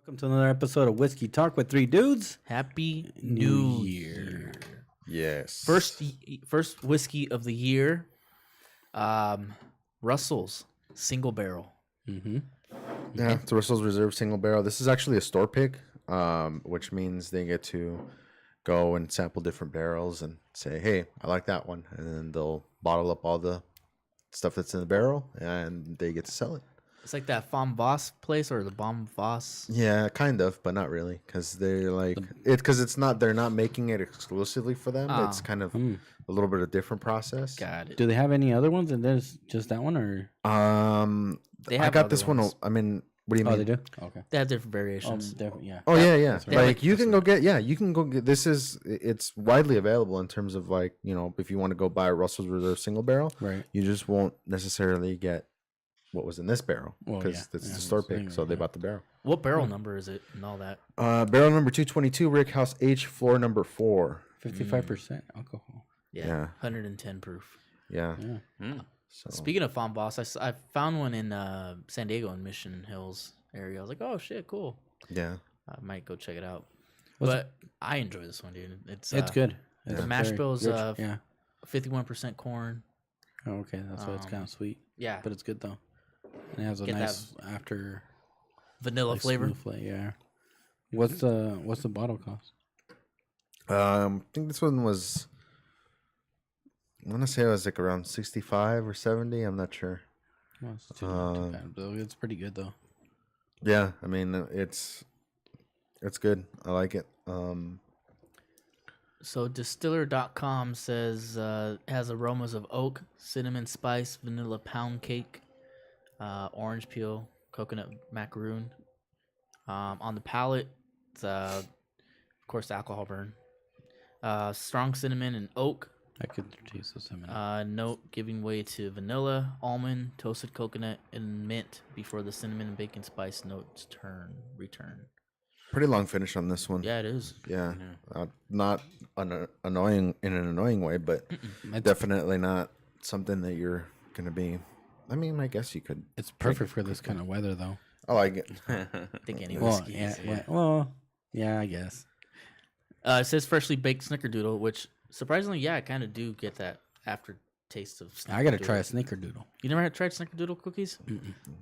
Welcome to another episode of Whiskey Talk with Three Dudes. Happy New Year. Yes. First whiskey of the year. Russell's single barrel. Mm-hmm. Yeah, it's a Russell's Reserve single barrel. This is actually a store pick, which means they get to go and sample different barrels and say, hey, I like that one. And then they'll bottle up all the stuff that's in the barrel and they get to sell it. It's like that Fom Voss place or the Bomb Voss. Yeah, kind of, but not really, because they're like they're not making it exclusively for them. It's kind of a little bit of a different process. Got it. Do they have any other ones? And there's just that one, or They I have got other this one. ones. I mean, what do you oh, mean? they do? Okay. They have different variations. Yeah. Oh yeah. right. Like you can go get you can go get it's widely available in terms of like, if you want to go buy a Russell's Reserve single barrel, Right. you just won't necessarily get what was in this barrel Well, because yeah. it's Yeah, the store it's pick, anyway, so they yeah. bought the barrel. What barrel number is it and all that? Barrel number 222, Rick House H, floor number 4. 55% alcohol. Yeah. Yeah. 110 proof. Yeah. Yeah. So Speaking of Fom Voss, I found one in San Diego in Mission Hills area. I was like, oh, shit, cool. yeah. I might go check it out. What's But I enjoy this one, dude. It's good. The It's mash very bill's rich. Yeah. 51% corn. Oh, okay. That's why it's kind of sweet, Yeah. but it's good though. And it has a Get that nice after Vanilla like, flavor. smooth yeah. What's the bottle cost? I think this one was, I want to say it was like around 65 or 70. I'm not sure. Well, it's too bad, but it's pretty good though. Yeah. I mean, it's good. I like it. So distiller.com says has aromas of oak, cinnamon spice, vanilla pound cake, orange peel, coconut macaroon. On the palate, it's of course the alcohol burn. Strong cinnamon and oak. I could taste the cinnamon. Note giving way to vanilla, almond, toasted coconut, and mint before the cinnamon and bacon spice notes return. Pretty long finish on this one. Yeah, it is. Yeah. Not annoying in an annoying way, but definitely not something that you're going to be. I mean, I guess you could. It's perfect for this kind of weather though. I like it. I think any Well, whiskey. yeah. Well, yeah, I guess. It says freshly baked snickerdoodle, which surprisingly, I kind of do get that aftertaste of snickerdoodle. I gotta try a snickerdoodle. You never had tried snickerdoodle cookies?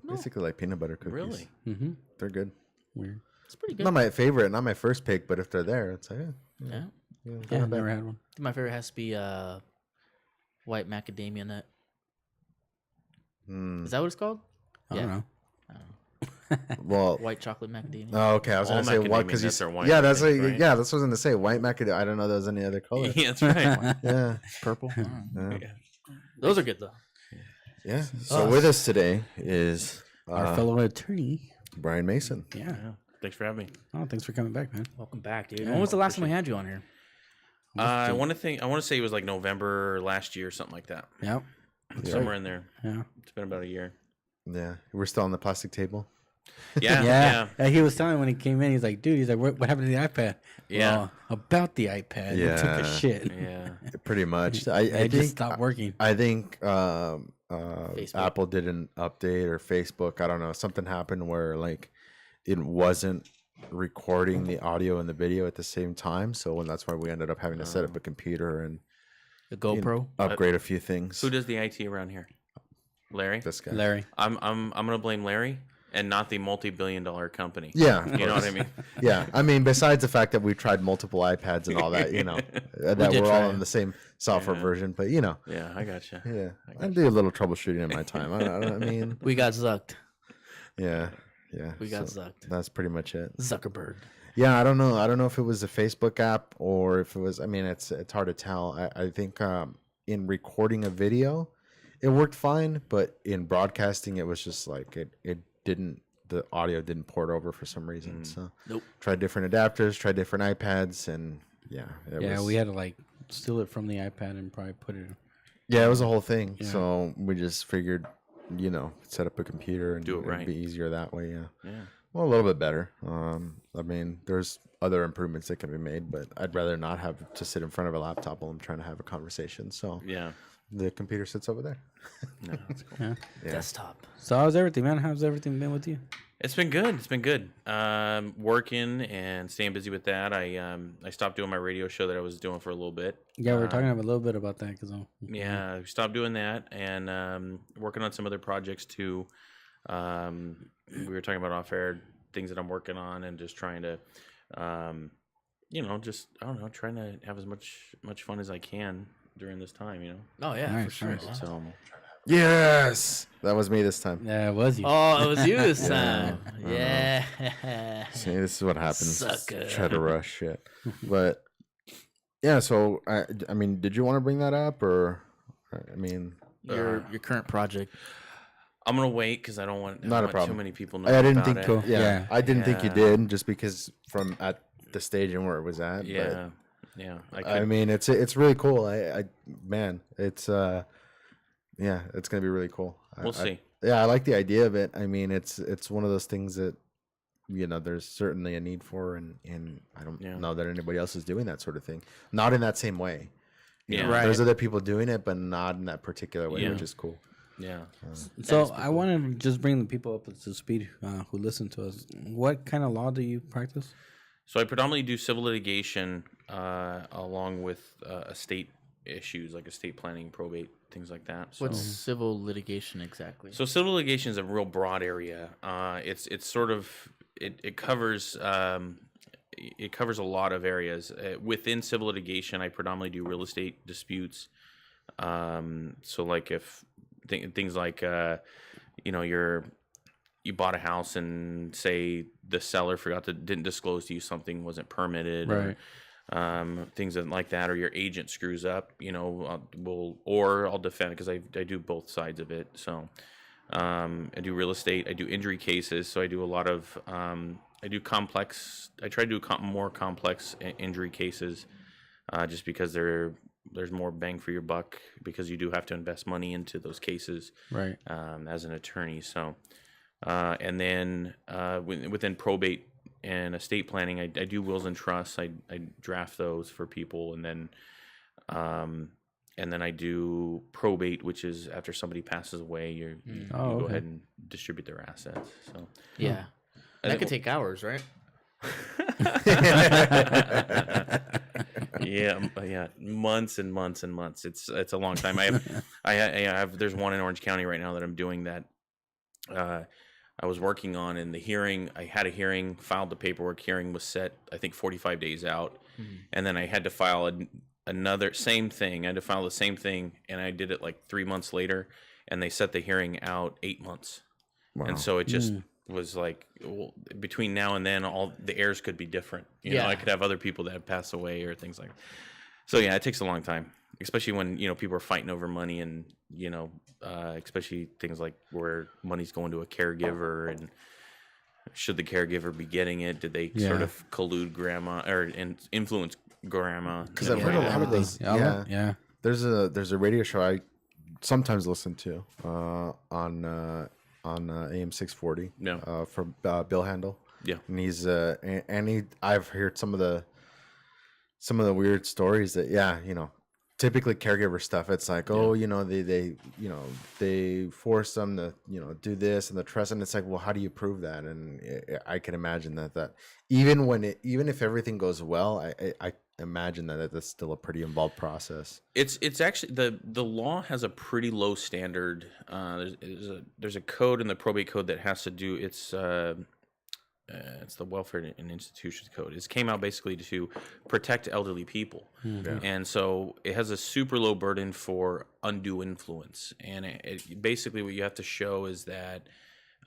Basically like peanut butter cookies. Really? Mm-hmm. They're good. Weird. It's pretty good. Not my favorite, not my first pick, but if they're there, it's like, Yeah. they're Yeah, not bad. never had one. I think my favorite has to be white macadamia nut. Is that what it's called? I don't know. Well, White chocolate macadamia. oh, okay. I was All gonna say what macadamia because nuts are white, yeah, I that's think, what, right? yeah, that's what I was gonna say. White macadamia. I don't know there was any other color. Yeah, that's right. Yeah, Purple. yeah. Those are good though. Yeah. So with us today is Our fellow attorney. Brian Mason. Yeah. Yeah. Thanks for having me. Oh, thanks for coming back, man. Welcome back, dude. Yeah, When was the last time we had you on here? I want to say it was like November last year or something like that. Yep. Somewhere in there. Yeah. It's been about a year. Yeah, we're still on the plastic table. Yeah. Yeah. Yeah. He was telling me when he came in, he's like, dude, what happened to the iPad? Yeah. Well, about the iPad. It took a Yeah. shit. Yeah. Pretty much. I It think just stopped working. I think Facebook. Apple did an update or Facebook. I don't know. Something happened where like it wasn't recording the audio and the video at the same time. So that's why we ended up having to set up a computer and The GoPro. upgrade a few things. Who does the IT around here? Larry. This guy? Larry. I'm gonna blame Larry and not the multi-billion-dollar company. Yeah, You know what I mean? yeah. I mean, besides the fact that we tried multiple iPads and all that, that did we're try all it. in the same software Yeah. version, but Yeah, I gotcha. yeah, I do a little troubleshooting in my time. I mean, We got zucked. yeah. We got so zucked. that's pretty much it. Zuckerberg. Yeah, I don't know. I don't know if it was a Facebook app or if it was. I mean, it's hard to tell. I think in recording a video, it worked fine, but in broadcasting, it was just like it didn't. The audio didn't port over for some reason. So Nope. tried different adapters, tried different iPads, and yeah, We had to like steal it from the iPad and probably put it. it was a whole thing. Yeah. So we just figured, set up a computer and Do it it'd right. be easier that way. Yeah. Yeah. Well, a little bit better. I mean, there's other improvements that can be made, but I'd rather not have to sit in front of a laptop while I'm trying to have a conversation. So Yeah. the computer sits over there. No, that's cool. Yeah. Yeah. Desktop. So how's everything, man? How's everything been with you? It's been good. It's been good. Working and staying busy with that. I stopped doing my radio show that I was doing for a little bit. Yeah, we're talking a little bit about that because Yeah, I stopped doing that and working on some other projects too. We were talking about off air things that I'm working on and just trying to, just I don't know, trying to have as much fun as I can during this time. Oh yeah, for Nice, sure. nice. man. So Yes, that was me this time. yeah, it was you. Oh, it was you this Yeah, time. I know. Yeah. See, this is what happens. Sucker. Try to rush shit, but yeah. So I mean, did you want to bring that up, or I mean, Your current project. I'm gonna wait because I don't want Not a too problem. many people knowing I didn't about think. it. Cool. Yeah, Yeah. I didn't think you Yeah. did, just because from at the stage and where it was at. Yeah, yeah. I mean, it's really cool. Man, it's yeah, it's gonna be really cool. We'll see. Yeah, I like the idea of it. I mean, it's one of those things that there's certainly a need for, and I don't Yeah. know that anybody else is doing that sort of thing. Not in that same way. Yeah. Right. There's other people doing it, but not in that particular way, Yeah. which is cool. Yeah. So I want to just bring the people up to speed who listen to us. What kind of law do you practice? So I predominantly do civil litigation along with estate issues like estate planning, probate, things like that. So, What's civil litigation exactly? so civil litigation is a real broad area. It's sort of it covers it covers a lot of areas. Within civil litigation, I predominantly do real estate disputes. So like if things like you bought a house and say the seller didn't disclose to you something wasn't permitted, Right. or things like that, or your agent screws up, I'll defend it because I do both sides of it. So I do real estate, I do injury cases, so I do a lot of I try to do more complex injury cases, just because there's more bang for your buck because you do have to invest money into those cases, Right. as an attorney. So, and then within probate and estate planning, I do wills and trusts. I draft those for people, and then I do probate, which is after somebody passes away, you Oh, go okay. ahead and distribute their assets. So Yeah. I That think could take hours, right? yeah, months and months and months. It's a long time. I have. There's one in Orange County right now that I'm doing that. I was working on in the hearing. I had a hearing, filed the paperwork. Hearing was set, I think, 45 days out, and then I had to file another same thing. I had to file the same thing, and I did it like 3 months later, and they set the hearing out 8 months, and so it just was like, well, between now and then, all the heirs could be different. I could have other people that have passed away or things like that. So yeah, it takes a long time, especially when people are fighting over money, and especially things like where money's going to a caregiver, and should the caregiver be getting it? Did they sort of collude grandma or influence grandma? Because I've heard a lot of those. Yeah, Yeah. there's a radio show I sometimes listen to on AM 640. Yeah. From Bill Handel. Yeah. And he's I've heard some of the weird stories that typically caregiver stuff. It's like, they force them to do this and the trust, and it's like, well, how do you prove that? And I can imagine that even if everything goes well, I imagine that's still a pretty involved process. It's actually the law has a pretty low standard. There's a code in the probate code that has to do it's the Welfare and Institutions Code. It came out basically to protect elderly people, and so it has a super low burden for undue influence. And basically what you have to show is that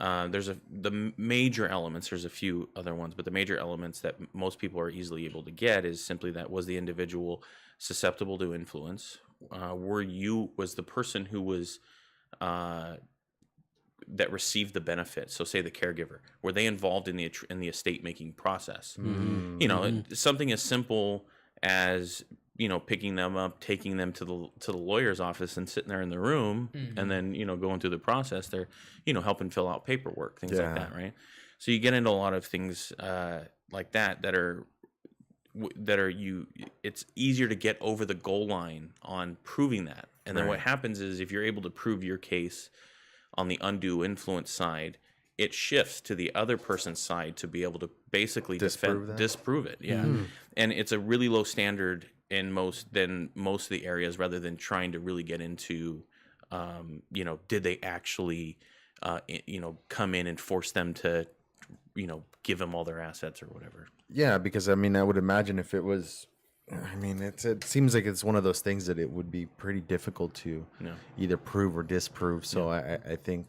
the major elements. There's a few other ones, but the major elements that most people are easily able to get is simply that was the individual susceptible to influence? Was the person who was that received the benefit, so say the caregiver, were they involved in the estate making process? Something as simple as picking them up, taking them to the lawyer's office and sitting there in the room, and then going through the process. They're helping fill out paperwork, things like that, right? So you get into a lot of things like that it's easier to get over the goal line on proving that. And then what happens is, if you're able to prove your case on the undue influence side, it shifts to the other person's side to be able to basically disprove it. Yeah. And it's a really low standard in most of the areas, rather than trying to really get into, did they actually, come in and force them to, give them all their assets or whatever. Yeah, because I mean, I would imagine if it was, I mean, it seems like it's one of those things that it would be pretty difficult to either prove or disprove. So I think,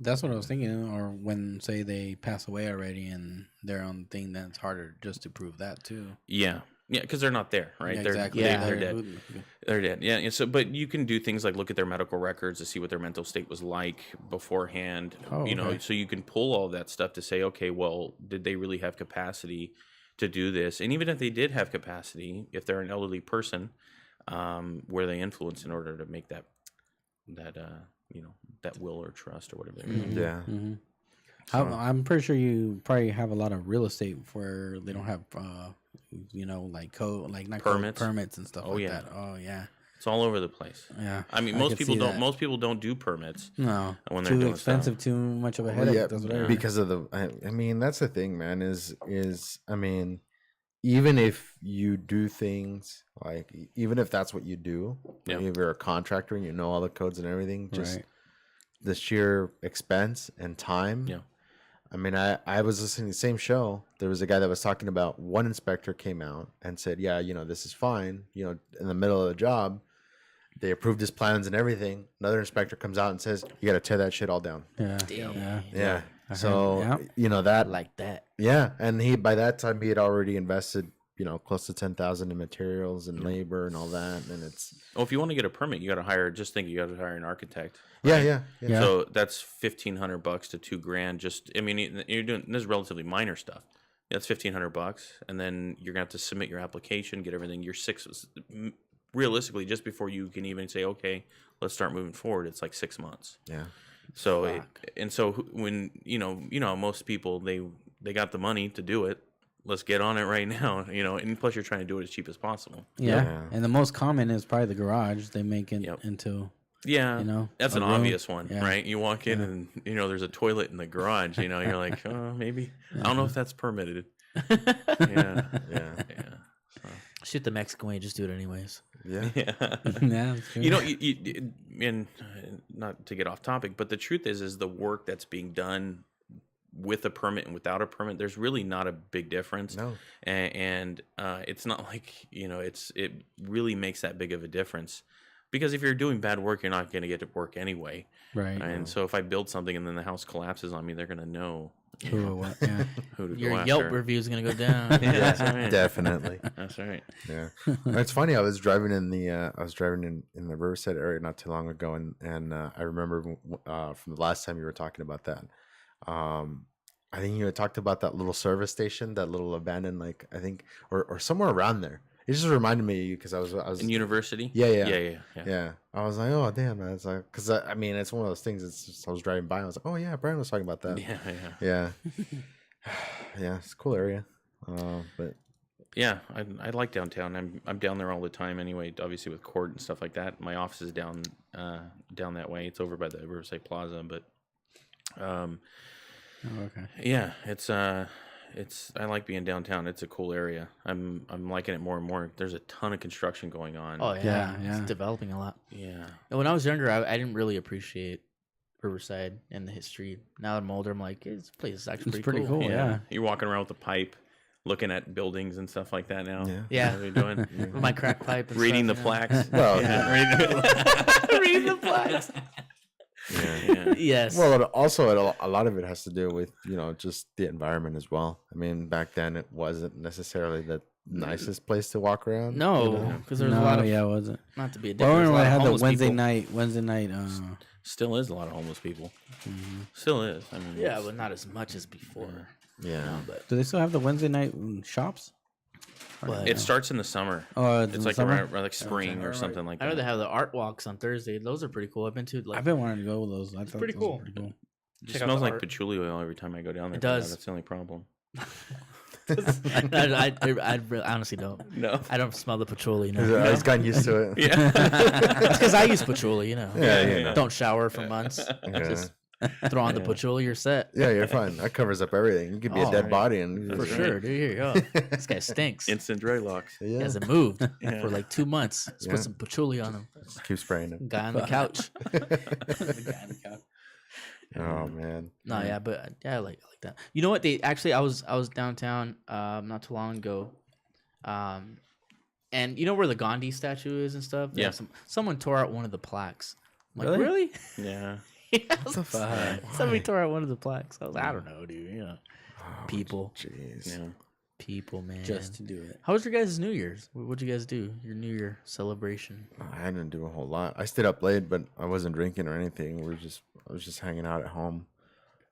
That's what I was thinking. Or when, say, they pass away already and they're on the thing, then it's harder just to prove that too. Yeah. Yeah, because they're not there, right? Yeah, they're, exactly. they're dead. They're dead. Yeah. And so, but you can do things like look at their medical records to see what their mental state was like beforehand. Okay. So you can pull all that stuff to say, okay, well, did they really have capacity to do this? And even if they did have capacity, if they're an elderly person, were they influenced in order to make that will or trust or whatever? yeah. Mm-hmm. I'm pretty sure you probably have a lot of real estate where they don't have, like permits and stuff that. Oh yeah, it's all over the place. Yeah, I mean, most people don't. Most people don't do permits. No, when they're too doing expensive, stuff. too much of a headache. Yeah, That's what I because of the. I mean, that's the thing, man. Is I mean, even if you do things like, even if that's what you do, if you're a contractor and you know all the codes and everything, just the sheer expense and time. Yeah. I mean, I was listening to the same show. There was a guy that was talking about one inspector came out and said, yeah, this is fine. In the middle of the job, they approved his plans and everything. Another inspector comes out and says, you got to tear that shit all down. Yeah. So, that. Like that. Yeah. And by that time, he had already invested, close to 10,000 in materials and labor and all that. And it's. Well, if you want to get a permit, you got to hire an architect. Yeah. So that's $1,500 to $2,000. You're doing this is relatively minor stuff. That's $1,500, and then you're gonna have to submit your application, get everything. Realistically, just before you can even say, okay, let's start moving forward, it's like 6 months. Yeah. So when most people they got the money to do it. Let's get on it right now, and plus you're trying to do it as cheap as possible. Yeah. And the most common is probably the garage. They make it into. Yeah, that's an obvious one, right? You walk in and there's a toilet in the garage. You're like, oh, maybe I don't know if that's permitted. Yeah. So. Shoot the Mexican way, just do it anyways. Yeah. Yeah. And not to get off topic, but the truth is the work that's being done with a permit and without a permit, there's really not a big difference. No. And it's not like it really makes that big of a difference. Because if you're doing bad work, you're not going to get to work anyway. Right. And so if I build something and then the house collapses on me, they're going to know who or what. Yeah. who to Your go Yelp after. review is going to go down. Yeah, that's right. Definitely. That's right. Yeah. It's funny. I was driving in the Riverside area not too long ago, and I remember from the last time you were talking about that. I think you had talked about that little service station, that little abandoned, I think, or somewhere around there. It just reminded me of you because I was In university? Yeah. I was like, oh damn, man. It's like, because I mean, it's one of those things. It's just, I was driving by, I was like, oh yeah, Brian was talking about that. Yeah. It's a cool area. But yeah, I like downtown. I'm down there all the time anyway. Obviously with court and stuff like that. My office is down that way. It's over by the Riverside Plaza, but okay. Yeah, I like being downtown. It's a cool area. I'm liking it more and more. There's a ton of construction going on. Oh Yeah. It's developing a lot. Yeah. And when I was younger, I didn't really appreciate Riverside and the history. Now that I'm older, I'm like, this place is actually It's pretty cool. Yeah. Yeah. You're walking around with a pipe, looking at buildings and stuff like that now. Yeah. What are you doing? With my crack pipe and Reading the stuff, plaques. well, Reading the plaques. Yeah. Yes. well, also a lot of it has to do with just the environment as well. I mean, back then it wasn't necessarily the nicest place to walk around. No, because there's a lot of, it wasn't. not to be a dick, Well, I there's a remember lot I of had the homeless Wednesday night. Still is a lot of homeless people. Mhm. Still is. I mean, Yeah, but not as much as before. Yeah. No, but Do they still have the Wednesday night shops? But it starts in the summer. Oh, It's like around like spring or something like I know that. they have the art walks on Thursday. Those are pretty cool. I've been to I've been wanting to go with those. I thought pretty those cool. were pretty cool. It check out smells the like art. patchouli oil every time I go down there. It does. That's the only problem. I honestly don't. No. I don't smell the patchouli. I No. just gotten used to it. Yeah. It's because I use patchouli. Yeah. Don't shower for months. Yeah. Just Throw on the patchouli, you're set. Yeah, you're fine. That covers up everything. You could be a dead body and For sure, dude. Here you go. This guy stinks. Instant dreadlocks. He hasn't moved for like 2 months. Let's put some patchouli on him. Just keep spraying him. Guy on the couch. The guy on the couch. Oh man. No, yeah, but yeah, I like that. You know what? They actually, I was downtown not too long ago, and you know where the Gandhi statue is and stuff. Yeah. Someone tore out one of the plaques. I'm like, Really? really? Yeah. Yeah, What the fuck? somebody tore out one of the plaques. I was like, I don't know, dude. You know, Oh, people, Jeez. Yeah. people, man. Just to do it. How was your guys' New Year's? What'd you guys do? Your New Year celebration? I didn't do a whole lot. I stayed up late, but I wasn't drinking or anything. I was just hanging out at home.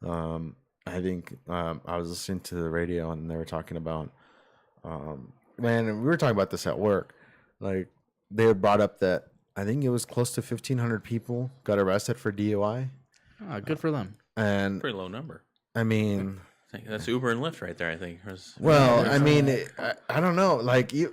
I think I was listening to the radio and they were talking about, man, we were talking about this at work. Like they had brought up that I think it was close to 1,500 people got arrested for DUI. Oh, good for them. And Pretty low number. I mean, I think that's Uber and Lyft right there. I think. well, I mean, I don't know. Like you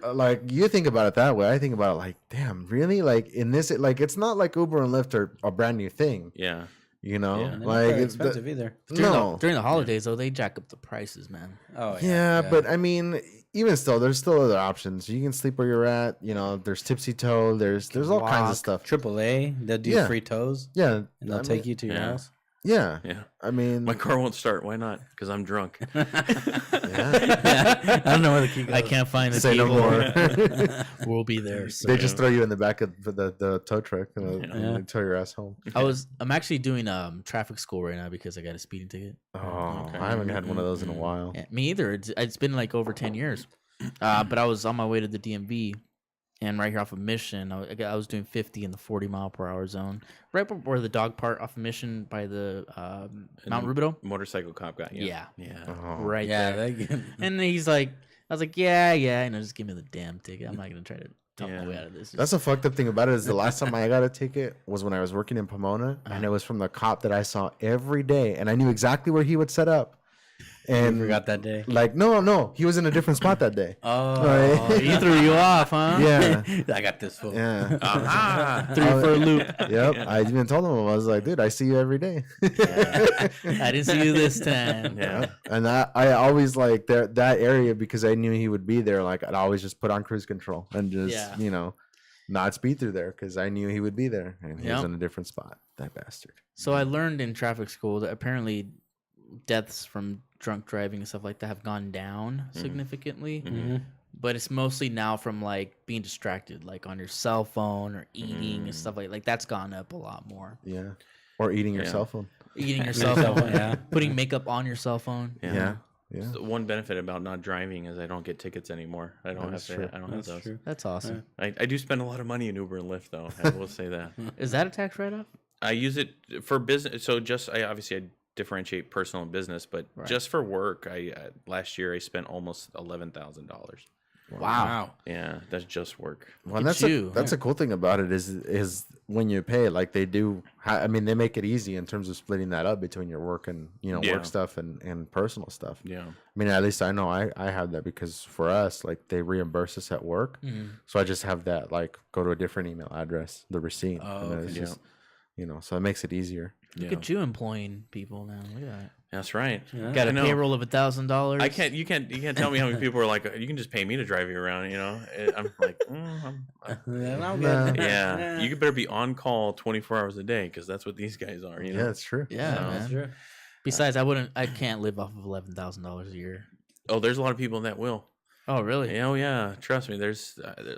think about it that way. I think about it like, damn, really? Like in this, like it's not like Uber and Lyft are a brand new thing. Yeah. You know, Yeah. And like it's it's expensive either. During the holidays, though, they jack up the prices, man. Oh Yeah, but I mean, even still, there's still other options. You can sleep where you're at. You know, there's Tipsy Toe. There's all kinds of stuff. AAA, they'll do free tows. Yeah, And they'll take you to your house. Yeah, Yeah. I mean, My car won't start. Why not? Because I'm drunk. yeah. I don't know where the key goes. I can't find the Say no keyboard. more. We'll be there. They just throw you in the back of the tow truck and Yeah. they tow your ass home. I'm actually doing traffic school right now because I got a speeding ticket. Oh, Okay. I haven't had one of those in a while. Yeah, me either. It's been like over 10 years. But I was on my way to the DMV, and right here off of Mission, I was doing 50 in the 40-mile-per-hour zone, right where the dog park off of Mission by the Mount Rubidoux. Motorcycle cop got you. Yeah, Yeah. Oh. right Yeah, there. And he's like, I was like, yeah, and just give me the damn ticket. I'm not gonna try to talk my way out of this. That's the fucked up thing about it is the last time I got a ticket was when I was working in Pomona, and it was from the cop that I saw every day, and I knew exactly where he would set up. And You forgot that day. like, no, he was in a different spot that day. Oh, He threw you off, huh? Yeah, I got this fool. yeah. Threw you for a loop. Yep. I even told him, I was like, dude, I see you every day. I didn't see you this time. Yeah. And I always like that area because I knew he would be there. Like I'd always just put on cruise control and just, Yeah. not speed through there because I knew he would be there and he was Yep. in a different spot. That bastard. So I learned in traffic school that apparently deaths from drunk driving and stuff like that have gone down significantly. Mm-hmm. But it's mostly now from like being distracted, like on your cell phone or eating and stuff like that's gone up a lot more. Yeah. Or eating your Yeah. cell phone. Eating your cell phone, Yeah. putting makeup on your cell phone. Yeah. So one benefit about not driving is I don't get tickets anymore. I don't That's have true. to. I don't have That's those. true. That's awesome. I do spend a lot of money in Uber and Lyft, though. I will say that. Is that a tax write-off? I use it for business. So I differentiate personal and business, but just for work, last year I spent almost $11,000. Wow. Yeah, that's just work. Well, Look at that's a cool thing about it is when you pay, like they do. I mean, they make it easy in terms of splitting that up between your work and Yeah. work stuff and personal stuff. Yeah. I mean, at least I know I have that because for us, like they reimburse us at work, so I just have that like go to a different email address, the receipt, and then it's okay. just so it makes it easier. Look at you employing people now. Look at that. That's right. Got I a know. payroll of $1,000. I can't. You can't tell me how many people are like. You can just pay me to drive you around. I'm like, yeah. You better be on call 24 hours a day because that's what these guys are. Yeah, it's true. Yeah, So- man. That's true. Besides, I can't live off of $11,000 a year. Oh, there's a lot of people that will. Oh, really? Oh yeah, trust me. There's a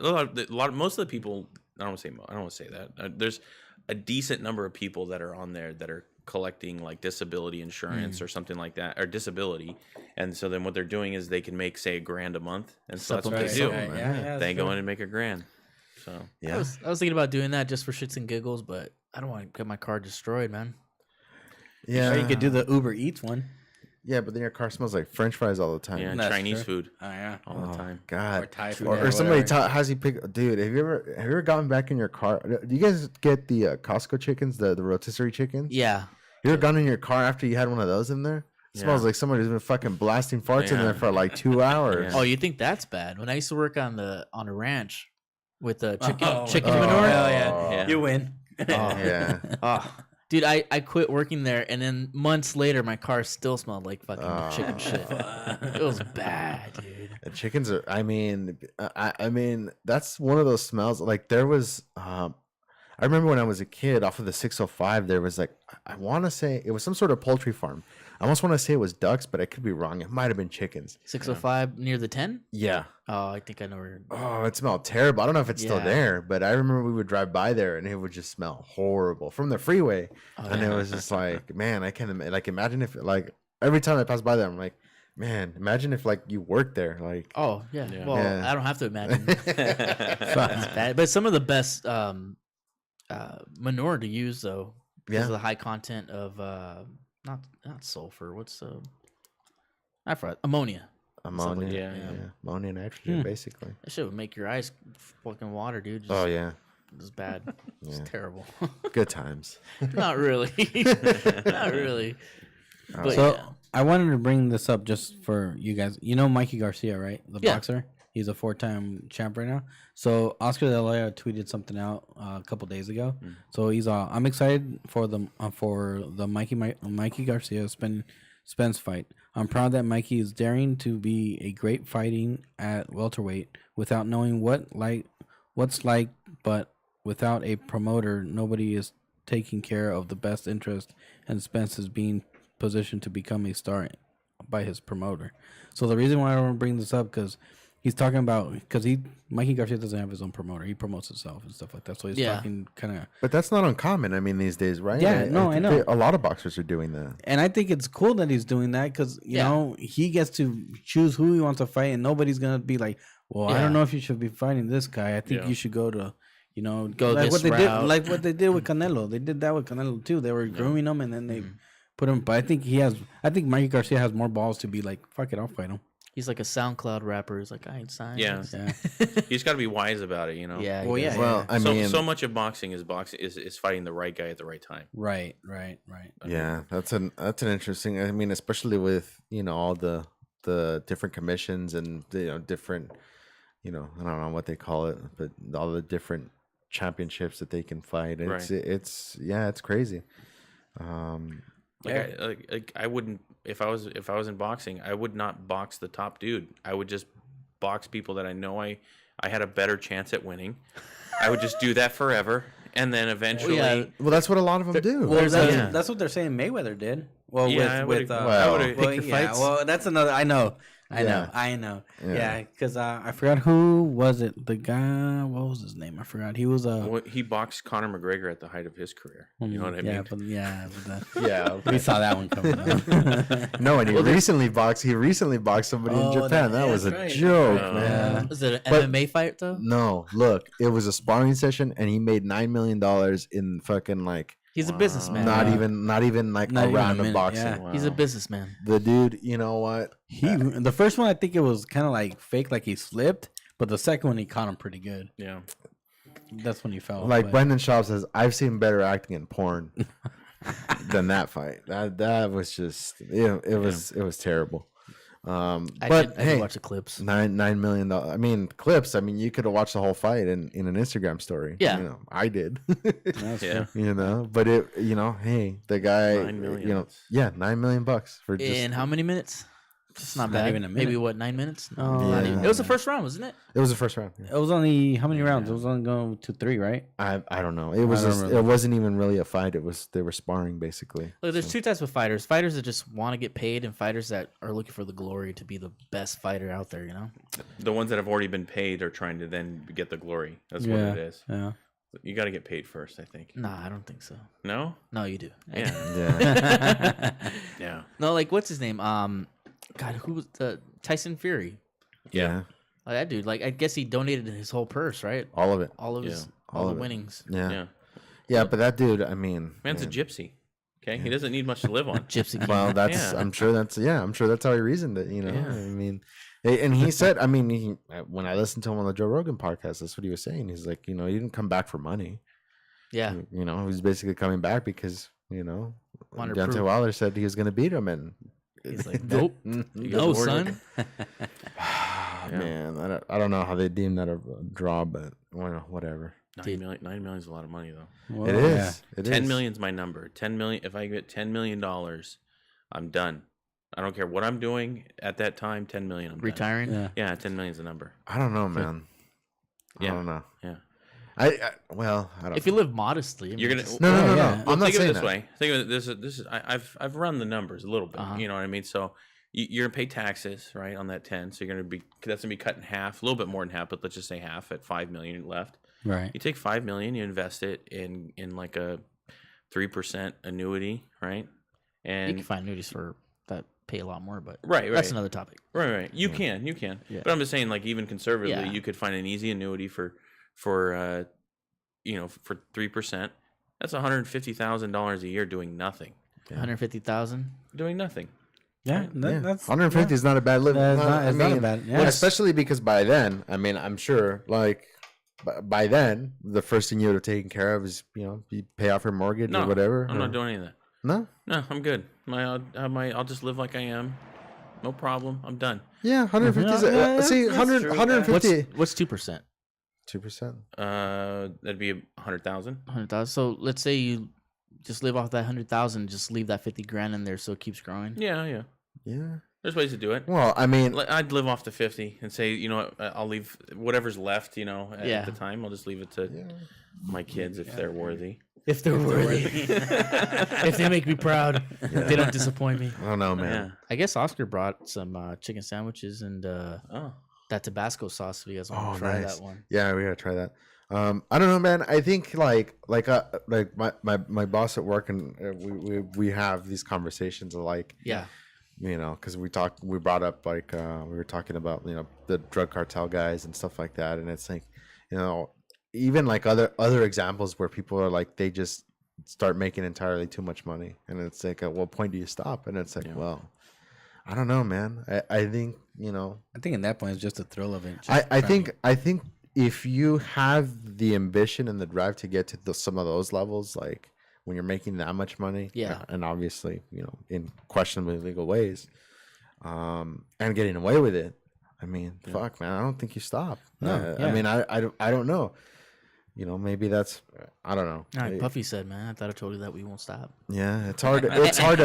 lot. Most of the people. I don't want to say that. There's a decent number of people that are on there that are collecting like disability insurance or something like that, or disability, and so then what they're doing is they can make say $1,000 a month, and so that's what they do. Right. Yeah, They go in and make $1,000. So Yeah. I was thinking about doing that just for shits and giggles, but I don't want to get my car destroyed, man. Yeah. Or you could do the Uber Eats one. Yeah, but then your car smells like French fries all the time. yeah, That's Chinese true. food Oh yeah. all the time. God. Or Thai food. Or somebody has you pick, dude. Have you ever gotten back in your car? Do you guys get the Costco chickens, the rotisserie chickens? Yeah. You ever gone in your car after you had one of those in there? It smells like somebody's been fucking blasting farts in Yeah. there for like 2 hours. Oh, you think that's bad? When I used to work on a ranch with the chicken Oh, chicken oh, manure. hell yeah. Oh. You win. Oh, Yeah. oh, Dude, I quit working there, and then months later, my car still smelled like fucking chicken shit. It was bad, dude. And chickens are. I mean, that's one of those smells. Like there was. I remember when I was a kid, off of the 605, there was like, I want to say it was some sort of poultry farm. I almost want to say it was ducks, but I could be wrong. It might have been chickens. 605 near the 10? Yeah. Oh, I think I know where. Oh, it smelled terrible. I don't know if it's still there, but I remember we would drive by there and it would just smell horrible from the freeway. And it was just like, man, I can't imagine if like every time I pass by there, I'm like, man, imagine if like you worked there. Like, oh yeah. Well, I don't have to imagine. It's bad. But some of the best manure to use though, because of the high content of not sulfur. What's I forgot ammonia. Ammonia, ammonia and nitrogen, basically. That shit would make your eyes fucking water, dude. Oh yeah, it's bad. It's terrible. Good times. Not really. Not really. But so I wanted to bring this up just for you guys. You know Mikey Garcia, right? The boxer. He's a 4-time champ right now. So Oscar De La Hoya tweeted something out a couple days ago. So he's I'm excited for the Mikey Garcia Spence fight. I'm proud that Mikey is daring to be a great fighting at welterweight without knowing what's like, but without a promoter, nobody is taking care of the best interest, and Spence is being positioned to become a star by his promoter. So the reason why I want to bring this up because he's talking about Mikey Garcia doesn't have his own promoter. He promotes himself and stuff like that. So he's talking kind of. But that's not uncommon. I mean, these days, right? Yeah, I know. A lot of boxers are doing that, and I think it's cool that he's doing that because you know he gets to choose who he wants to fight, and nobody's gonna be like, "Well, I don't know if you should be fighting this guy. I think you should go to." Go like what they route. Did, like what they did with Canelo. They did that with Canelo too. They were grooming him, and then they put him. But I think Mikey Garcia has more balls to be like, "Fuck it, I'll fight him." He's like a SoundCloud rapper. He's like, I ain't signed. Yeah. He's got to be wise about it, you know. Yeah. Well, yeah. Well, I mean, so much of boxing is fighting the right guy at the right time. Right. Yeah, that's an interesting. I mean, especially with all the different commissions and different, I don't know what they call it, but all the different championships that they can fight. It's crazy. I wouldn't if I was in boxing, I would not box the top dude. I would just box people that I know I had a better chance at winning. I would just do that forever, and then eventually. Well, that's what a lot of them do. Well, that's what they're saying Mayweather did. Well, I would have picked your fights. Well, that's another. I know. Yeah, because I forgot who was it. The guy, what was his name? I forgot. He was he boxed Conor McGregor at the height of his career. You know what I mean? We saw that one coming up. No, and he recently boxed somebody in Japan. That was a joke, man. Was it an MMA fight though? No, look, it was a sparring session, and he made $9 million in fucking like. He's a businessman. Not even like a round of boxing. Yeah. Wow. He's a businessman. The dude, you know what? The first one I think it was kind of like fake, like he slipped, but the second one he caught him pretty good. Yeah, that's when he fell. Like Brendan Schaub says, I've seen better acting in porn than that fight. That was just it was terrible. But I watch the clips. $9 million. I mean, clips. I mean, you could have watched the whole fight in an Instagram story. Yeah, I did. Yeah, but hey, the guy, $9 million. $9 million for just in how many minutes? It's not bad. Even a minute. Maybe 9 minutes? No, not even. It was the first round, wasn't it? It was the first round. Yeah. It was only how many rounds? It was only going to 3, right? I don't know. It wasn't even really a fight. They were sparring basically. Look, there's two types of fighters: fighters that just want to get paid, and fighters that are looking for the glory to be the best fighter out there. The ones that have already been paid are trying to then get the glory. That's what it is. Yeah. You got to get paid first, I think. Nah, I don't think so. No? No, you do. Yeah. Yeah. No, like what's his name? God, who was the Tyson Fury? Yeah. Like that dude. Like I guess he donated his whole purse, right? All of it. All of his all the winnings. Yeah. Yeah, but that dude, I mean, man's a gypsy. Okay, he doesn't need much to live on. Gypsy. Well, that's I'm sure that's how he reasoned it. I mean, and he said, I mean, when I listened to him on the Joe Rogan podcast, that's what he was saying. He's like, he didn't come back for money. Yeah. He was basically coming back because Deontay proof. Wilder said he was going to beat him, and he's like, nope, no, son. Man, I don't know how they deem that a draw, but whatever. 9 million is a lot of money though. Well, It is. It 10 is. million's my number. 10 million. If I get $10 million, I'm done. I don't care what I'm doing at that time. 10 million. I'm done. Retiring. Yeah. Yeah, 10 million's the number. I don't know, man. I Yeah. don't know. Yeah. I don't. If you live modestly, I mean, You're gonna. just- No. yeah. I'm not think of saying it this that. way. Think of it. This is. I've run the numbers a little bit. Uh-huh. You know what I mean. So you're gonna pay taxes, right, on that 10. So that's gonna be cut in half, a little bit more than half, but let's just say half at 5 million left. Right. You take 5 million, you invest it in like a 3% annuity, right? you And can find annuities for that pay a lot more, but right. that's another topic. Right. You can. Yeah. But I'm just saying, like, even conservatively, Yeah. you could find an easy annuity for 3%. That's $150,000 a year doing nothing. 150,000. Doing nothing. Yeah. Yeah. That's 150 is not a bad living. That's not- it's not a bad- yeah. well, especially because by then, I mean, I'm sure, like, by then, the first thing you would have taken care of is, you pay off your mortgage No, or whatever. I'm or- not doing any of that. No. No, I'm good. I'll just live like I am. No problem. I'm done. Yeah, 150. Mhm. Yeah, See, that's 100, true. 150. What's 2%? 2%. That'd be 100,000. 100,000. So let's say you just live off that 100,000, just leave that 50 grand in there so it keeps growing. Yeah. Yeah. There's ways to do it. Well, I mean, I'd live off the 50 and say, you know what, I'll leave whatever's left, at Yeah. the time. I'll just leave it to my kids if they're worthy. If they're worthy. If they make me proud, if they don't disappoint me. I don't know, Yeah. man. I guess Oscar brought some chicken sandwiches and Oh. that Tabasco sauce. If you guys want Oh, to try nice. that one. Yeah, we gotta try that. I don't know, man. I think like my boss at work and we have these conversations of like, Yeah. because we brought up like we were talking about the drug cartel guys and stuff like that, and it's like even like other examples where people are like they just start making entirely too much money, and it's like at what point do you stop? And it's like, well, I don't know, man. I think I think at that point it's just the thrill of it. Just I trying think if you have the ambition and the drive to get to some of those levels, like when you're making that much money, Yeah. and obviously in questionably legal ways, and getting away with it, I mean, fuck, man, I don't think you stop. No, I mean, I don't know. Maybe that's I don't know. All right, Puffy said, man, I thought I told you that we won't stop. Yeah, it's hard. It's hard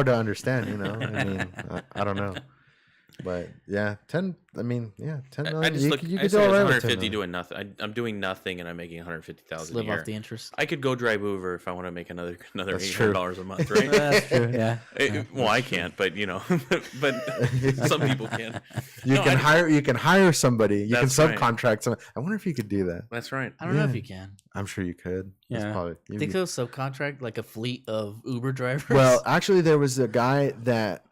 to understand. I mean, I don't know. But yeah, 10. I mean, yeah, 10 million. I just look. you I could say do all it's right with 10 150 million. doing nothing. I'm doing nothing, and I'm making 150,000 Just a live year. off the interest. I could go drive Uber if I want to make another That's true. $800 a month, right? That's true. Yeah. Well, I can't, but but some people can. You No, can I- hire somebody. You can That's right. subcontract someone. I wonder if you could do that. That's right. I don't know if Yeah. you can. I'm sure you could. That's Yeah. probably, I think they'll subcontract like a fleet of Uber drivers. well, actually, there was a guy that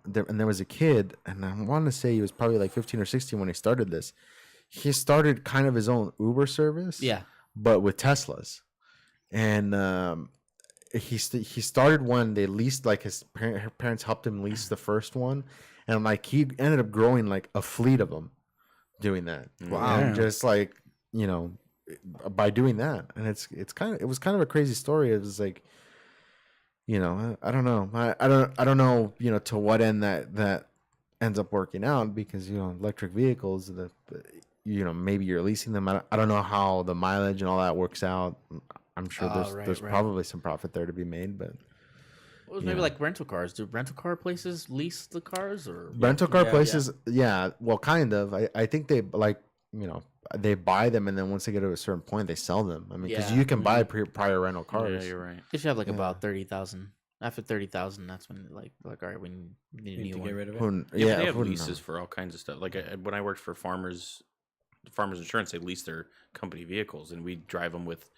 there was a kid, and I want to say he was probably like 15 or 16 when he started this. He started kind of his own Uber service, yeah. but with Teslas, and he started one. They leased, like her parents helped him lease the first one, and like he ended up growing like a fleet of them doing that. Wow. And just like by doing that, and it was kind of a crazy story. It was like, I don't know. I don't know, to what end that ends up working out, because electric vehicles, maybe you're leasing them. I don't know how the mileage and all that works out. I'm sure there's right. probably some profit there to be made, but Well, maybe like rental cars. Do rental car places lease the cars or? rental car Yeah. places, yeah, well, kind of. I think they like, they buy them, and then once they get to a certain point, they sell them. I mean, because Yeah. you can buy prior rental cars. Yeah, you're right. If you have like Yeah. about 30,000. After 30,000, that's when like all right, we need a You new need to one. get rid of it. Who- Yeah, yeah, they have who knows? leases for all kinds of stuff. Like when I worked for Farmers Insurance, they leased their company vehicles, and we drive them with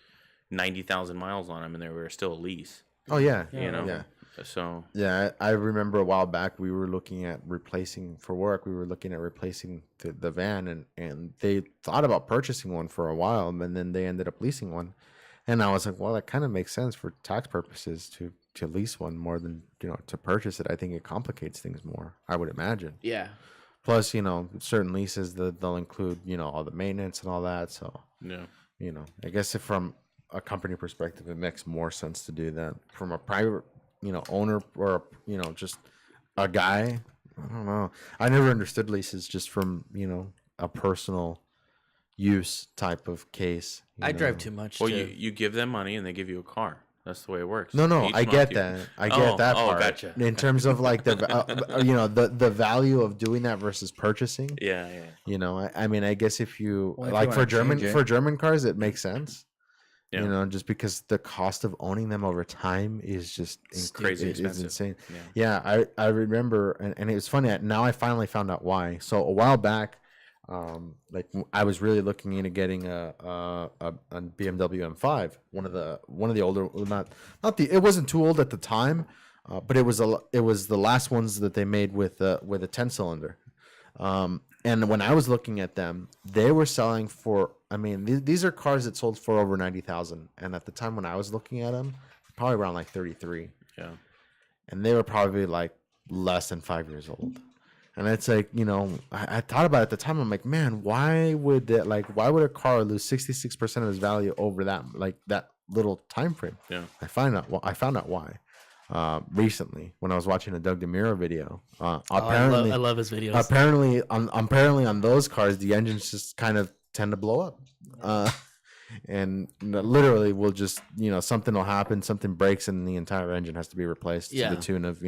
90,000 miles on them, and they were still a lease. Oh yeah, You know, yeah. So Yeah, I remember a while back we were looking at replacing the van, and they thought about purchasing one for a while, and then they ended up leasing one. And I was like, well, that kind of makes sense for tax purposes to lease one more than to purchase it. I think it complicates things more, I would imagine. Yeah. Plus, certain leases they'll include all the maintenance and all that. So yeah, I guess if from a company perspective, it makes more sense to do that. From a private owner, or just a guy, I don't know. I never understood leases just from a personal use type of case. I drive know. too much. Well, to, you give them money and they give you a car. That's the way it works. No, Each I month get you- that. I get that Oh, part. gotcha. In terms of like the value of doing that versus purchasing. Yeah. I mean, I guess if you Well, if like you for wanna change it. German cars, it makes sense. Yeah. Just because the cost of owning them over time is just crazy It's expensive. insane. Yeah. Yeah, I remember, and it was funny. Now I finally found out why. So a while back, I was really looking into getting a BMW M5, one of the older, it wasn't too old at the time, but it was the last ones that they made with a 10-cylinder. And when I was looking at them, they were selling for. I mean, these are cars that sold for over 90,000, and at the time when I was looking at them, probably around like 33. Yeah. And they were probably like less than 5 years old. And it's like, I thought about it at the time. I'm like, man, why would a car lose 66% of its value over that little time frame? Yeah. I found out why. Recently when I was watching a Doug DeMuro video. Apparently, I love his videos. apparently on those cars, the engines just kind of tend to blow up. And literally will just, something will happen, something breaks, and the entire engine has to be replaced to the tune of,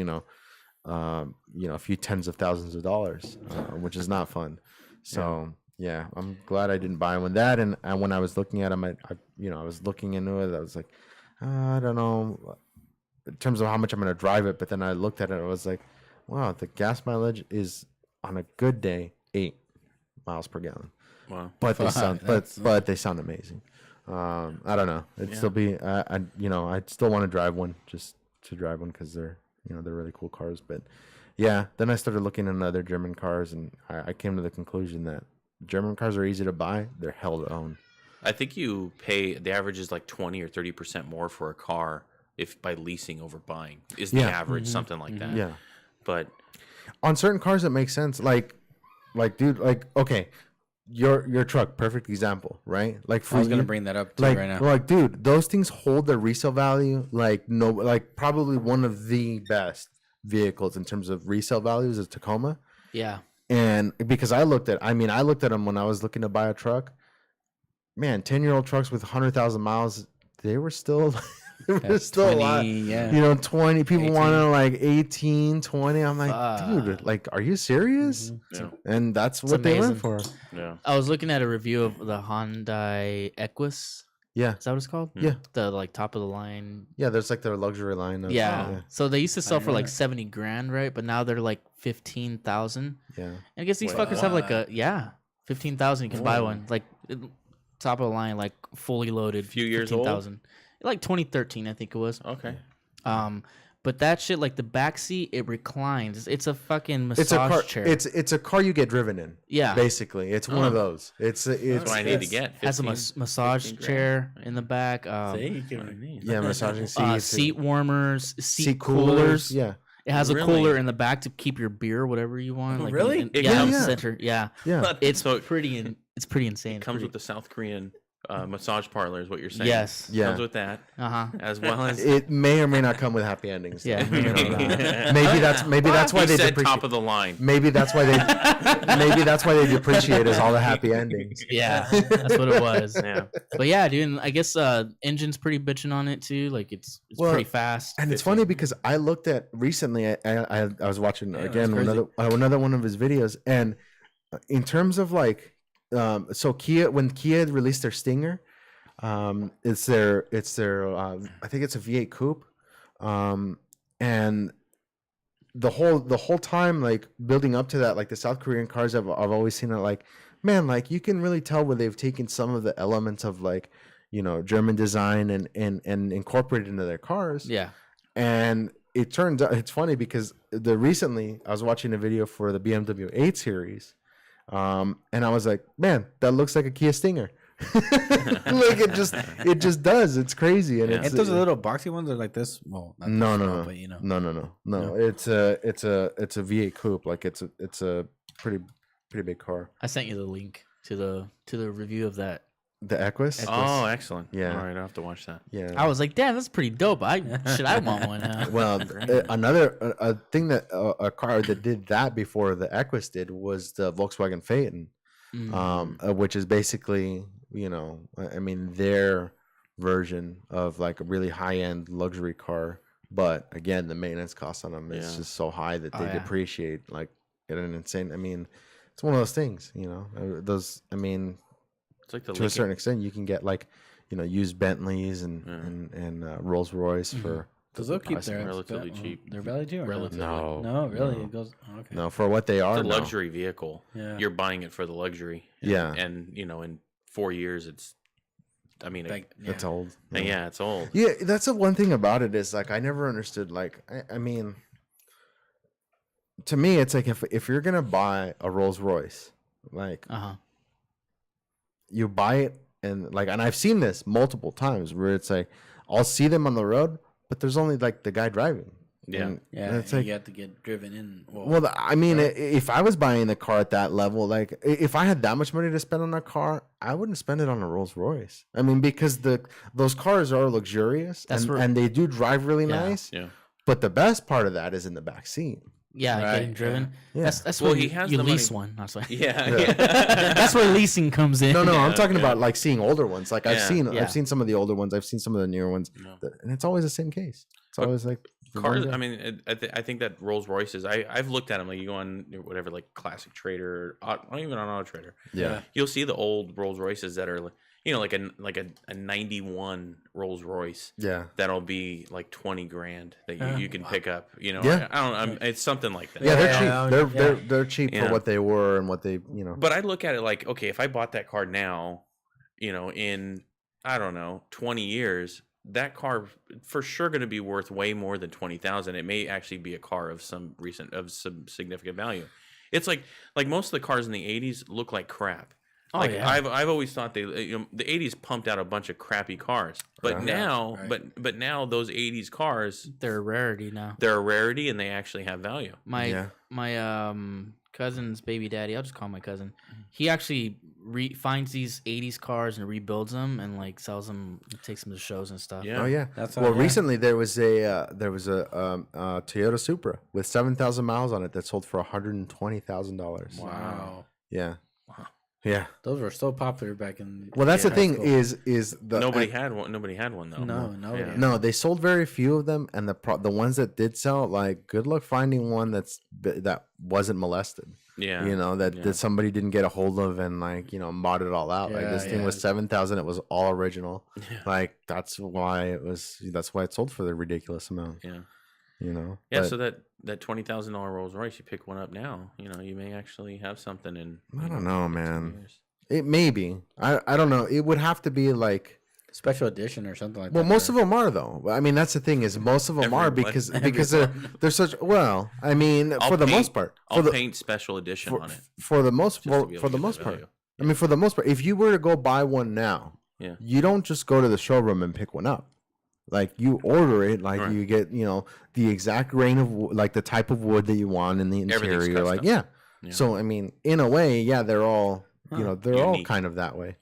a few tens of thousands of dollars, which is not fun. So yeah, I'm glad I didn't buy one. That and when I was looking at them, I was looking into it. I was like, I don't know, in terms of how much I'm going to drive it. But then I looked at it. I was like, wow, the gas mileage is on a good day 8 miles per gallon. Wow. But they Fuck, sound, that's- but they sound amazing. I don't know. It'd still be, I'd still want to drive one, just to drive one, because they're really cool cars. But yeah, then I started looking into other German cars, and I came to the conclusion that German cars are easy to buy. They're hell to own. I think you pay, the average is like 20 or 30% more for a car if by leasing over buying is the Yeah. average, something like that. Yeah. But On certain cars, it makes sense. Like, dude, okay, your truck, perfect example, right? Like, for I was gonna you- bring that up too like, right now. like, dude, those things hold their resale value. Like, probably one of the best vehicles in terms of resale values is Tacoma. yeah. And because I looked at them when I was looking to buy a truck. Man, 10-year-old trucks with 100,000 miles, they were still, still a lot. 20, yeah. 20 people 18. wanted like 18, 20. I'm like, Fuck. dude, like, are you serious? yeah, And that's what they went amazing. for. yeah. I was looking at a review of the Hyundai Equus. Yeah. Is that what it's called? Yeah. The top of the line. Yeah, there's like their luxury line. Yeah. So they used to sell didn't for know like that. 70 grand, right? But now they're like 15,000. Yeah. And I guess these Wait, fuckers have like a what? 15,000. You can buy Whoa. one like top of the line, like fully loaded. Few years old? 15,000. Like 2013, I think it was. Okay. But that shit, like the back seat, it reclines. It's a fucking massage It's a car. chair. It's a car you get driven in. yeah. Basically, it's one of those. It's That's what I need to it's- get. Has a 15 massage 15 grand. chair in the back. See, you get what I mean. Yeah, massaging seats, Seat warmers, seat, seat coolers. Yeah. It has a Really? cooler in the back to keep your beer, whatever you want. Like Really? It yeah, comes- in the center. Yeah, Yeah. it's So pretty. It's pretty insane. it comes with the South Korean massage parlor, is what you're saying. Yes. Yeah. Comes with that, Uh huh. as well as It may or may not come with happy endings. Yeah. You know, maybe that's why you they said depreciate. top of the line. Maybe that's why they depreciate is all the happy endings. Yeah, that's what it was. Yeah. But yeah, dude, and I guess engine's pretty bitching on it too. Like it's Well, pretty fast. And it's funny because I looked at recently. I was watching again that's crazy. another one of his videos, and in terms of like, so when Kia had released their Stinger, it's their I think it's a V8 coupe, and the whole time, like building up to that, like the South Korean cars, I've always seen it like, man, like you can really tell where they've taken some of the elements of like, German design and incorporated into their cars. Yeah. And it turns out, it's funny because recently I was watching a video for the BMW 8 Series, and I was like, man, that looks like a Kia Stinger. Like it just does. It's crazy. And Yeah. it's Ain't those the little boxy ones are like this? Well, not no, this no, small, no, but no. No. It's a V8 coupe. Like it's a pretty big car. I sent you the link to the review of that. The Equus. Oh, excellent. Yeah. All right, I'll have to watch that. Yeah. I was like, damn, that's pretty dope. I want one now. Well, another thing that a car that did that before the Equus did was the Volkswagen Phaeton. which is basically, you know, I mean, their version of like a really high end luxury car. But again, the maintenance cost on them is just so high that they depreciate like at an insane. I mean, it's one of those things, you know. I mean, it's like to a certain extent, you can get like, you know, used Bentleys and Rolls Royce for. Does they'll keep their relatively cheap? Their value too? Or Relatively. no, really, it goes. Okay. No, for what they are, It's a luxury vehicle. Yeah. You're buying it for the luxury. And you know, in 4 years, it's. I mean, it's old. Yeah, it's old. Yeah, that's the one thing about it is like I never understood. Like I mean, to me, it's like if you're gonna buy a Rolls Royce, like you buy it and like, and I've seen this multiple times where it's like I'll see them on the road, but there's only like the guy driving. And it's like you have to get driven in. Well, I mean, if I was buying a car at that level, like if I had that much money to spend on a car, I wouldn't spend it on a Rolls Royce. I mean, because those cars are luxurious and they do drive really nice. Yeah. But the best part of that is in the back seat. Yeah, getting driven. Yeah. That's Well, where he has you the lease money. one. That's why. Yeah. That's where leasing comes in. No, I'm talking about like seeing older ones. Like I've Yeah. seen some of the older ones. I've seen some of the newer ones, and it's always the same case. It's always like Cars. I mean, I think that Rolls Royces. I've looked at them. Like you go on whatever, like Classic Trader, not even on Auto Trader. Yeah. You'll see the old Rolls Royces that are, you know, like a 91 Rolls Royce. Yeah. That'll be like 20 grand that you can pick up. You know. Yeah. I don't. It's something like that. Yeah, they're cheap. They're cheap for what they were and what they, you know. But I look at it like, okay, if I bought that car now, you know, in I don't know 20 years. That car for sure going to be worth way more than 20,000. It may actually be a car of some significant value. It's like most of the cars in the 80s look like crap. I've always thought the 80s pumped out a bunch of crappy cars, but now but now those 80s cars, they're a rarity now. They're a rarity and they actually have value. My cousin's baby daddy, I'll just call him my cousin. He actually finds these 80s cars and rebuilds them and like sells them, takes them to shows and stuff. Yeah. Oh yeah. Recently there was a Toyota Supra with 7,000 miles on it that sold for $120,000. Wow. Yeah. Yeah, those were so popular back in. Well, that's the thing is the nobody had one. Nobody had one though. No, they sold very few of them, and the ones that did sell, like, good luck finding one that wasn't molested. Yeah, you know that somebody didn't get a hold of and like, you know, mod it all out. Like this thing was 7,000. It was all original. Yeah. Like that's why it sold for the ridiculous amount. Yeah. You know. Yeah, so that $20,000 Rolls Royce, you pick one up now, you know, you may actually have something in. I don't know, man. It may be. I don't know. It would have to be like special edition or something like that. Well, most of them are though. I mean, that's the thing is most of them are because they're such. Well, I mean, for the most part, I'll paint special edition on it for the most part. I mean, for the most part, if you were to go buy one now, you don't just go to the showroom and pick one up. Like you order it, like you get, you know, the exact grain of like the type of wood that you want in the interior. Like, yeah. So I mean, in a way, they're all, you know, they're all kind of that way.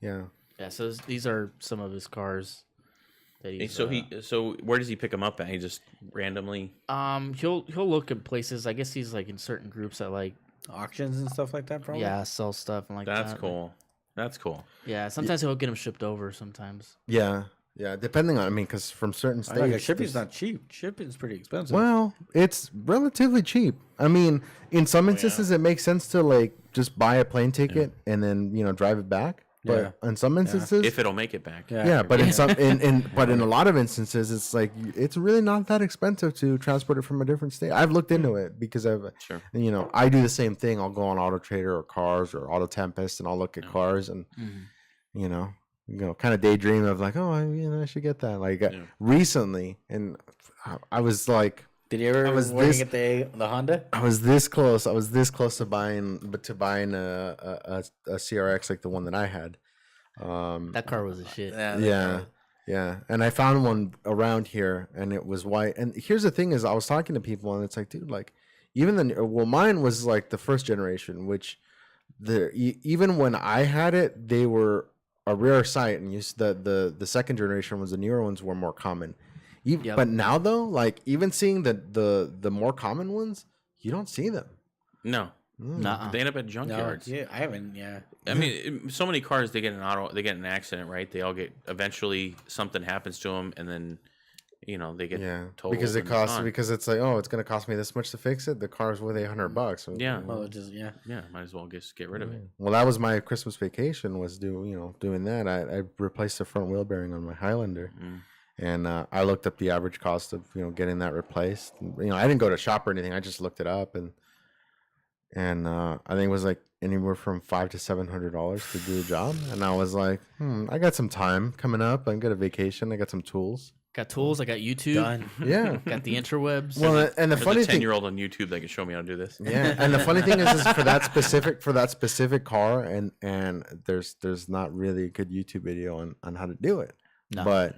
Yeah. So these are some of his cars. That he's, so where does he pick them up at? He just randomly. He'll look at places. I guess he's like in certain groups that like auctions and stuff like that. Probably. Yeah, sell stuff and like that's that. Cool. That's cool. Yeah. Sometimes he'll get them shipped over. Sometimes. Yeah. Yeah, depending on, I mean, because from certain states, like shipping's not cheap. Shipping's pretty expensive. Well, it's relatively cheap. I mean, in some instances, it makes sense to like just buy a plane ticket and then, you know, drive it back. But in some instances, if it'll make it back, but in some, but in a lot of instances, it's like it's really not that expensive to transport it from a different state. I've looked into it because you know, I do the same thing. I'll go on Auto Trader or Cars or Auto Tempest, and I'll look at cars and you know, kind of daydream of like, oh, I should get that. Like recently, and I was like, did you ever get the Honda? I was this close. I was this close to buying a CRX like the one that I had. That car was a shit. Yeah. And I found one around here, and it was white. And here's the thing: is I was talking to people, and it's like, dude, like, mine was like the first generation, which even when I had it, they were a rare sight, and the second generation was the newer ones were more common. But now though, like even seeing the more common ones, you don't see them. No, Nuh-uh. They end up at No, junkyards. yeah, I haven't. Yeah, I mean, so many cars they get an accident, right? They all get eventually something happens to them, and then they get totaled because it and they're costs gone. because it's like, oh, it's gonna cost me this much to fix it. The car's worth $800. So, Yeah. well, just yeah. Yeah, might as well just get rid of it. Well, that was my Christmas vacation. Was doing that. I replaced the front wheel bearing on my Highlander, and I looked up the average cost of getting that replaced. I didn't go to shop or anything. I just looked it up, and I think it was like anywhere from $500 to $700 to do the job. And I was like, I got some time coming up. I got a vacation. I got some tools. Got tools. I got YouTube. Done. Yeah. Got the interwebs. Well, and the There's funny a thing, 10-year-old on YouTube that can show me how to do this. yeah, and the funny thing is for that specific car, and there's not really a good YouTube video on how to do it. No. But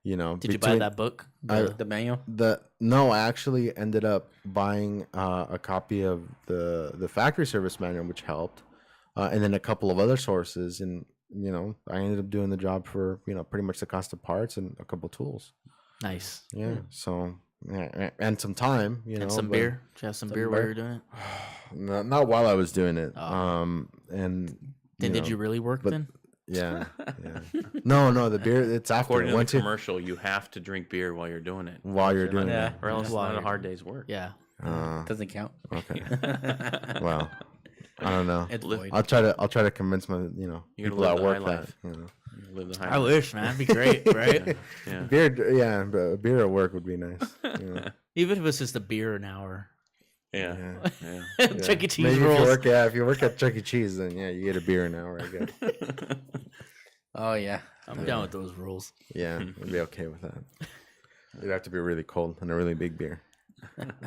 Did you buy that book? The manual. No, I actually ended up buying a copy of the factory service manual, which helped, and then a couple of other sources, and I ended up doing the job for pretty much the cost of parts and a couple tools. Nice. Yeah, so and some time, And some beer. Did you have some beer while you were doing it? not while I was doing it. Oh. And Then did you really work then? Yeah. No, the beer. It's after. According to Once the you commercial, you have to drink beer while you're doing it. while you're doing Yeah. it. Or else it's While not a you're hard day's work. Yeah. Doesn't count. Okay. Well, I don't know. It's Li- void. I'll try to convince my people live at the work high that life. Live the high I life. wish, man. That'd be great, right? Yeah. beer at work would be nice. Even if it's just a beer an hour. Yeah. Yeah. Yeah. Chuck E. Cheese Maybe rules. if you work at Chuck E. Cheese, then you get a beer an hour, I guess. Oh yeah. I'm down with those rules. Yeah, I'd be okay with that. It'd have to be really cold and a really big beer.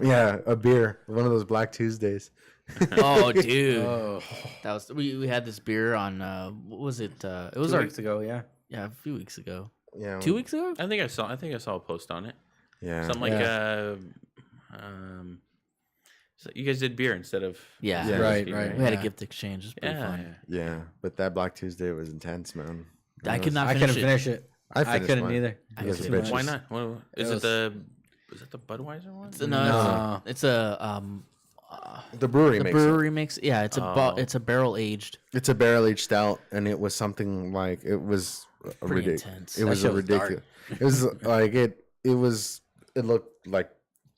Yeah, a beer, one of those Black Tuesdays. Oh, dude. Oh, That was we had this beer on what was it? It was 2 our weeks ago. Yeah. a few weeks ago. Yeah, 2 weeks ago? I think I saw a post on it. Yeah, Something like so you guys did beer instead of Yeah. Yeah. Right. whiskey, Right. We had a Yeah. gift exchange. It was pretty Yeah, fun. yeah. But that Black Tuesday was intense, man. I could not I finish couldn't it. finish it. I I finished couldn't mine. either. I You guys was are too bitches. Why not? Well, is was- it the Budweiser one? No. It's a The brewery the makes it. brewery makes it's Oh. it's a barrel aged. It's a barrel aged stout, and it was something like it was Pretty ridiculous. intense. It That was shit a was dark. ridiculous. It was like it looked like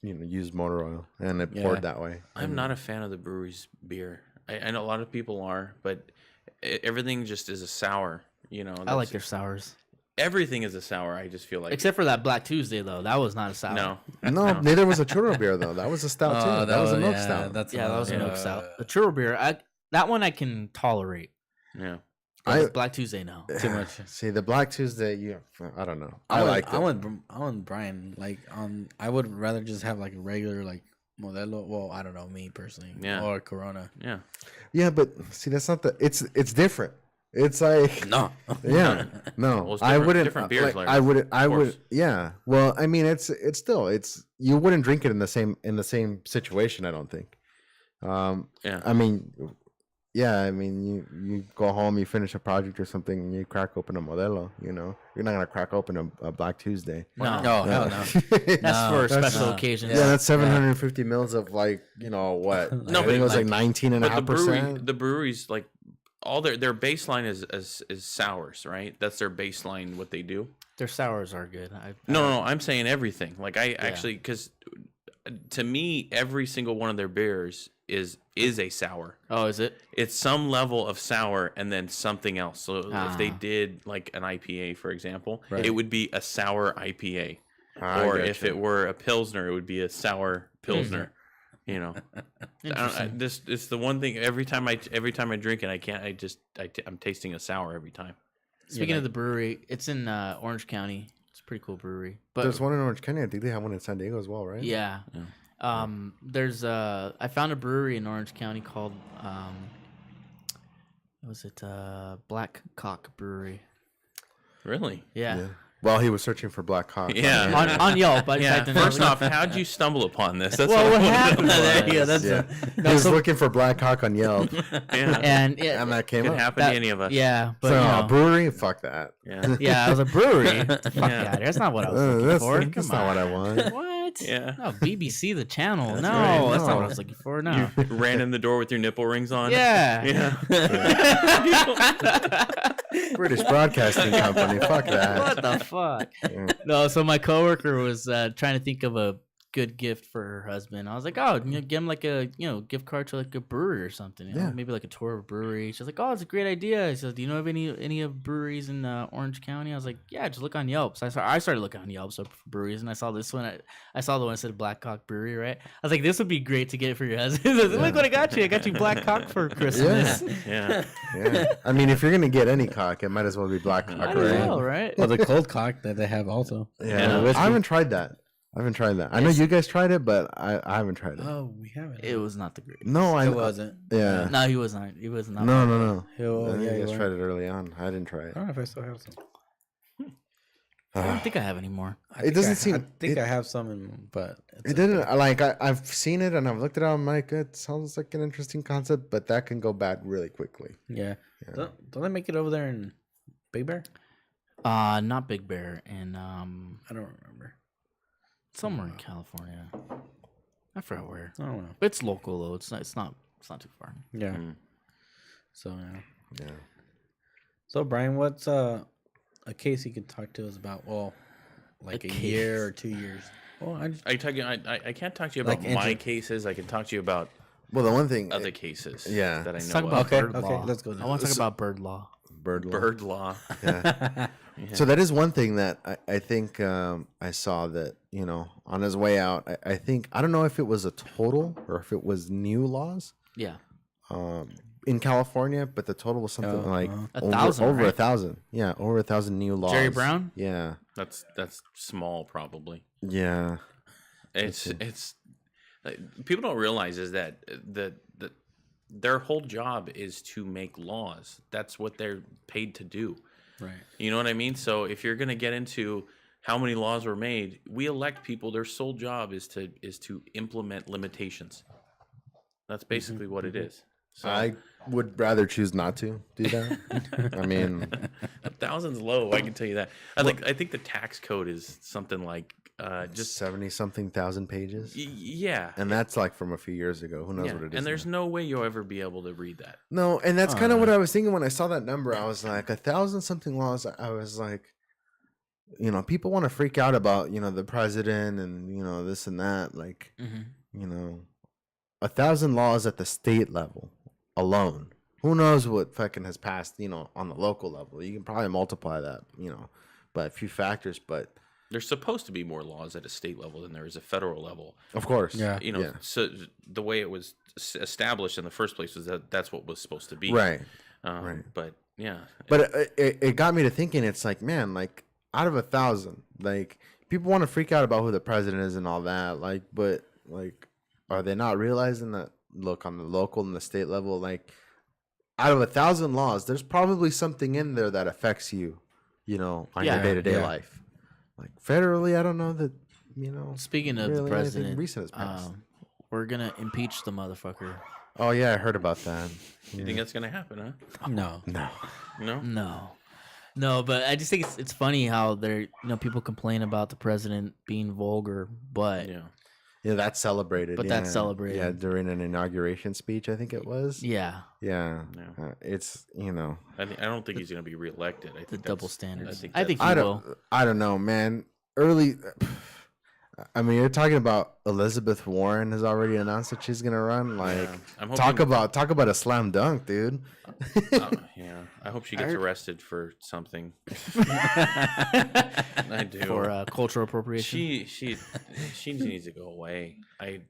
used motor oil, and it Yeah. poured that way. I'm not a fan of the brewery's beer. I know a lot of people are, but everything just is a sour. I like their sours. everything is a sour. I just feel like Except for that Black Tuesday though. That was not a sour. no. No, neither was a churro beer though. That was a stout too. That was a milk stout. That's Yeah, that was a milk uh, stout. The churro beer, that one I can tolerate. Yeah. But Black Tuesday, no. Too much. See, the Black Tuesday, I don't know. I I liked it. I want Brian I would rather just have like a regular like Modelo. Well, I don't know, me personally. Yeah. Or Corona. Yeah. Yeah, but see, that's not the. It's different. It's like No. yeah, no. Well, it's I different- wouldn't. different beers, like, like, I wouldn't. I of would. course. Yeah. Well, I mean, it's still you wouldn't drink it in the same situation. I don't think. Yeah. I mean, yeah. I mean, you go home, you finish a project or something, and you crack open a Modelo. You're not gonna crack open a Black Tuesday. No. No, hell no. That's No, for that's- special no. occasions. Yeah, that's 750 mils of like what? No, I but think it was like like- 19.5%. The breweries like all their baseline is sours, right? That's their baseline. What they do. Their sours are good. No. I'm saying everything. Like I actually, because to me, every single one of their beers is a sour. Oh, is it? It's some level of sour and then something else. So if they Ah. did like an IPA, for example, Right. it would be a sour IPA. I Or gotcha. if it were a pilsner, it would be a sour pilsner. You know, Interesting. it's the one thing. Every time I drink it, I'm tasting a sour every time. Speaking of the brewery, it's in Orange County. It's a pretty cool brewery. But There's one in Orange County. I think they have one in San Diego as well, right? yeah. There's I found a brewery in Orange County called what was it Black Cock Brewery. Really? Yeah. While he was searching for Black Cock. Yeah. On Yelp. I Yeah. typed in First there. off, how'd you stumble upon this? That's Well, all I what wanna happened know. there? Yeah, that's Yeah. No, He was so- looking for Black Cock on Yelp, Yeah. and yeah, and that came Could up. happen to any of us. yeah, but So, you know, brewery? Fuck that. Yeah. yeah, it was a brewery. Fuck Yeah. yeah, that's not what I was looking That's, for. that's Come not on. what I want. What? What? Yeah. No, BBC the channel. That's No, right. that's not No. what I was looking for. No. You ran in the door with your nipple rings on. Yeah. Yeah. British Broadcasting Company. Fuck that. What the fuck? Yeah. No, so my coworker was trying to think of a good gift for her husband. I was like, oh, give him like a gift card to like a brewery or something. Yeah. Maybe like a tour of a brewery. She's like, oh, it's a great idea. She says, do you know of any of breweries in Orange County? I was like, yeah, just look on Yelp. So I started looking on Yelp for breweries, and I saw this one. I saw the one that said Blackcock Brewery, right? I was like, this would be great to get for your husband. Look what I got you. I got you Blackcock for Christmas. Yeah. Yeah. I mean, if you're gonna get any cock, it might as well be black cock, I right? know, right? Well, the cold cock that they have also. Yeah. whiskey. I haven't tried that. I know you guys tried it, but I haven't tried it. Oh, we haven't. It was not the greatest. No, I It wasn't. Yeah. No, he was not. He was not. No. Oh, I think yeah, you you guys were. tried it early on. I didn't try I it. don't know if I still have some. I don't think I have any more. It doesn't seem. I think it, I have some, but it didn't like. I've seen it and I've looked it up. I'm like, it sounds like an interesting concept, but that can go bad really quickly. Yeah. Yeah. Don't they make it over there in Big Bear? Not Big Bear, and I don't remember. somewhere in California. I forgot where. I don't know. It's local though. It's not too far. Yeah. Mm. So yeah. Yeah. So Brian, what's a case you could talk to us about? Well, like A a case. year or 2 years. Well, I can't talk to you about Like my inter- cases. I can talk to you about Well, the one thing, other cases. yeah. That I Let's know talk of. about Okay, bird okay, law. let's go I there. want to talk about bird law. bird law. bird law. Yeah. Yeah. So that is one thing that I think I saw that, on his way out, I think, I don't know if it was a total or if it was new laws Yeah, in California, but the total was something like 1,000, over right? 1,000. Yeah, over 1,000 new laws. Jerry Brown. Yeah. That's small, probably. Yeah. It's people don't realize is that their whole job is to make laws. That's what they're paid to do. Right. You know what I mean? So if you're going to get into how many laws were made, we elect people. Their sole job is to implement limitations. That's basically what it is. So I would rather choose not to do that. I mean, 1,000's low. I can tell you that. I think the tax code is something like just 70-something thousand pages. yeah. And that's like from a few years ago. Who knows Yeah, what it is? and there's now. no way you'll ever be able to read that. No, and that's kind of Oh, what I was thinking when I saw that number. I was like, 1,000-something laws. I was like, people want to freak out about, the president and, this and that. Like, Mm-hmm. 1,000 laws at the state level alone. Who knows what fucking has passed, on the local level. You can probably multiply that, by a few factors. But There's supposed to be more laws at a state level than there is a federal level. of course. Yeah. Yeah. So the way it was established in the first place was that's what was supposed to be. Right. Right. But yeah. But it got me to thinking, it's like, man, like out of 1,000, like people want to freak out about who the president is and all that. Like, but like, are they not realizing that, look, on the local and the state level, like out of 1,000 laws, there's probably something in there that affects you, on your Yeah. day-to-day Yeah. life. Like federally, I don't know that, Speaking of really the anything president, recent has passed. we're gonna impeach the motherfucker. Oh yeah, I heard about that. You think that's gonna happen, huh? No. No. No. No, but I just think it's funny how people complain about the president being vulgar, but Yeah. Yeah, that's celebrated. But that's celebrated. Yeah, during an inauguration speech, I think it was. yeah, Yeah. Yeah. It's, I don't think he's gonna be reelected. I think the that's- double standards. I think, I think that's- he I will. don't know, man. Early I mean, you're talking about Elizabeth Warren has already announced that she's gonna run. Like, Yeah. I'm hoping, talk about a slam dunk, dude. yeah. I hope she gets heard- arrested for something. I do. For cultural appropriation. She needs to go away. I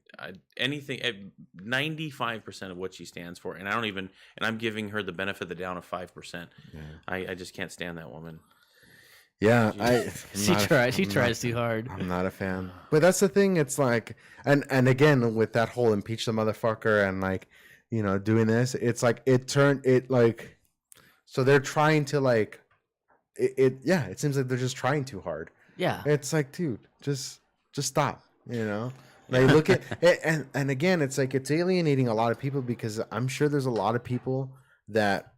anything 95% of what she stands for, and I'm giving her the benefit of the doubt of 5%. I just can't stand that woman. Yeah, She tries too hard. I'm not a fan. But that's the thing. It's like, and again with that whole impeach the motherfucker and like, doing this, it's like so they're trying to like, it seems like they're just trying too hard. Yeah. It's like, dude, just stop. Like look at and again, it's like it's alienating a lot of people because I'm sure there's a lot of people that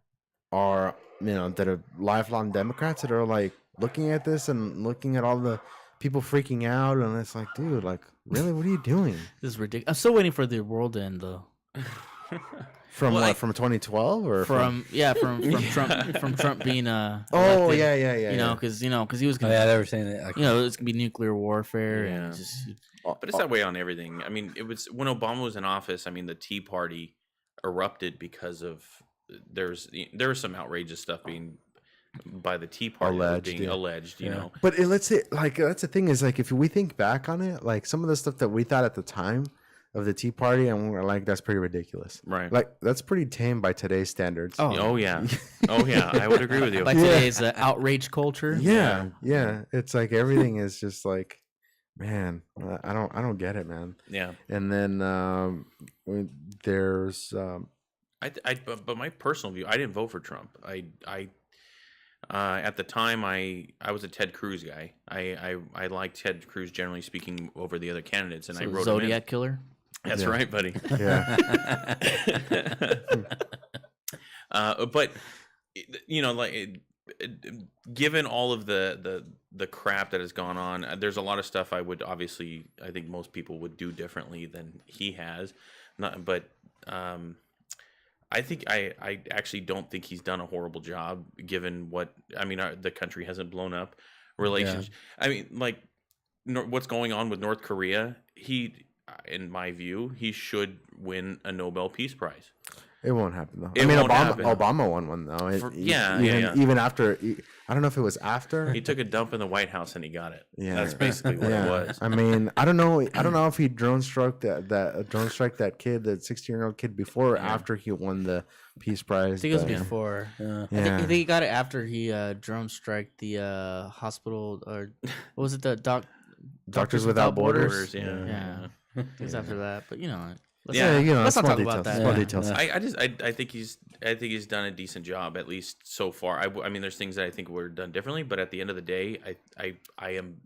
are that are lifelong Democrats that are like looking at this and looking at all the people freaking out, and it's like, dude, like, really, what are you doing? This is ridiculous. I'm still waiting for the world to end though. From what? From 2012 or from Trump being Oh elected, yeah. You know, because he was Oh, gonna. yeah, they were saying that. Like, You know, it's gonna be nuclear warfare Yeah. and just. But it's that way on everything. I mean, it was when Obama was in office. I mean, the Tea Party erupted because of there was some outrageous stuff being by the Tea Party alleged. You know, But let's say, like, that's the thing is, like, if we think back on it, like, some of the stuff that we thought at the time of the Tea Party, and we're like, that's pretty ridiculous. Right. Like, that's pretty tame by today's standards. Oh yeah. Oh yeah. I would agree with you. By today's outrage culture. Yeah. It's like everything is just like, man, I don't get it, man. Yeah. And then there's but my personal view, I didn't vote for Trump. At the time, I was a Ted Cruz guy. I liked Ted Cruz generally speaking over the other candidates, and I wrote him in. Zodiac killer. That's right, buddy. yeah. But you know, like given all of the crap that has gone on, there's a lot of stuff I think most people would do differently than he has. But I think I actually don't think he's done a horrible job given what I mean. The country hasn't blown up. Relations. Yeah. I mean, like what's going on with North Korea. In my view, he should win a Nobel Peace Prize. It won't happen though. Obama won one though. Even after, I don't know if it was after he took a dump in the White House and he got it. Yeah, that's basically what it was. I mean, I don't know if he drone struck that kid, that 16-year-old kid, before or after he won the Peace Prize. I think it was before. I think he got it after he drone struck the hospital, or what was it, the Doctors Without Borders. Yeah. It was after that, but you know. Let's not talk details, about that. Small details. I think he's done a decent job, at least so far. I mean, there's things that I think were done differently, but at the end of the day, I am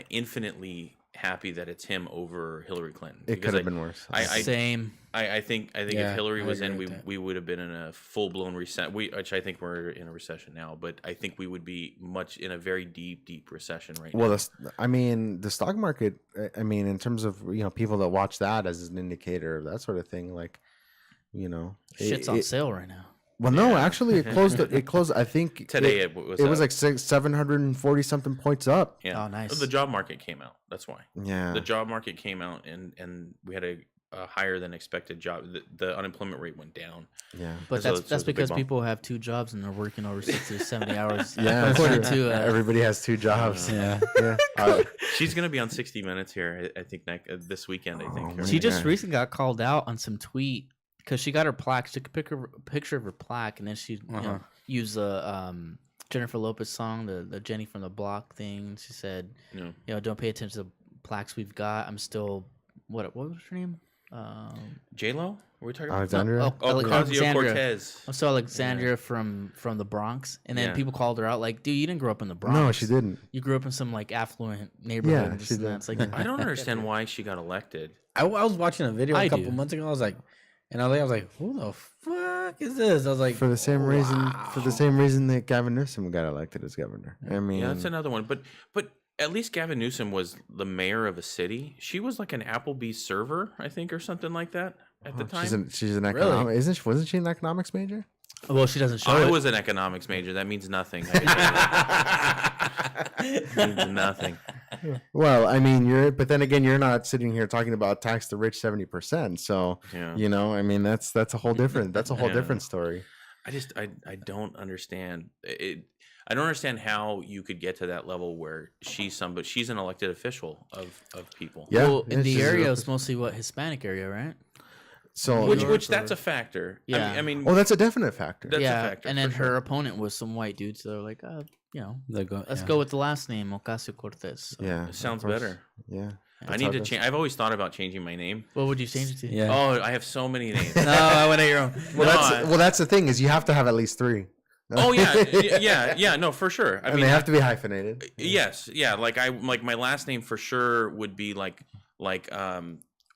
infinitely happy that it's him over Hillary Clinton. It could have been worse. Same. I think if Hillary was in, we would have been in a full blown recession. Which I think we're in a recession now, but I think we would be in a very deep recession right now. Well, I mean, the stock market. I mean, in terms of people that watch that as an indicator of that sort of thing, like, shit's on sale right now. Well, no, actually, it closed. It closed. I think today it was like 740 something points up. Yeah. Oh, nice. The job market came out. That's why. Yeah. The job market came out, and we had a higher than expected job. The unemployment rate went down. Yeah. But that's because people have two jobs and they're working over 60 to 70 hours. Yeah. According to everybody has two jobs. Yeah. She's gonna be on 60 Minutes here. I think this weekend. I think she just recently got called out on some tweet. Because she got her plaque, she took a picture of her plaque, and then she used the Jennifer Lopez song, the Jenny from the Block thing. She said, don't pay attention to the plaques we've got. I'm still, what was her name? J-Lo? Were we talking Alexandria? about? Ocasio-Cortez. So Alexandria from the Bronx. And then people called her out like, dude, you didn't grow up in the Bronx. No, she didn't. You grew up in some like affluent neighborhood. Yeah, she did. It's like, I don't understand why she got elected. I was watching a video a couple months ago. I was like, who the fuck is this? I was like, for the same reason that Gavin Newsom got elected as governor. I mean, yeah, that's another one. But at least Gavin Newsom was the mayor of a city. She was like an Applebee's server, I think, or something like that at the time. She's an economics. Wasn't she an economics major? Well, she doesn't show I it. was an economics major. That means nothing. It means nothing. Well, I mean, but then again, you're not sitting here talking about tax the rich 70%. So, I mean, that's a whole different different story. I don't understand it. I don't understand how you could get to that level where she's an elected official of people. Yeah. Well, in the area, it's mostly Hispanic area, right? So which that's a factor. Yeah. I mean, that's a definite factor. That's a factor. And then her opponent was some white dude, so they're like, let's go with the last name, Ocasio-Cortez. So. Yeah, it sounds better. Yeah, I need to change. I've always thought about changing my name. What would you change it to? Yeah. Oh, I have so many names. No, I went at your own. That's the thing, is you have to have at least 3. Oh yeah, no, for sure. I mean, they have to be hyphenated. Yes, yeah. Like my last name for sure would be like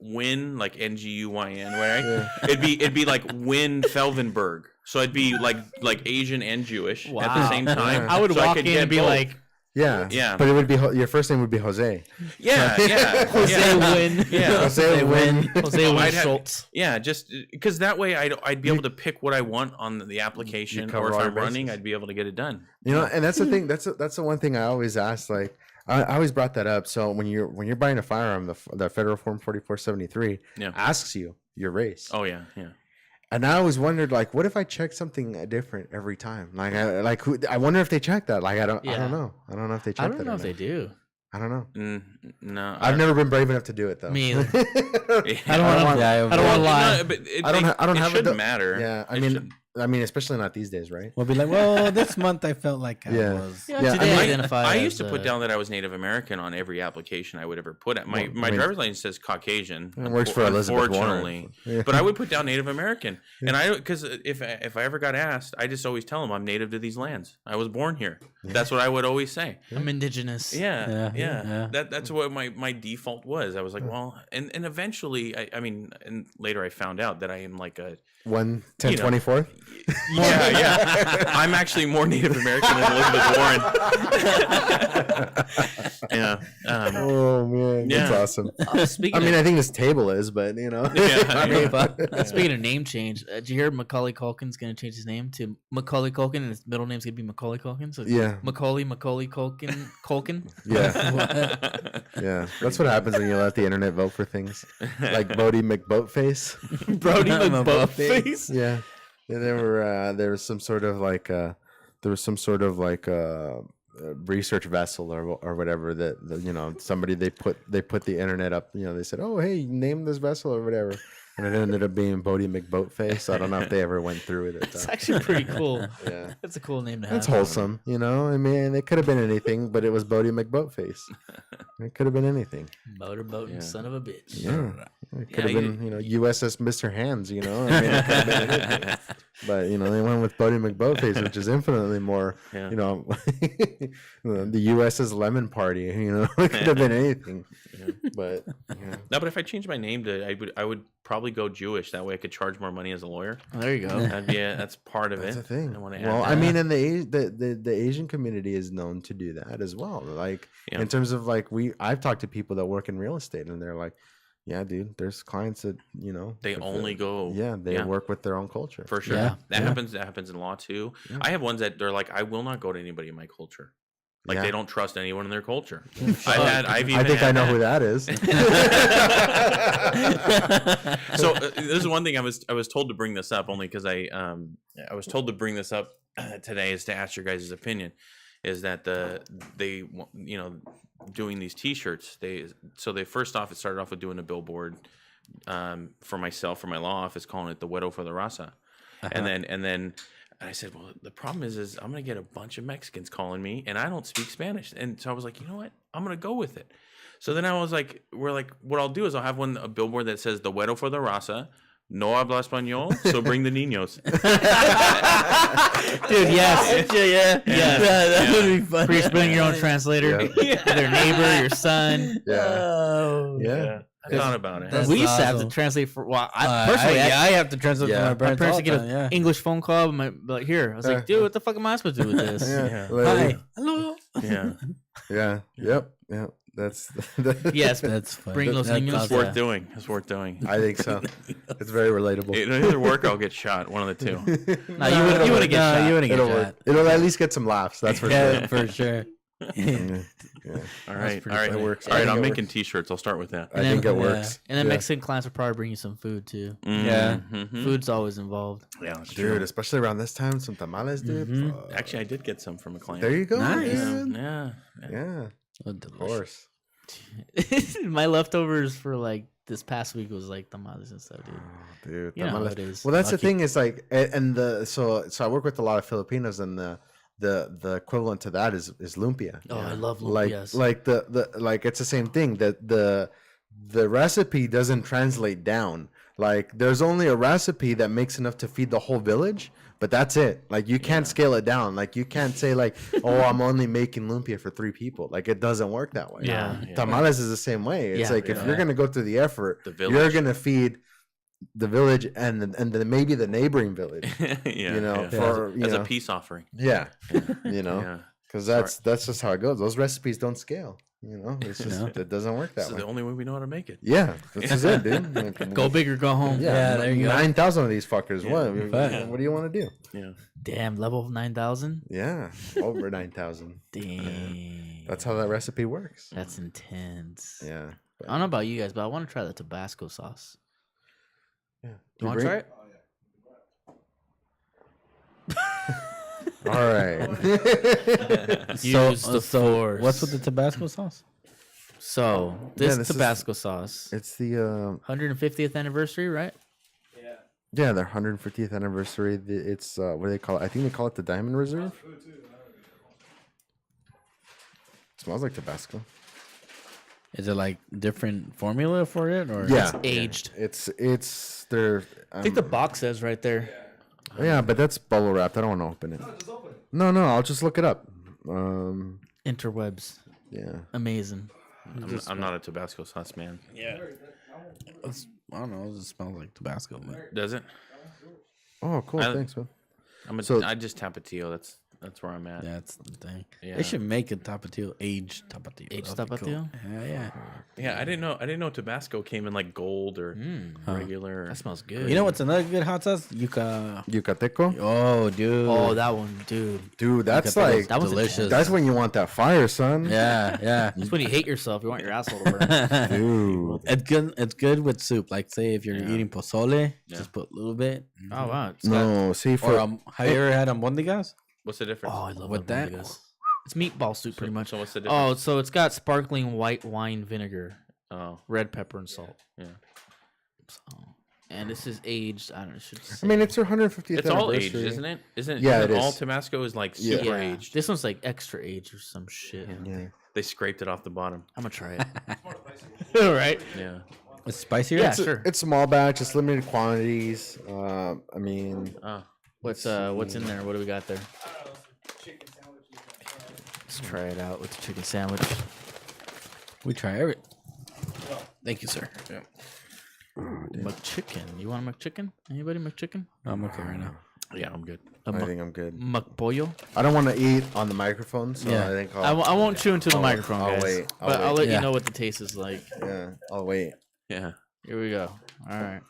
Win, like Nguyn, right? Yeah. It'd be like Win Felvenberg. So I'd be like Asian and Jewish at the same time. I would walk in and be like, Yeah, Yeah. But it would be your first name would be Jose. Yeah, yeah, Jose Win. Yeah. Jose Win. Jose Win I'd have- Schultz. Yeah, just because that way I'd be able to pick what I want on the application, cover or if all I'm your running, bases. I'd be able to get it done. You know, and that's the thing. That's the one thing I always ask. Like, I always brought that up. So when you're buying a firearm, the Federal Form 4473 Yeah. asks you your race. Oh yeah, yeah. And I always wondered, like, what if I check something different every time? Like, I wonder if they check that. Like, I don't Yeah. know. I don't know if they check I that. don't know or if they not. do. I don't know. No, I've never been brave enough to do it though. Me either. Yeah. I don't want. Yeah, I don't want to lie. No, but I don't it have shouldn't matter. Yeah, I mean, especially not these days, right? We'll be like, well, this month I felt like I Yeah. was. Yeah, Yeah, today I I mean, identify. I as, used to put down that I was Native American on every application I would ever put at. My Well, I mean- driver's license says Caucasian. It works for Elizabeth unfortunately. Warren. Yeah. But I would put down Native American, and I because if I ever got asked, I just always tell them I'm native to these lands. I was born here. That's what I would always say. I'm indigenous. Yeah, Yeah, yeah. That's what my default was. I was like, well, and eventually, I mean, and later I found out that I am like a 1 10 You know. 24th. yeah. I'm actually more Native American than Elizabeth Warren. Yeah. Oh man, that's Yeah. awesome. Speaking I mean, of, I think this table is, but you know. Yeah, I mean, yeah. speaking of name change, did you hear Macaulay Culkin's going to change his name to Macaulay Culkin, and his middle name's going to be Macaulay Culkin? So it's Yeah. Macaulay Culkin. Yeah, yeah. That's what happens when you let the internet vote for things, like Bodie McBoatface. Brody I'm a McBoatface. Yeah, there was some sort of like research vessel or whatever that you know, somebody they put the internet up. You know, they said, oh hey, name this vessel or whatever, and it ended up being Bodie McBoatface. I don't know if they ever went through with it. It's Though. actually pretty cool. Yeah. That's a cool name to have. That's wholesome, you know. I mean, it could have been anything, but it was Bodie McBoatface. It could have been anything. Motorboating Yeah. son of a bitch. Yeah, it could Yeah, have been, you know, USS Mr. Hands. You know, I mean, it could have been anything. But you know, they went with Bodie McBoatface, which is infinitely more, Yeah. you know, the USS Lemon Party. You know, it could have been anything. Yeah. But yeah. No, but if I changed my name to, I would probably go Jewish. That way, I could charge more money as a lawyer. Oh, there you go. That's part of That's it. a thing. I want to Well, add I that. mean, and the Asian community is known to do that as well. Like Yeah. in terms of like I've talked to people that work in real estate, and they're like, "Yeah, dude, there's clients that you know They if only go. yeah they work with their own culture For sure. Yeah. That Yeah. happens. That happens in law too. Yeah. I have ones that they're like, I will not go to anybody in my culture. Like Yeah. they don't trust anyone in their culture. Fuck. I've even I think I had know that. who that is. So this is one thing I was told to bring this up only because I was told to bring this up today is to ask your guys' opinion. Is that they you know, doing these T-shirts? They first off, it started off with doing a billboard for myself for my law office, calling it the Wedo for the Raza, and then I said, well, the problem is I'm gonna get a bunch of Mexicans calling me, and I don't speak Spanish, and so I was like, you know what, I'm gonna go with it. So then I was like, what I'll do is I'll have a billboard that says the Wedo for the Raza. No habla español, so bring the niños. Dude, yes. Yeah, that would be fun. Please bring your own translator. Yeah. Their neighbor, your son. Yeah, Oh. yeah. I thought about it. That's We used to have to awesome. translate for. Well, I personally, I have to translate Yeah. for my my parents. parents all would the get time, an yeah. English phone call. Like, here, I was like, dude, what the fuck am I supposed to do with this? Yeah. Hi. Hello. Yeah, Yeah. Yep. Yep. That's. Yes, That's fun. Bring those That's niños it's awesome. worth doing. It's worth doing. I think so. It's very relatable. It'll either work or I'll get shot. One of the two. No, you wouldn't get shot. You wouldn't get It'll shot. work. It'll at least get some laughs. That's for Yeah, sure. for sure. Yeah. All right, all pretty right, funny. It works. all I right. think I'm it making works. T-shirts. I'll start with that. I think it Yeah. works. And then Yeah. Mexican clients will probably bring you some food too. Yeah. Mhm. Food's always involved. Yeah, that's Dude, true. especially around this time, some tamales, dude. Mhm. Fuck. Actually, I did get some from a client. There you go. Nice. dude. Yeah. Yeah, Oh, of delicious. course. My leftovers for like this past week was like tamales and stuff, dude. Oh, dude, You know how tamales. it is. Well, that's the Lucky. thing is like, and so I work with a lot of Filipinos, and the equivalent to that is lumpia. Oh, I love Like lumpias. like it's the same thing that the recipe doesn't translate down. Like there's only a recipe that makes enough to feed the whole village, but that's it. Like you can't scale it down. Like you can't say like, oh, I'm only making lumpia for 3 people. Like it doesn't work that way. Yeah. Tamales is the same way. It's Yeah. like if Yeah. you're gonna go through the effort, The you're village. gonna feed the village and then maybe the neighboring village. Yeah, You know, yeah. for as you a know, peace offering. yeah, Yeah. you know, Yeah. Because that's just how it goes. Those recipes don't scale. You know, it's just it doesn't work that This is way. the only way we know how to make it. Yeah, this is it, dude. Like, Go big or go home. Yeah, there you go. 9,000 of these fuckers. Yeah. What do you want to do? Yeah. Damn, level 9,000. Yeah, over 9,000. Dang. That's how that recipe works. That's intense. Yeah. I don't know about you guys, but I want to try the Tabasco sauce. Yeah. You want to try it? All right. Use the force. what's with the Tabasco sauce? So Yeah, this this is- Tabasco sauce, It's the 150th anniversary, right? yeah, their 150th anniversary. It's what do they call it? I think they call it the Diamond Reserve. Smells like Tabasco. Is it like different formula for it, or Yeah, Aged. it's their. I think the box says right there. Yeah, but that's bubble wrapped. I don't want to open it. No, I'll just look it up. Interwebs. Yeah. Amazing. I'm not a Tabasco sauce man. Yeah. I don't know. It just smells like Tabasco. But Does it? Oh, cool. I- Thanks, man. So I just Tapatio. That's where I'm at. yeah, that's the thing. Yeah. They should make a Tapatio, aged Tapatio. Aged That'd be cool. Tapatio? Yeah. Yeah, I didn't know Tabasco came in like gold or regular. That smells good. You know what's another good hot sauce? Yuca. Yucateco. Oh, dude. Oh, that one, dude. Dude, that's Yucateco's like That was delicious. that's when you want that fire, son. Yeah. That's when you hate yourself. You want your asshole to burn. Dude. It's good. It's good with soup. Like, say if you're eating pozole, just put a little bit. Oh wow. It's got- No, see for Or have you ever had albondigas? What's the difference? Oh, I love with that? albondigas. It's meatball soup, pretty much. So what's the Oh, difference? so it's got sparkling white wine vinegar, Oh, red pepper, and salt. yeah. So, and this is aged. I don't know. Should I say. mean, it's her 150th It's all anniversary. aged, isn't it? Isn't Yeah, isn't it all is. Tabasco is like Yeah. super yeah, aged? this one's like extra aged or some shit. Yeah. They scraped it off the bottom. I'm gonna try it. All right. Yeah. It's spicier. Yeah, It's, sure. it's small batch. It's limited quantities. I mean, Oh, What's in there? What do we got there? Let's try it out with the chicken sandwich. We try every. Thank you, sir. Yeah. McChicken. You want a McChicken? Anybody McChicken? I'm okay right now. yeah, I'm good. A I think I'm good. McPollo? I don't want to eat on the microphone, so Yeah. I think I won't chew into the microphone, I'll guys. wait. But I'll let Yeah. you know what the taste is like. Yeah, I'll wait. Yeah. Here we go. All right.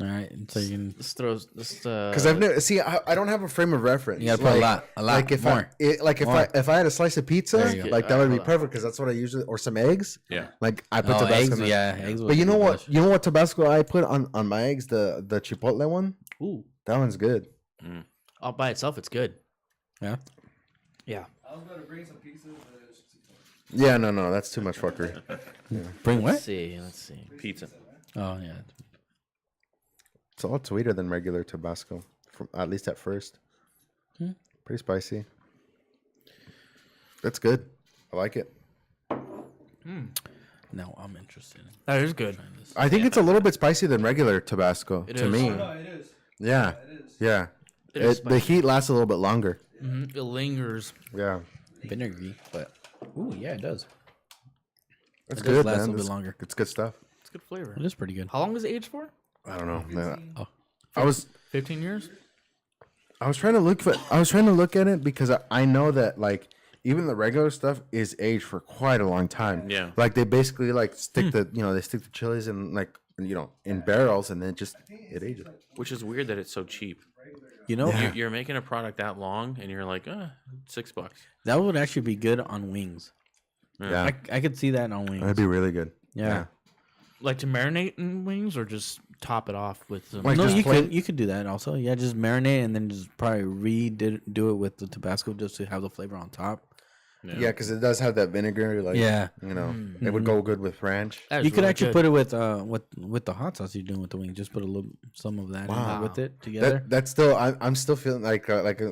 All right, so you can. Let's throw this. Because I've never I don't have a frame of reference. You gotta put a lot Like if more. if I had a slice of pizza, There you go. like that would be Hold on. perfect because that's what I usually, or some eggs. Yeah. Like I put Oh, Tabasco. eggs, in it. yeah, eggs. But you know what? You know what Tabasco I put on my eggs? The chipotle one. Ooh, That one's good. all by itself, it's good. Yeah. Yeah. I was gonna bring some pieces, but it's just too much. Yeah, no, that's too much fuckery. Bring Let's what? see. Let's see. Pizza. Oh yeah. It's a lot sweeter than regular Tabasco, at least at first. Pretty spicy. That's good. I like it. Now I'm interested. That is good. I think it's a little bit spicier than regular Tabasco It to is. me. No, it is. Yeah, It is. yeah. It is The heat lasts a little bit longer. It lingers. Yeah, Vinegary, but ooh yeah, it does. it's It does good, last a man. little bit It's, longer. it's good stuff. It's good flavor. It is pretty good. How long was it aged for? I don't know, man. Oh. I was 15 years? trying to look at it because I know that like even the regular stuff is aged for quite a long time. Yeah. Like they basically like stick they stick the chilies in like in barrels and then just it ages. Which is weird that it's so cheap. You know, You're making a product that long, and you're like, $6. that would actually be good on wings. Yeah, I could see that on wings. that'd be really good. Yeah. Like to marinate in wings or just top it off with some. Like No, just plain- you could do that also. Yeah, just marinate and then just probably do it with the Tabasco just to have the flavor on top. Yeah, because it does have that vinegar. Like Yeah. it would go good with ranch. That is You could really actually good. put it with the hot sauce you're doing with the wing. Just put some of that in there with it together. That's still I'm still feeling like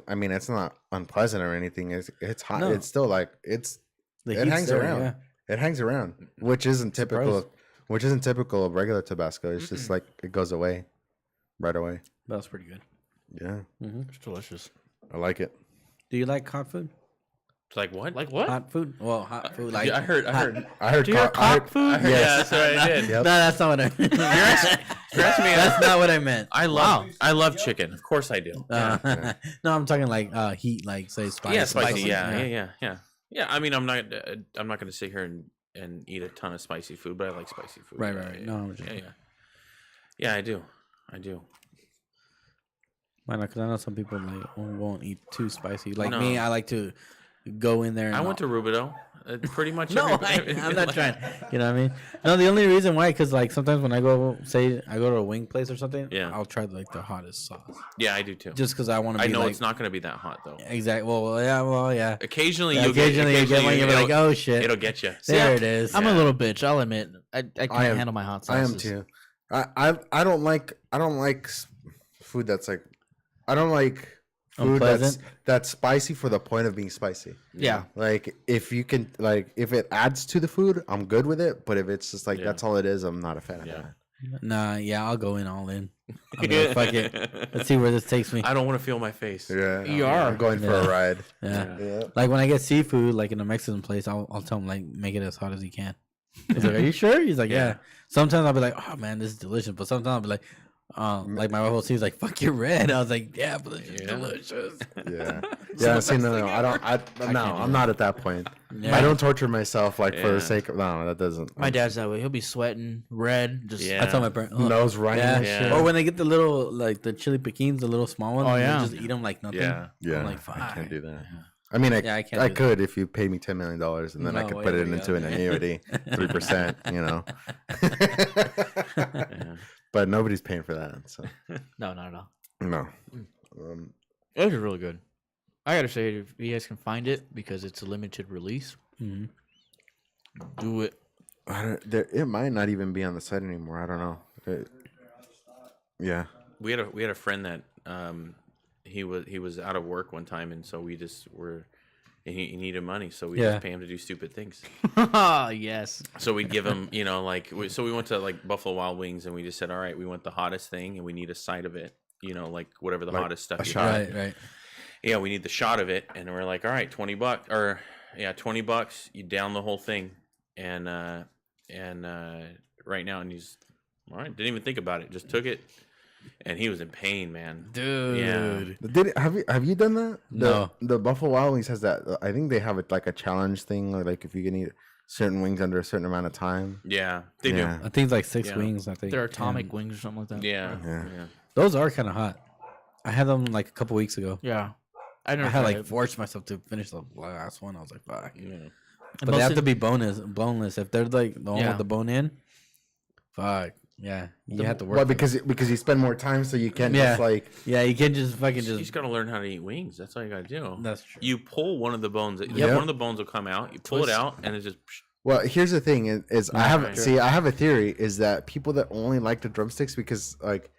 I mean it's not unpleasant or anything. It's hot. No. It's still like it The hangs heat's there, around. yeah. It hangs around, which isn't typical. Surprised. Which isn't typical of regular Tabasco. It's just like it goes away, right away. That was pretty good. Yeah, It's delicious. I like it. Do you like hot food? It's like what? Like what? Hot food? Well, hot food. Like Yeah, I heard. I heard. Do you hear cock food? Yeah, that's what I did. Yep. No, that's not what I. Scratch me. That's not what I meant. I love chicken. Of course I do. No, I'm talking like heat, like say spicy. Yeah, spicy. Yeah. I mean, I'm not going to sit here and eat a ton of spicy food, but I like spicy food. Right. Yeah, No, yeah, I do. Why not? Because I know some people like won't eat too spicy. Like No. me, I like to go in there. And I went to Rubidoux. Pretty much. No, I'm not trying. You know what I mean? No, the only reason why, because like sometimes when I go to a wing place or something, Yeah. I'll try like the hottest sauce. Yeah, I do too. Just because I want to. I be know like, it's not going to be that hot though. Exactly. Well, yeah. Occasionally, Yeah, you get one, you're like, oh shit, it'll get you. there it is. I'm a little bitch. I'll admit. I can't am- handle my hot I am sauces. too. I don't like food that's like I don't like food Unpleasant? that's spicy for the point of being spicy. Yeah. Like if you can if it adds to the food, I'm good with it. But if it's just like Yeah. that's all it is, I'm not a fan of Yeah. that. Nah, yeah, I'll go in all in. I'll be like, fuck it. Let's see where this takes me. I don't want to feel my face. Yeah, You are. I'm going for a ride. Yeah. Yeah. Like when I get seafood, like in a Mexican place, I'll tell him like make it as hot as you can. He's like, "Are you sure?" He's like, "Yeah." Sometimes I'll be like, "Oh man, this is delicious," but sometimes I'll be like my wife will see, he's like, "Fuck, you're red." I was like, "Yeah, but it's just delicious." Yeah. Yeah. See, no, I don't. I'm not at that point. Yeah. I don't torture myself like for Yeah. the sake of no. That doesn't. My dad's that way. He'll be sweating, red, just Yeah. I tell my parents, nose running. yeah. and Yeah. shit. Or when they get the little like the chili piquins, the little small ones, Oh, and they yeah. just eat them like nothing. Yeah. Yeah. I'm like, I fuck. can't do that. I mean, Yeah, I I can't do could if you paid me $10 million and then I No, could way put it we into go an there. annuity, 3%, you know. Yeah. But nobody's paying for that. So, no, not at all. no. Those are really good. I gotta say, if you guys can find it because it's a limited release, Mhm. do it. It might not even be on the site anymore. I don't know. Yeah. We had a friend that he was out of work one time, and so we just were. And he needed money, so we Yeah. just pay him to do stupid things. Yes. So we'd give him, so we went to like Buffalo Wild Wings, and we just said, all right, we want the hottest thing, and we need a side of it, like whatever the Like hottest stuff a you shot. got. Right. Yeah, we need the shot of it, and we're like, all right, $20, or $20. You down the whole thing, and right now, and he's all right. Didn't even think about it, just took it, and he was in pain, man. Dude. Have you done that? No. The Buffalo Wild Wings has that. I think they have it like a challenge thing, or like if you can eat certain wings under a certain amount of time. Yeah, they Yeah. I think it's like 6 Yeah. wings. I think They're atomic And wings or something like that. do. Yeah, Yeah. yeah. those are kind of hot. I had them like a couple weeks ago. Yeah. I I never had tried like it. forced myself to finish the last one. I was like, fuck. Yeah. But they have to be boneless. If they're like the one Yeah. with the bone in, fuck. Yeah, you have to work. Well, for it. because you spend more time, so you can't Yeah. just like. Yeah, you can't just fucking You just. just got to learn how to eat wings. That's all you got to do. That's true. You pull one of the bones. Yep. One of the bones will come out. You pull Twist. it out, and it just. Well, here's the thing: is I Right. have a theory is that people that only like the drumsticks because like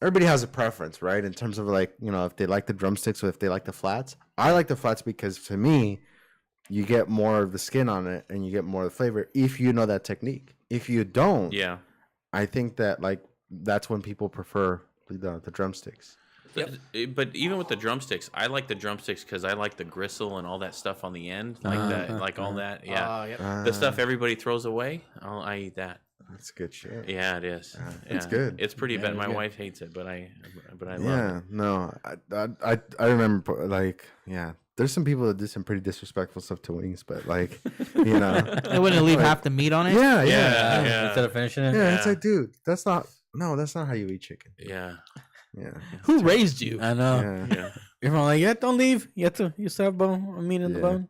everybody has a preference, right? In terms of like if they like the drumsticks or if they like the flats. I like the flats because to me, you get more of the skin on it and you get more of the flavor if you know that technique. If you don't, Yeah. I think that like that's when people prefer the drumsticks. But even with the drumsticks, I like the drumsticks because I like the gristle and all that stuff on the end, like that, like all that. Yeah, Yep. the stuff everybody throws away, I eat that. That's good shit. Yeah, it is. it's Yeah. good. It's pretty Yeah, bad. it's My good. wife hates it, but I love Yeah, no, I remember like there's some people that do some pretty disrespectful stuff to wings, but like They wouldn't leave half the meat on it. yeah, it. yeah, Yeah, Instead of finishing it. yeah. It's Yeah. like, dude, that's not how you eat chicken. yeah, Yeah, Who raised you? I know. yeah, yeah. Your mom like, yeah, don't leave. You still have bone, meat in the Yeah. bone.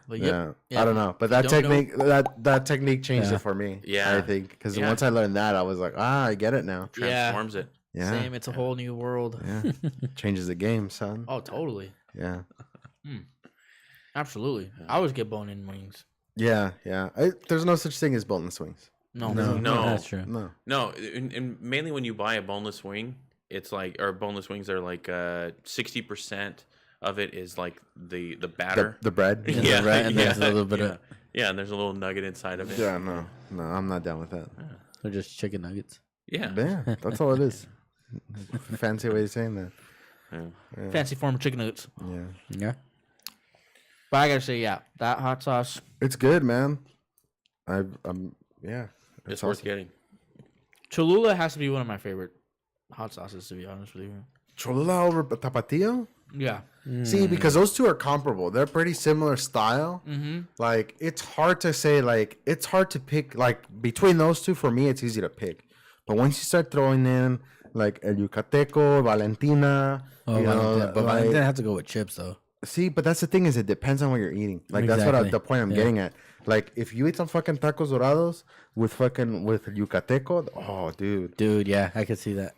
But yeah. Yeah. I don't know, but If you that don't know- technique that technique changed Yeah. it for me. Yeah. I think because Yeah. once I learned that, I was like, I get it now. Yeah. Transforms it. Yeah, Same. It's a whole new world. yeah, changes the game, son. Oh, totally. Yeah, Absolutely. I always get bone-in wings. yeah. There's no such thing as boneless wings. No. No. That's true. No. No, and mainly when you buy a boneless wing, it's like, or boneless wings are like 60% of it is like the batter. The bread. And the bread, and there's a little bit of- yeah, and there's a little nugget inside of it. Yeah, no, I'm not down with that. They're just chicken nuggets. Yeah. Yeah, that's all it is. Fancy way of saying that. Yeah. Fancy form of chicken nuggets. Yeah, Yeah. But I gotta say, yeah, that hot sauce. it's good, man. Yeah, It's worth getting. Cholula has to be one of my favorite hot sauces, to be honest with you. Cholula over Tapatio? Yeah. See, because those two are comparable. They're pretty similar style. Mm-hmm. Like, it's hard to say, like, it's hard to pick. Like, between those two, for me, it's easy to pick. But once you start throwing in, like, El Yucateco, Valentina. Oh, you know, Valentina. But like- Valentina have to go with chips, though. See, but that's the thing is it depends on what you're eating. Like, that's Exactly. the point I'm Yeah. getting at. Like, if you eat some fucking tacos dorados with Yucateco, oh, dude. Dude, yeah, I could see that.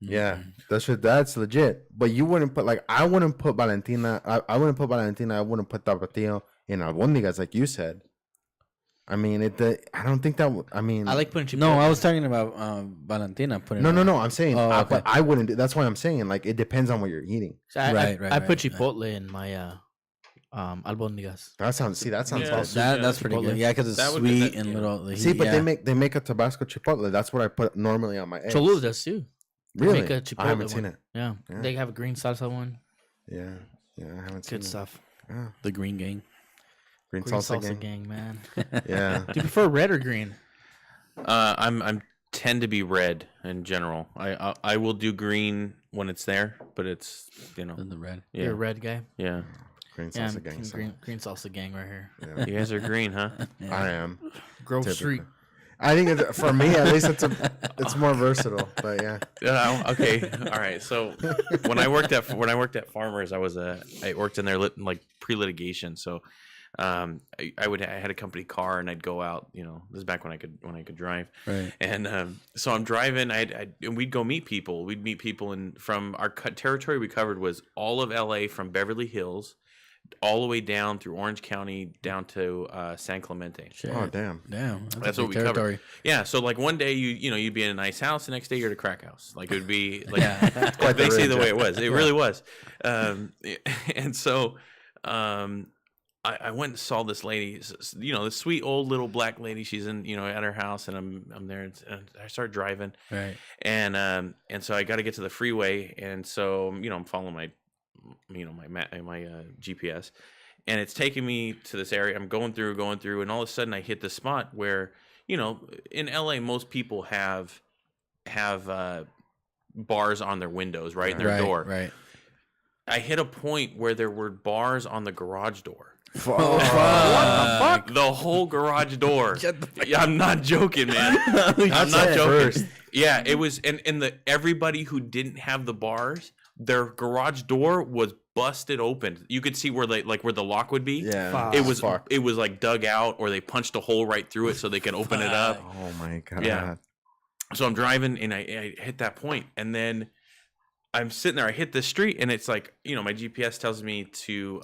Yeah, that's legit. But you wouldn't put I wouldn't put Valentina. I wouldn't put Valentina. I wouldn't put Tapatio in albóndigas like you said. I mean, I don't think that. I mean, I like putting chipotle. No, I was talking about Valentina putting. No. I'm saying, Oh, but okay. I wouldn't. That's why I'm saying like it depends on what you're eating. So Right, I put right. chipotle in my albóndigas. That sounds Yeah. awesome. That's pretty Chipotle. good. Yeah, because it's That would- sweet that- and yeah. little. the See, heat, but yeah. they make a Tabasco chipotle. That's what I put normally on my eggs. Cholula does too. They Really? make a I chipotle haven't seen one. it. Yeah. Yeah. They have a green salsa one. Yeah, I haven't seen Good it. stuff. Yeah. the green gang. Green, Green salsa, gang. man. Yeah. Do you prefer red or green? I'm tend to be red in general. I will do green when it's there, but it's In the red. yeah You're a red guy. yeah. Green Yeah, salsa I'm gang. green salsa gang right here. Yeah. You guys are green, huh? I am. Grove Typically. Street. I think for me at least it's more versatile. But yeah. Okay. All right. So when I worked at Farmers, I worked in their like pre-litigation. So I had a company car and I'd go out. This is back when I could drive. Right. And so I'm driving. And we'd go meet people. We'd meet people, and from our territory we covered was all of LA from Beverly Hills all the way down through Orange County down to San Clemente. Shit. Oh damn. Damn. That's a what big we covered. territory. Yeah, so like one day you'd be in a nice house, the next day you're at a crack house. Like it would be like Yeah. Quite the basically range, the way yeah. it was. It really was. And so I went and saw this lady, this sweet old little black lady. She's in at her house, and I'm there, and I start driving, Right. and so I got to get to the freeway, and so I'm following my GPS, and it's taking me to this area. I'm going through, and all of a sudden I hit the spot where in LA most people have bars on their windows, right, in their Right. door. Right. I hit a point where there were bars on the garage door. Oh, fuck. The whole garage door. Yeah, I'm not joking, man. I'm That's not at joking. first. Yeah, it was, and everybody who didn't have the bars, their garage door was busted open. You could see where the lock would be. Yeah. Fuck. It was like dug out, or they punched a hole right through it so they could open it up. Oh my god. Yeah. So I'm driving and I hit that point, and then I'm sitting there. I hit the street, and it's like my GPS tells me to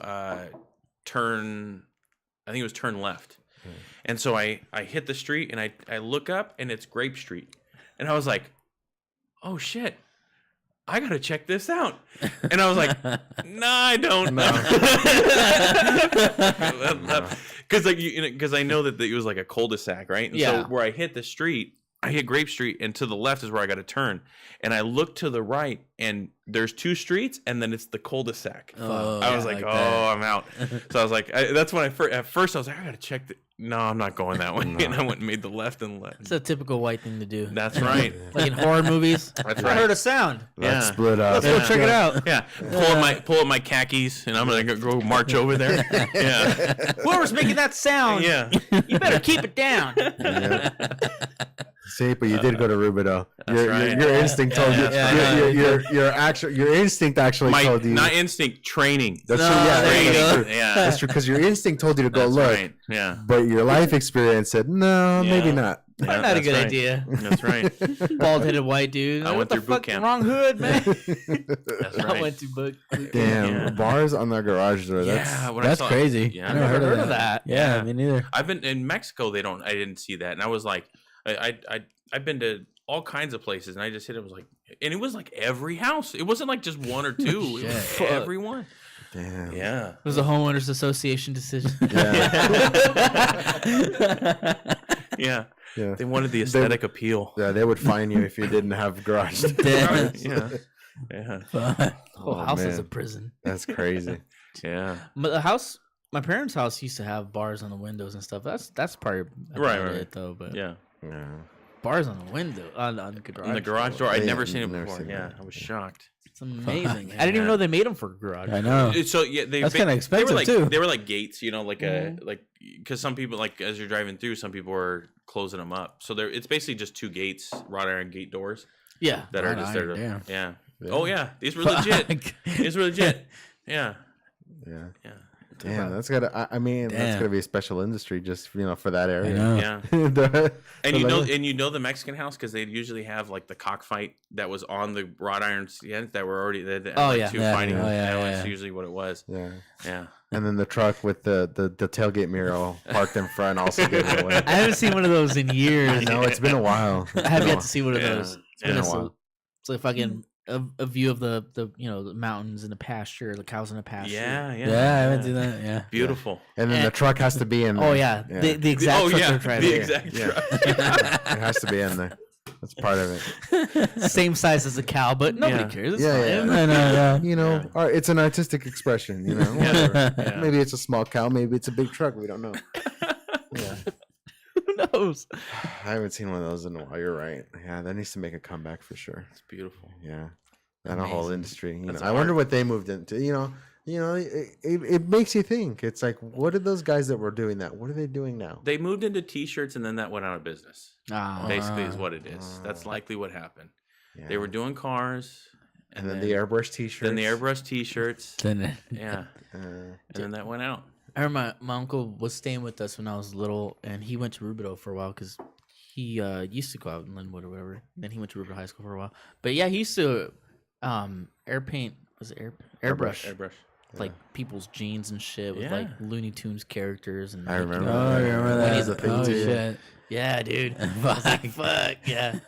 turn. I think it was turn left, and so I hit the street, and I look up, and it's Grape Street, and I was like, oh shit, I gotta check this out, and I was like, nah, I don't know, because I know that it was like a cul-de-sac, right? And Yeah. So where I hit the street, I hit Grape Street, and to the left is where I got to turn. And I look to the right, and there's two streets, and then it's the cul-de-sac. Oh, I was yeah, like, like oh, that. I'm out. So I was like, that's when at first I was like, I got to check. No, I'm not going that way. And I went and made the left and left. It's a typical white thing to do. That's right. Like in horror movies. That's I right. heard a sound. Let's Yeah. split up. Let's go check it out. Yeah, pull up my khakis, and I'm gonna go march over there. Yeah, Whoever's making that sound, yeah. you better keep it down. Yeah. See, but you did go to Rubidoux. right. Your instinct told you. Yeah, Your instinct actually My told you. not instinct, training. That's No, true. Yeah, there you that's go. true. Yeah, That's true because your instinct told you to go that's look, right. Yeah, but your life experience said no, maybe Yeah. not. Yeah, Not a that's good right. idea. That's right. Bald-headed white dude. I went What the through boot fuck? camp. Wrong hood, man. That's I right. went to boot camp. Damn, Yeah. bars on their garage door. That's Yeah, when I That's saw- crazy. Yeah, I I never never heard of that. Yeah, Yeah. me neither. I've been in Mexico. I didn't see that, and I was like, I've been to all kinds of places, and I just hit it. Was like, and it was like every house. It wasn't like just one or two. It was Shit. every one. damn. Yeah. It was a homeowners association decision. Yeah. Yeah. They wanted the aesthetic appeal. Yeah, they would fine you if you didn't have garage. Damn. Yeah. Yeah. The whole Oh, house is a man. prison. That's crazy. Yeah. But my parents' house used to have bars on the windows and stuff. That's probably about Right. it though. But Yeah. Yeah. bars on the window on the garage. In the garage door. I'd Yeah, never seen it never before. seen Yeah, that. I was shocked. It's amazing. Fuck, I didn't even yeah. know they made them for garage. I know. So yeah, That's kinda they expensive, were like, too. They were like gates, you know, like because some people like as you're driving through, some people are closing them up. So it's basically just two gates, wrought iron gate doors Yeah. that are Wrought just there. iron, To, yeah. Yeah. Oh yeah, these were legit. These were legit. Yeah. Yeah. Yeah. Damn, that's gotta. I mean, that's Damn. gonna be a special industry just for that area. know. Yeah. The- And the you know, level- the Mexican house because they'd usually have like the cockfight that was on the wrought iron ends that were already there. Oh, yeah. two Yeah, fighting. yeah, yeah, That's yeah. usually what it was. Yeah. Yeah. And then the truck with the tailgate mirror parked in front also gave it away. I haven't seen one of those in years. I know it's been a while. I have yet to see one of Yeah. those. It's Yeah. been Been a while. it's like fucking a view of the the mountains and the pasture, the cows in the pasture. Yeah. Yeah. Yeah, I haven't seen that. Yeah. Beautiful. And then And- the truck has to be in there. Oh yeah, the exact Oh truck yeah. they're driving. The exact Yeah. truck. It has to be in there. That's part of it. Same size as a cow, but nobody Yeah. cares. It's Yeah, fine. yeah. I know. Yeah. You know, it's an artistic expression. You know, Yeah. Yeah. maybe it's a small cow, maybe it's a big truck. We don't know. Yeah, Who knows? I haven't seen one of those in a while. You're right. Yeah, that needs to make a comeback for sure. It's beautiful. Yeah, and a whole Amazing. industry. You know, That's I wonder art. what they moved into. It makes you think. It's like, what did those guys that were doing that? What are they doing now? They moved into T-shirts and then that went out of business. Ah, Basically, is what it is. That's likely what happened. Yeah. They were doing cars, and then the airbrush T-shirts. then the airbrush T-shirts. Then Yeah, Uh, and then that went out. I remember my uncle was staying with us when I was little, and he went to Rubidoux for a while because he used to go out in Linwood or whatever. Then he went to Rubidoux High School for a while. But yeah, he used to air paint. Was it airbrush? Airbrush. Like people's jeans and shit with Yeah. like Looney Tunes characters and I Mickey remember Mouse. oh, you remember When that? he's a thing Oh too. shit! Yeah, dude. I was like, fuck yeah.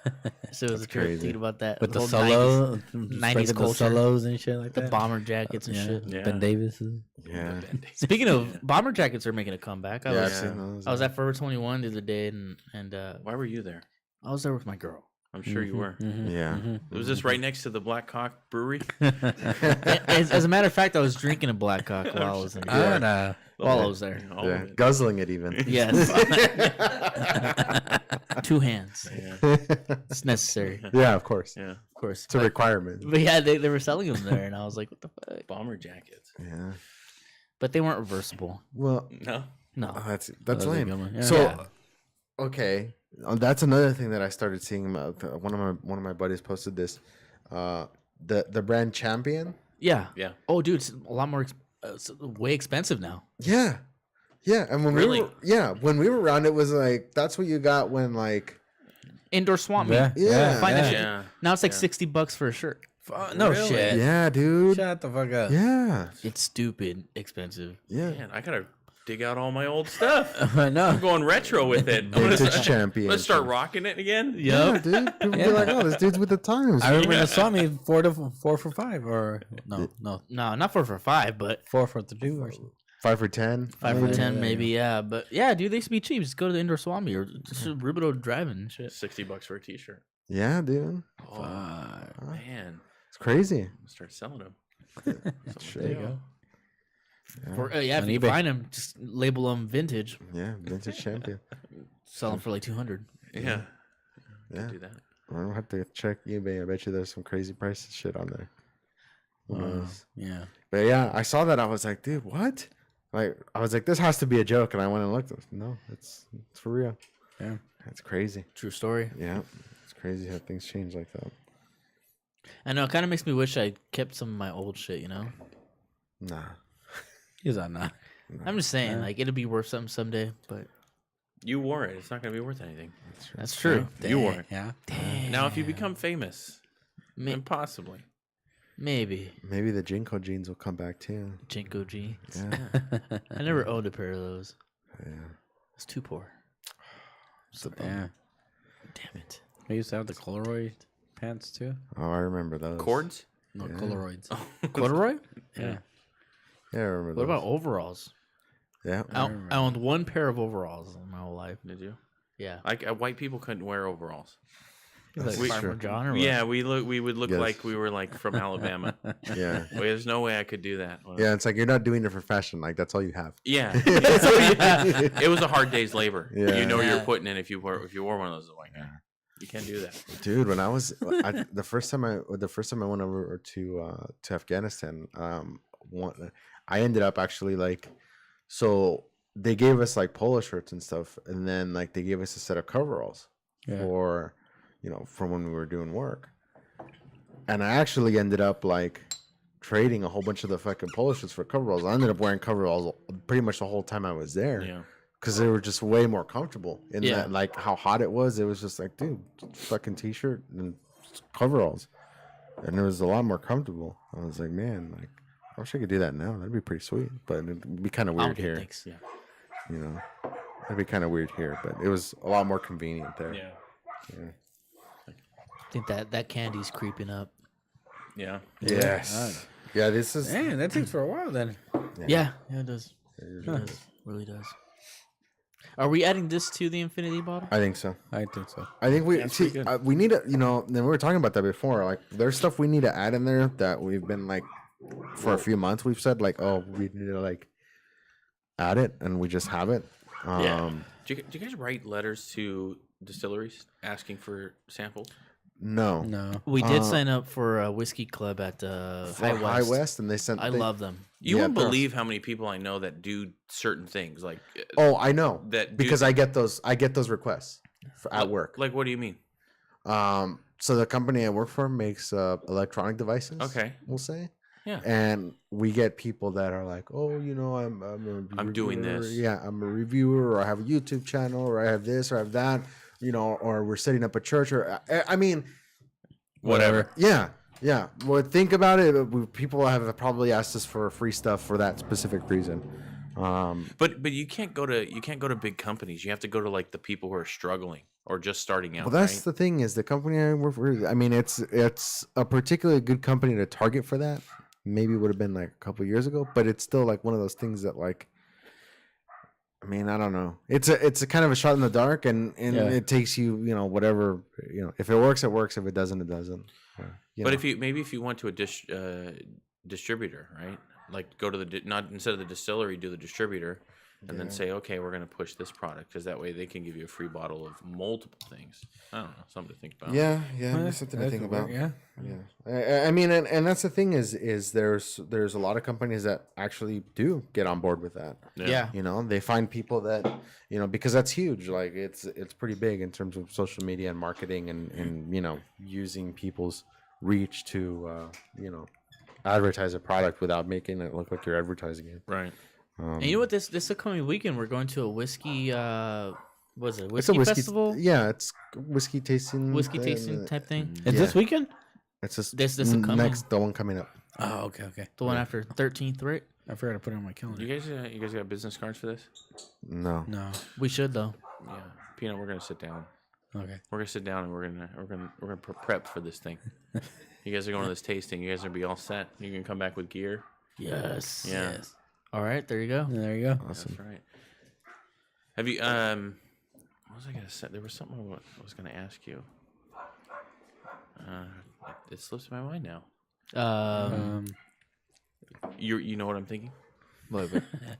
So it was a trip crazy. thinking about that. With the whole solo, 90s the culture. solos and shit like the that. bomber jackets and yeah. shit. Yeah. Ben Davis. yeah. Speaking of bomber jackets, are making a comeback. Yeah, I've was seen those. I was at Forever 21 the other day, and Why were you there? I was there with my girl. I'm sure you were. Yeah. Was this right next to the Black Cock Brewery? As a matter of fact, I was drinking a Blackhawk while I was in there. While I was there. All Yeah, of it. guzzling it even. Yes. 2 hands. Yeah. It's necessary, of Yeah, of course. Yeah. course. It's a requirement. But yeah, they were selling them there, and I was like, what the fuck? Bomber jackets. Yeah. But they weren't reversible. Well, No. No. that's That was a lame. good one, yeah. So, Yeah. okay, that's another thing that I started seeing. One of my buddies posted this. The brand Champion. Yeah. Yeah. Oh, dude, it's a lot more, it's way expensive now. Yeah, yeah. And when Really? when we were around, it was like that's what you got when like Indoor swamp meet. Yeah, Yeah. Find that shit. Yeah. Now it's like Yeah. $60 for a shirt. No Really? shit. yeah, dude. Shut the fuck up. Yeah, It's stupid expensive. yeah. Man, I gotta dig out all my old stuff. I know. I'm going retro with it. I'm gonna Vintage start- Champion. Let's start rocking it again. Yeah, dude. People be Yeah. like, "Oh, this dude's with the times." I remember the saw me 4 for 5 or no No, not 4 for $5, but 4 for 2 or something. 5 for 10. 5 for Yeah, 10 yeah, maybe, yeah. But yeah, dude, they used to be cheap. Just go to the indoor swap meet or just Rubidoux driving and shit. $60 for a T-shirt. Yeah, dude. Oh man, It's crazy. I'm gonna start selling them. There you go. For, yeah, if On you eBay. find them, just label them vintage. Yeah, vintage Champion. Sell them for like 200. Yeah, Yeah. do that. I don't have to check eBay. I bet you there's some crazy prices shit on there. Who knows? Yeah. But yeah, I saw that. I was like, dude, what? Like, I was like, this has to be a joke. And I went and looked. No, it's for real. Yeah. It's crazy. True story. Yeah. It's crazy how things change like that. I know. It kind of makes me wish I kept some of my old shit, you know? Nah. He's on that. I'm just saying, like, it'll be worth something someday, but You wore it. It's not gonna be worth anything. that's true. You wore it. Yeah. Now, if you become famous, May- then possibly. maybe. Maybe the Jinko jeans will come back too. Jinko G. Yeah. I never owned a pair of those. Yeah. I was too poor. Yeah. Damn it. I used to have the Polaroid pants too. Oh, I remember those. Cords? No, Yeah. Polaroids. Corduroy? Yeah. Yeah, I remember What those. about overalls? Yeah. I owned one pair of overalls in my whole life. Did you? Yeah. Like white people couldn't wear overalls. Like We- Farmer sure. John or what? Yeah, we would look Yes. like we were like from Alabama. Yeah. Well, there's no way I could do that. Yeah, it's like you're not doing it for fashion. Like, that's all you have. Yeah. So, yeah. It was a hard day's labor. Yeah. You know Yeah. you're putting in if you wore one of those. Like, You can't do that. Dude, when the first time I went over to Afghanistan, I ended up actually like, so they gave us like polo shirts and stuff, and then like they gave us a set of coveralls for, for when we were doing work, and I actually ended up like trading a whole bunch of the fucking polo shirts for coveralls. I ended up wearing coveralls pretty much the whole time I was there. Yeah. Because they were just way more comfortable. And Yeah. that, like how hot it was just like, dude, fucking t-shirt and coveralls. And it was a lot more comfortable. I was like, man, like, I wish I could do that now. That'd be pretty sweet. But it'd be kind of weird here. Thanks. You know, that'd be kind of weird here. But it was a lot more convenient there. Yeah. I think that candy's creeping up. Yeah. Yes. Yeah, this is. Man, that takes for a while then. Yeah, it does. It does. Really does. Are we adding this to the infinity bottle? I think so. I think so. I think we That's pretty good. we need to, and we were talking about that before. Like, there's stuff we need to add in there that we've been like, for a few months, we've said like, oh, we need to like add it, and we just have it. Yeah. Do you guys write letters to distilleries asking for samples? No. We did sign up for a whiskey club at High West, and they sent. I love them. You Yeah, won't they're- believe how many people I know that do certain things. Like, Oh, I know That because I get those requests at work. Like, what do you mean? So the company I work for makes electronic devices. Okay. We'll say. Yeah. And we get people that are like, oh, I'm doing reviewer. this. Yeah, I'm a reviewer, or I have a YouTube channel, or I have this, or I have that, or we're setting up a church, or I mean, Whatever. yeah. Well, think about it. People have probably asked us for free stuff for that specific reason. But you can't go to big companies. You have to go to like the people who are struggling or just starting out. Well, that's right? the thing is the company I work for. I mean, it's a particularly good company to target for that. Maybe it would have been like a couple years ago, but it's still like one of those things that like. I mean, I don't know. It's a kind of a shot in the dark, and it takes you, whatever, if it works, it works. If it doesn't, it doesn't. But if you went to a distributor, right? Like go to the not instead of the distillery, do the distributor, and then say, okay, we're going to push this product because that way they can give you a free bottle of multiple things. I don't know, something to think about. Yeah, that's something to think about. Yeah. I mean, and that's the thing is there's a lot of companies that actually do get on board with that. Yeah. They find people that because that's huge. Like it's pretty big in terms of social media and marketing and using people's reach to advertise a product without making it look like you're advertising it. Right. And you know what? This upcoming weekend, we're going to a whiskey. Was it It's a whiskey whiskey festival? Yeah, it's whiskey tasting. Whiskey tasting type thing. Is this weekend? It's just This upcoming. next the one coming up. Oh, okay. The one after 13th, right? I forgot to put it on my calendar. You guys got business cards for this? No. No. We should though. Yeah. Peanut, we're gonna sit down. Okay. We're gonna sit down and we're gonna prep for this thing. You guys are going to this tasting. You guys are gonna be all set. You can come back with gear. Yes. Yeah. Yes. All right. There you go. There you go. Awesome. That's right. Have you what was I gonna say? There was something I was gonna ask you. It slips my mind now. You know what I'm thinking? What,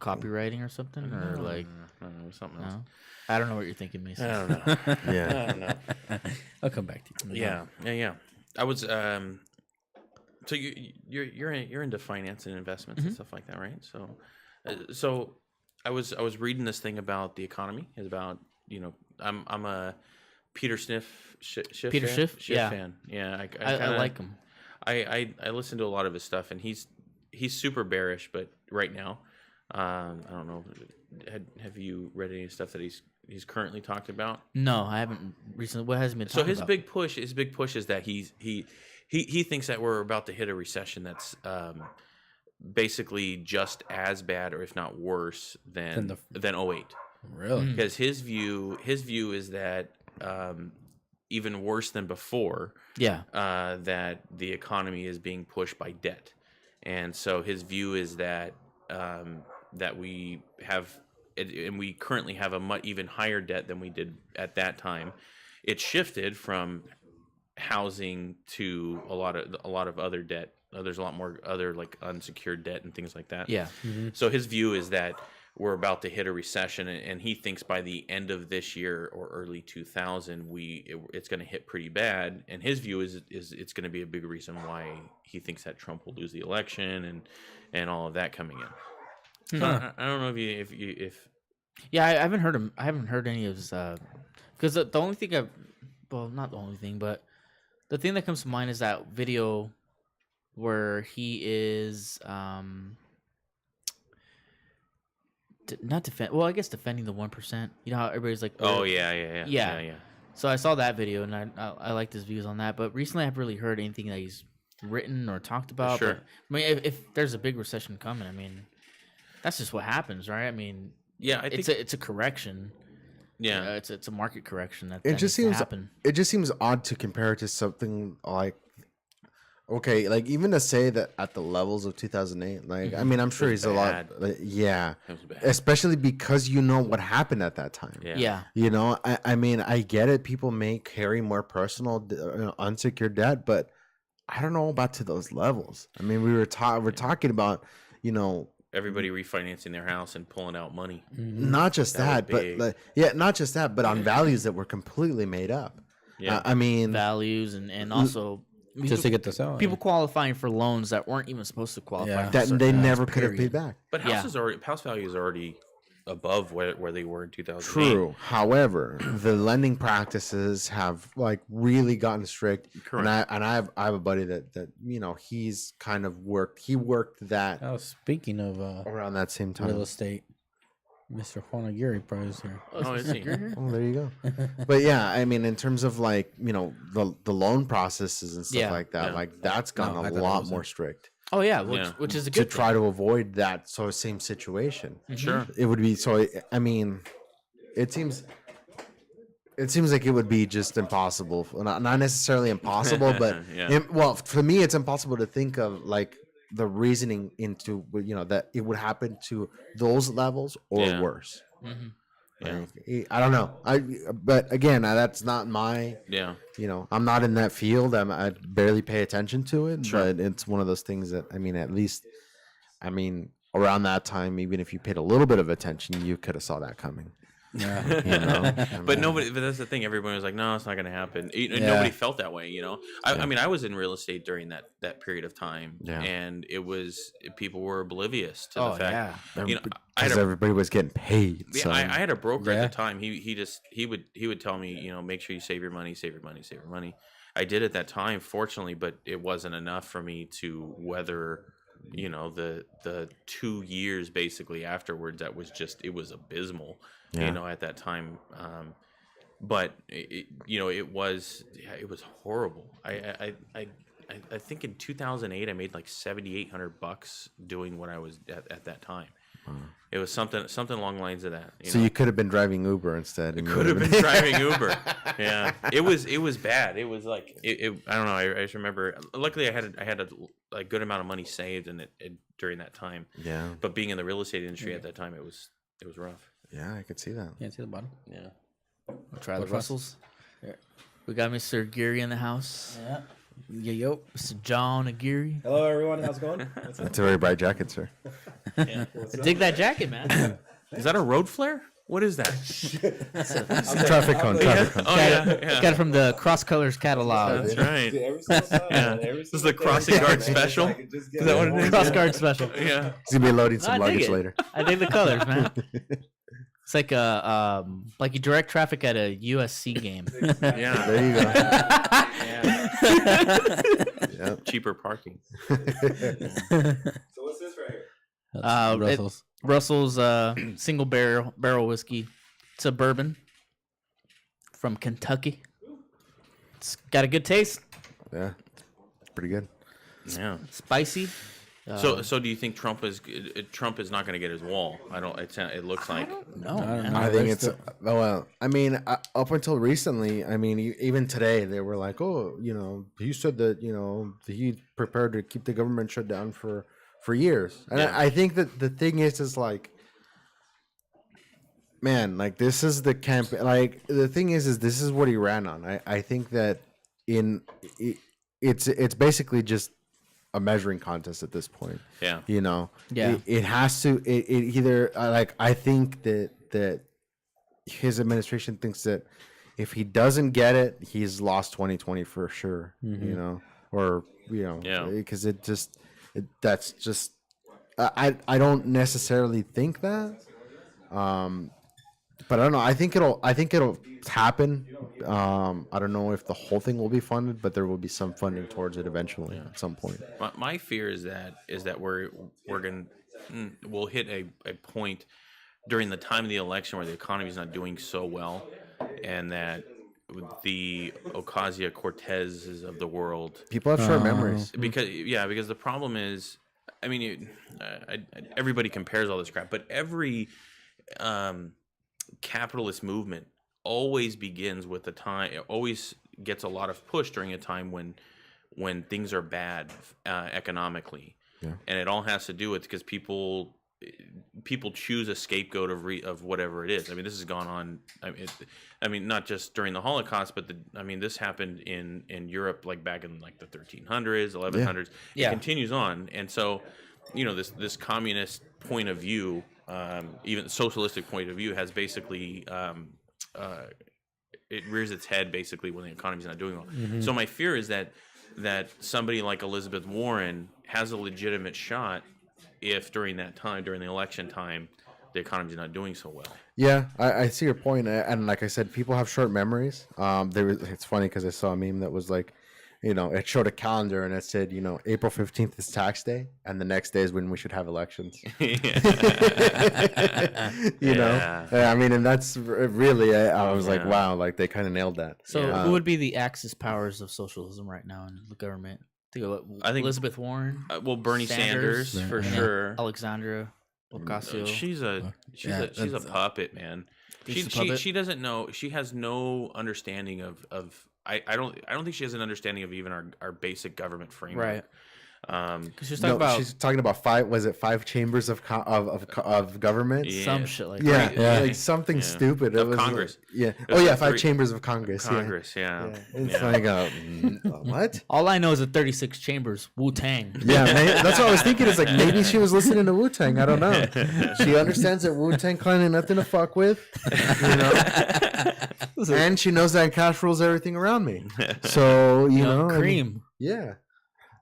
copywriting or something, or like No, something else. no? I don't know what you're thinking, Mason. I don't know. Yeah. I don't know. I'll come back to you. Yeah. I was so you're into finance and investments and stuff like that, right? So I was reading this thing about the economy. Is about I'm a Peter Schiff Peter fan? Schiff? Yeah. fan. Yeah, I I like him. I listen to a lot of his stuff, and he's super bearish. But right now, I don't know. Have you read any stuff that he's currently talked about? No, I haven't recently. What has he been So talking his about? big push is that he thinks that we're about to hit a recession that's basically just as bad, or if not worse than 08. Really? Because his view is that even worse than before. Yeah. That the economy is being pushed by debt, and so his view is that that we have, and we currently have a even higher debt than we did at that time. It shifted from housing to a lot of other debt. There's a lot more other like unsecured debt and things like that. Yeah. So his view is that we're about to hit a recession, and he thinks by the end of this year or early 2000 it's going to hit pretty bad. And his view is it's going to be a big reason why he thinks that Trump will lose the election and all of that coming in. So I don't know if Yeah, I haven't heard him. I haven't heard any of his. Because the only thing not the only thing, but the thing that comes to mind is that video where he is not defend. Well, I guess defending the 1%. You know how everybody's like, oh yeah. So I saw that video and I liked his views on that. But recently, I haven't really heard anything that he's written or talked about. Sure. But, I mean, if there's a big recession coming, I mean, that's just what happens, right? I mean, Yeah, I think it's a correction. yeah. It's a market correction that It just needs to seems happen. it just seems odd to compare it to something like, okay, like even to say that at the levels of 2008, like I mean, I'm sure was he's a lot, bad. yeah, It was bad. especially because you know what happened at that time. Yeah. You know, I mean, I get it. People may carry more personal, unsecured debt, but I don't know about to those levels. I mean, we're talking about, you know, Everybody refinancing their house and pulling out money. not just That that, was but big. like, not just that, but on values that were completely made up. Yeah. I mean, Values and also Just to get this out. people qualifying for loans that weren't even supposed to qualify. Yeah. for that certain they loans, never could have period. paid back. But Yeah. house value is already above where they were in 2008. True. However, the lending practices have like really gotten strict. Correct. And I have a buddy that you know, he's kind of worked that Oh, speaking of around that same time. real estate, Mr. Juan Aguirre probably is here. Oh, is he? Oh, there you go. But yeah, I mean, in terms of like, you know, the loan processes and stuff Yeah. like that, Yeah. like that's gotten No, I a thought it lot was more him. strict Oh yeah, Yeah. which is a to good try to avoid that sort of same situation. Sure. It would be so. I mean, it seems like it would be just impossible. Not necessarily impossible, but Yeah. well, for me, it's impossible to think of like the reasoning into, you know, that it would happen to those levels or Yeah. worse. Mhm. Yeah. Like, I don't know. But again, that's not my. Yeah. You know, I'm not in that field. I barely pay attention to it, Sure. but it's one of those things that, I mean, at least, I mean, around that time, even if you paid a little bit of attention, you could have saw that coming. Yeah. You know? But that's the thing. Everyone was like, no, it's not going to happen. Yeah. Nobody felt that way, you know? I mean, I was in real estate during that period of time. Yeah. And people were oblivious to Oh the fact. yeah. You know, I had Because a, everybody was getting paid. yeah, So. I had a broker Yeah. at the time. He would tell me, you know, make sure you save your money, save your money, save your money. I did at that time, fortunately, but it wasn't enough for me to weather, you know, the 2 years basically afterwards. That was it was abysmal, Yeah. you know, at that time. But you know, it was horrible. I think in 2008 I made like $7,800 doing what I was at that time. It was something along the lines of that. So know? you could have been driving Uber instead. and you Could have would've been driving Uber. Yeah, it was bad. It was like I don't know. I just remember. Luckily, I had a good amount of money saved during that time. Yeah. But being in the real estate industry at that time, it was rough. Yeah, I could see that. Can't see the bottom. Yeah. We'll try the What else? Russells. We got Mr. Aguirre in the house. Yeah. Yo. Mr. John Aguirre. Hello, everyone. How's it going? What's up? That's a very bright jacket, sir. Dig that jacket, man. Is that a road flare? What is that? Traffic cone. Traffic cone. Oh yeah. Got it from the Cross Colors catalog. That's right. Dude, every single time, Yeah. man, every This is single the crossing day, guard man, special? I could just get Is that what it home. is? Cross Guard special. Yeah. He's gonna be loading some I dig luggage it. later. I dig the colors, man. It's like like you direct traffic at a USC game. Yeah. There you go. Yeah. Cheaper parking. So what's this right here? That's Russell's. Russell's single barrel whiskey. It's a bourbon from Kentucky. It's got a good taste, Yeah, it's pretty good. Yeah. spicy. So do you think Trump is not going to get his wall? I don't. It looks like. No, I don't man. know. I think There's it's well. I mean, up until recently, I mean, even today, they were like, "Oh, you know, he said that he prepared to keep the government shut down for years." And Yeah. I think that the thing is like, man, like this is the camp. Like the thing is this is what he ran on. I think that it's basically just a measuring contest at this point. Yeah. You know, Yeah. it has to. It either like I think that his administration thinks that if he doesn't get it, he's lost 2020 for sure. You know, or Yeah. because that's just I don't necessarily think that. But I don't know. I think it'll happen. I don't know if the whole thing will be funded, but there will be some funding towards it eventually at some point. My fear is that we'll hit a point during the time of the election where the economy is not doing so well, and that the Ocasio-Cortezes of the world, People have short memories. because the problem is, I mean, everybody compares all this crap, but every capitalist movement always begins with always gets a lot of push during a time when things are bad economically, and it all has to do with because people choose a scapegoat of whatever it is. I mean, this has gone on. I mean, not just during the Holocaust, but this happened in Europe, like back in like the 1300s, 1100s. Yeah. It continues on, and so this communist point of view, even socialistic point of view, has basically it rears its head basically when the economy's not doing well. So my fear is that somebody like Elizabeth Warren has a legitimate shot if during the election time, the economy's not doing so well. Yeah, I see your point, and like I said, people have short memories. It's funny because I saw a meme that was like, it showed a calendar and it said, April 15th is tax day, and the next day is when we should have elections. I mean, and that's really, I was like, wow, like they kind of nailed that. So who would be the axis powers of socialism right now in the government? I think Elizabeth Warren. Well, Bernie Sanders for sure. Alexandra Ocasio. She's a puppet, man. She doesn't know. She has no understanding of. I don't think she has an understanding of even our basic government framework. Right. She's talking about five chambers of government? Yeah. Some shit like Yeah, that. like something stupid. It was Congress. Five chambers of Congress. Congress, yeah. It's like what? All I know is the 36 chambers, Wu-Tang. Yeah, that's what I was thinking. It's like maybe she was listening to Wu-Tang. I don't know. She understands that Wu-Tang Clan ain't nothing to fuck with, and she knows that cash rules everything around me. So cream. Yeah.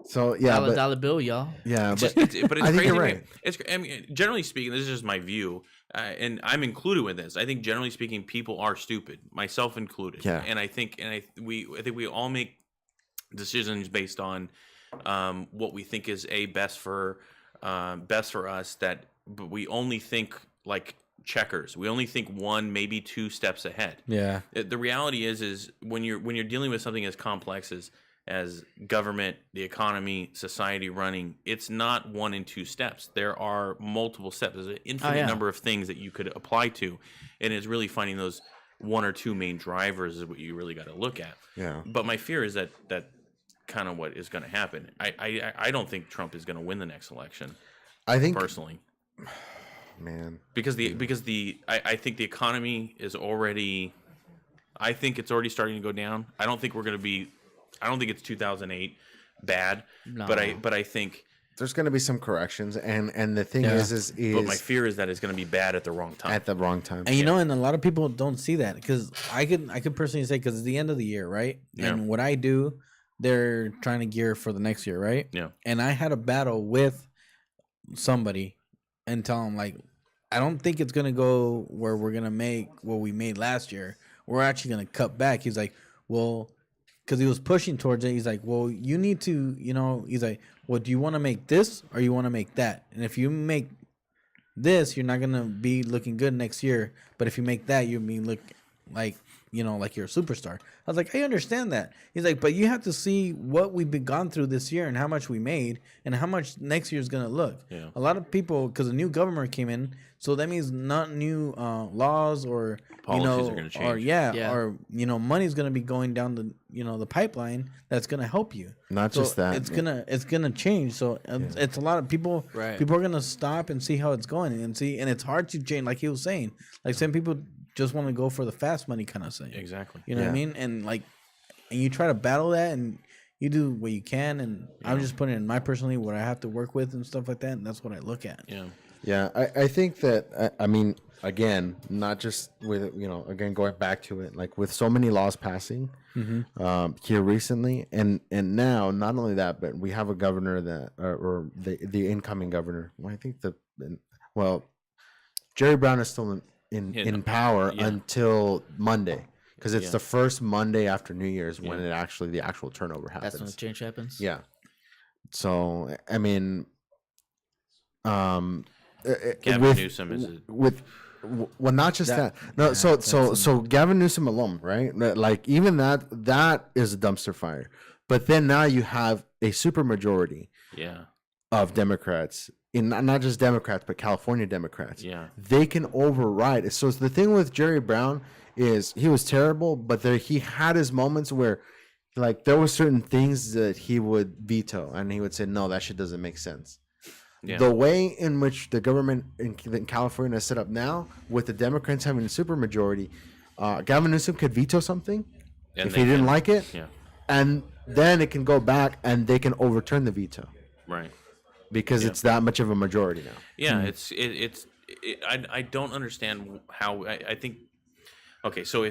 So yeah, dollar bill, y'all. Yeah, but it's I think crazy. you're right. Generally speaking, this is just my view, and I'm included with this. I think generally speaking, people are stupid, myself included. Yeah. And I think we all make decisions based on what we think is best for us. But we only think like checkers. We only think one, maybe two steps ahead. Yeah. The reality is when you're dealing with something as complex as government, the economy, society running, it's not 1 and 2 steps. There are multiple steps. There's an infinite number of things that you could apply to, and it's really finding those 1 or 2 main drivers is what you really got to look at. Yeah. But my fear is that kind of what is going to happen. I don't think Trump is going to win the next election. I think personally, man, because I think the economy is already. I think it's already starting to go down. I don't think we're going to be. I don't think it's 2008 bad, no. but I think there's going to be some corrections, and the thing is but my fear is that it's going to be bad at the wrong time. At the wrong time, and and a lot of people don't see that because I could personally say because it's the end of the year, right? Yeah. And what I do, they're trying to gear for the next year, right? Yeah. And I had a battle with somebody and tell them like, I don't think it's gonna go where we're gonna make what we made last year. We're actually gonna cut back. He's like, well. Because he was pushing towards it. He's like, well, you need to, he's like, well, do you want to make this or you want to make that? And if you make this, you're not going to be looking good next year. But if you make that, you mean look like, like you're a superstar. I was like, I understand that. He's like, but you have to see what we've been gone through this year and how much we made and how much next year is going to look. Yeah. A lot of people, because a new government came in, so that means not new laws or policies are going to change. Or money's going to be going down the pipeline that's going to help you. Not just that. It's gonna change. So it's a lot of people. Right. People are going to stop and see how it's going and it's hard to change. Like he was saying, like some people just want to go for the fast money kind of thing. Exactly. You know what I mean? And and you try to battle that and you do what you can, and I'm just putting in my personally what I have to work with and stuff like that, and that's what I look at. Yeah. Yeah, I think that I mean, again, not just with again going back to it, like with so many laws passing here recently, and now not only that, but we have a governor that or the incoming governor. Well, I think Jerry Brown is still in power until Monday, because it's the first Monday after New Year's when the actual turnover happens. That's when the change happens. Yeah. So I mean, Gavin Newsom is well, not just that. No, so Gavin Newsom alone, right? Like even that is a dumpster fire. But then now you have a supermajority of Democrats, in not just Democrats but California Democrats. Yeah, they can override it. So the thing with Jerry Brown is he was terrible, but he had his moments where, like, there were certain things that he would veto, and he would say, "No, that shit doesn't make sense." Yeah. The way in which the government in California is set up now, with the Democrats having a supermajority, Gavin Newsom could veto something if he didn't like it, and then it can go back and they can overturn the veto, right? Because it's that much of a majority now. Yeah, I don't understand how. I think. Okay, so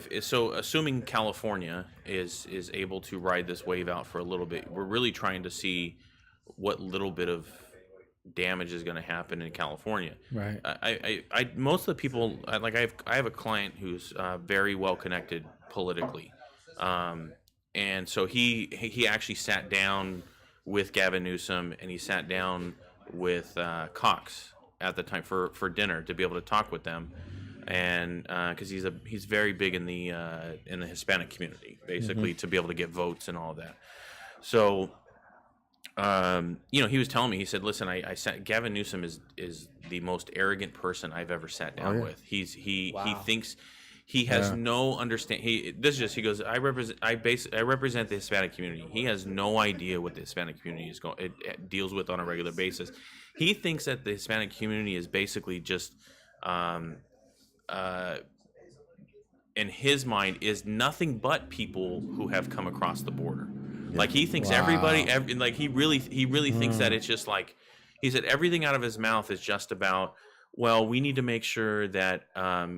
assuming California is able to ride this wave out for a little bit, we're really trying to see what little bit of damage is going to happen in California. Right. I most of the people, like I have a client who's very well connected politically, and so he actually sat down with Gavin Newsom, and he sat down with Cox at the time for dinner to be able to talk with them, and because he's very big in the Hispanic community, basically, to be able to get votes and all of that. So. He was telling me, he said, listen, Gavin Newsom is the most arrogant person I've ever sat down with. He thinks he has no understanding. He goes, I represent the Hispanic community. He has no idea what the Hispanic community it deals with on a regular basis. He thinks that the Hispanic community is basically just, in his mind, is nothing but people who have come across the border. Like he thinks everybody, he really thinks that it's just like, he said everything out of his mouth is just about, well, we need to make sure that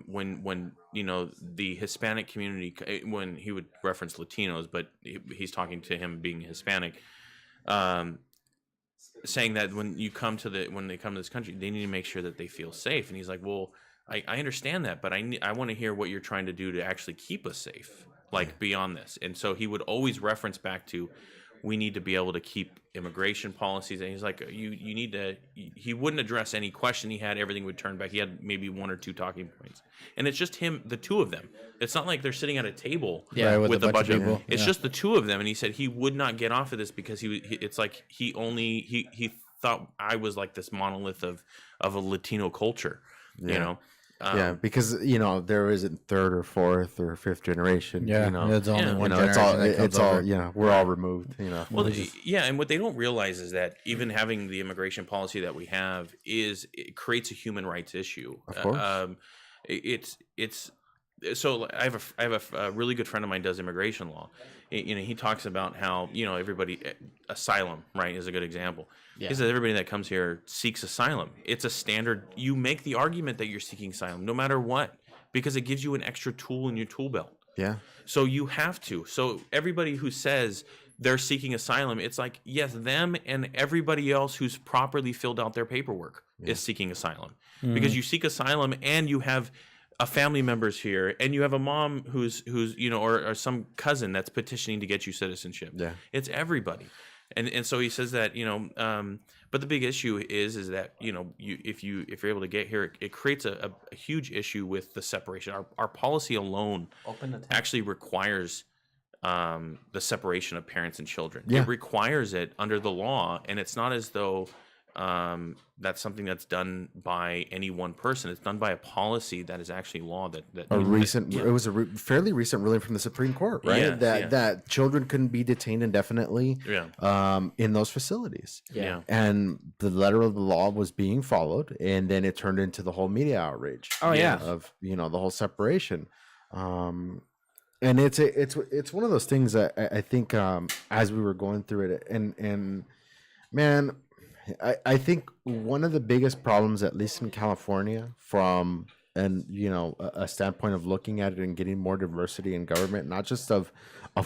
when the Hispanic community, when he would reference Latinos, but he's talking to him being Hispanic, saying that when they come to this country, they need to make sure that they feel safe. And he's like, well, I understand that, but I want to hear what you're trying to do to actually keep us safe. Like beyond this. And so he would always reference back to, we need to be able to keep immigration policies. And he's like, you need to, he wouldn't address any question he had. Everything would turn back. He had maybe one or two talking points. And it's just him, the two of them. It's not like they're sitting at a table with a bunch of people. It's just the two of them. And he said he would not get off of this because it's like he thought I was like this monolith of a Latino culture, you know? Because there isn't third or fourth or fifth generation. It's only one generation. It's all we're all removed. Well, and what they don't realize is that even having the immigration policy that we have it creates a human rights issue. Of course, it's so I have a really good friend of mine does immigration law. He talks about how everybody asylum, right, is a good example. He says everybody that comes here seeks asylum. It's a standard. You make the argument that you're seeking asylum no matter what, because it gives you an extra tool in your tool belt. Yeah. So you have to. So everybody who says they're seeking asylum, it's like, yes, them and everybody else who's properly filled out their paperwork is seeking asylum. Because you seek asylum and you have a family member's here, and you have a mom who's or some cousin that's petitioning to get you citizenship. Yeah, it's everybody, and so he says that but the big issue is that if you're able to get here, it creates a huge issue with the separation. Our policy alone actually requires the separation of parents and children. It requires it under the law, and it's not as though that's something that's done by any one person. It's done by a policy that is actually law. It was a fairly recent ruling from the Supreme Court, right? That children couldn't be detained indefinitely in those facilities. Yeah. And the letter of the law was being followed, and then it turned into the whole media outrage. Of the whole separation. and it's one of those things that I think as we were going through it, and man, I think one of the biggest problems, at least in California, from and a standpoint of looking at it and getting more diversity in government, not just of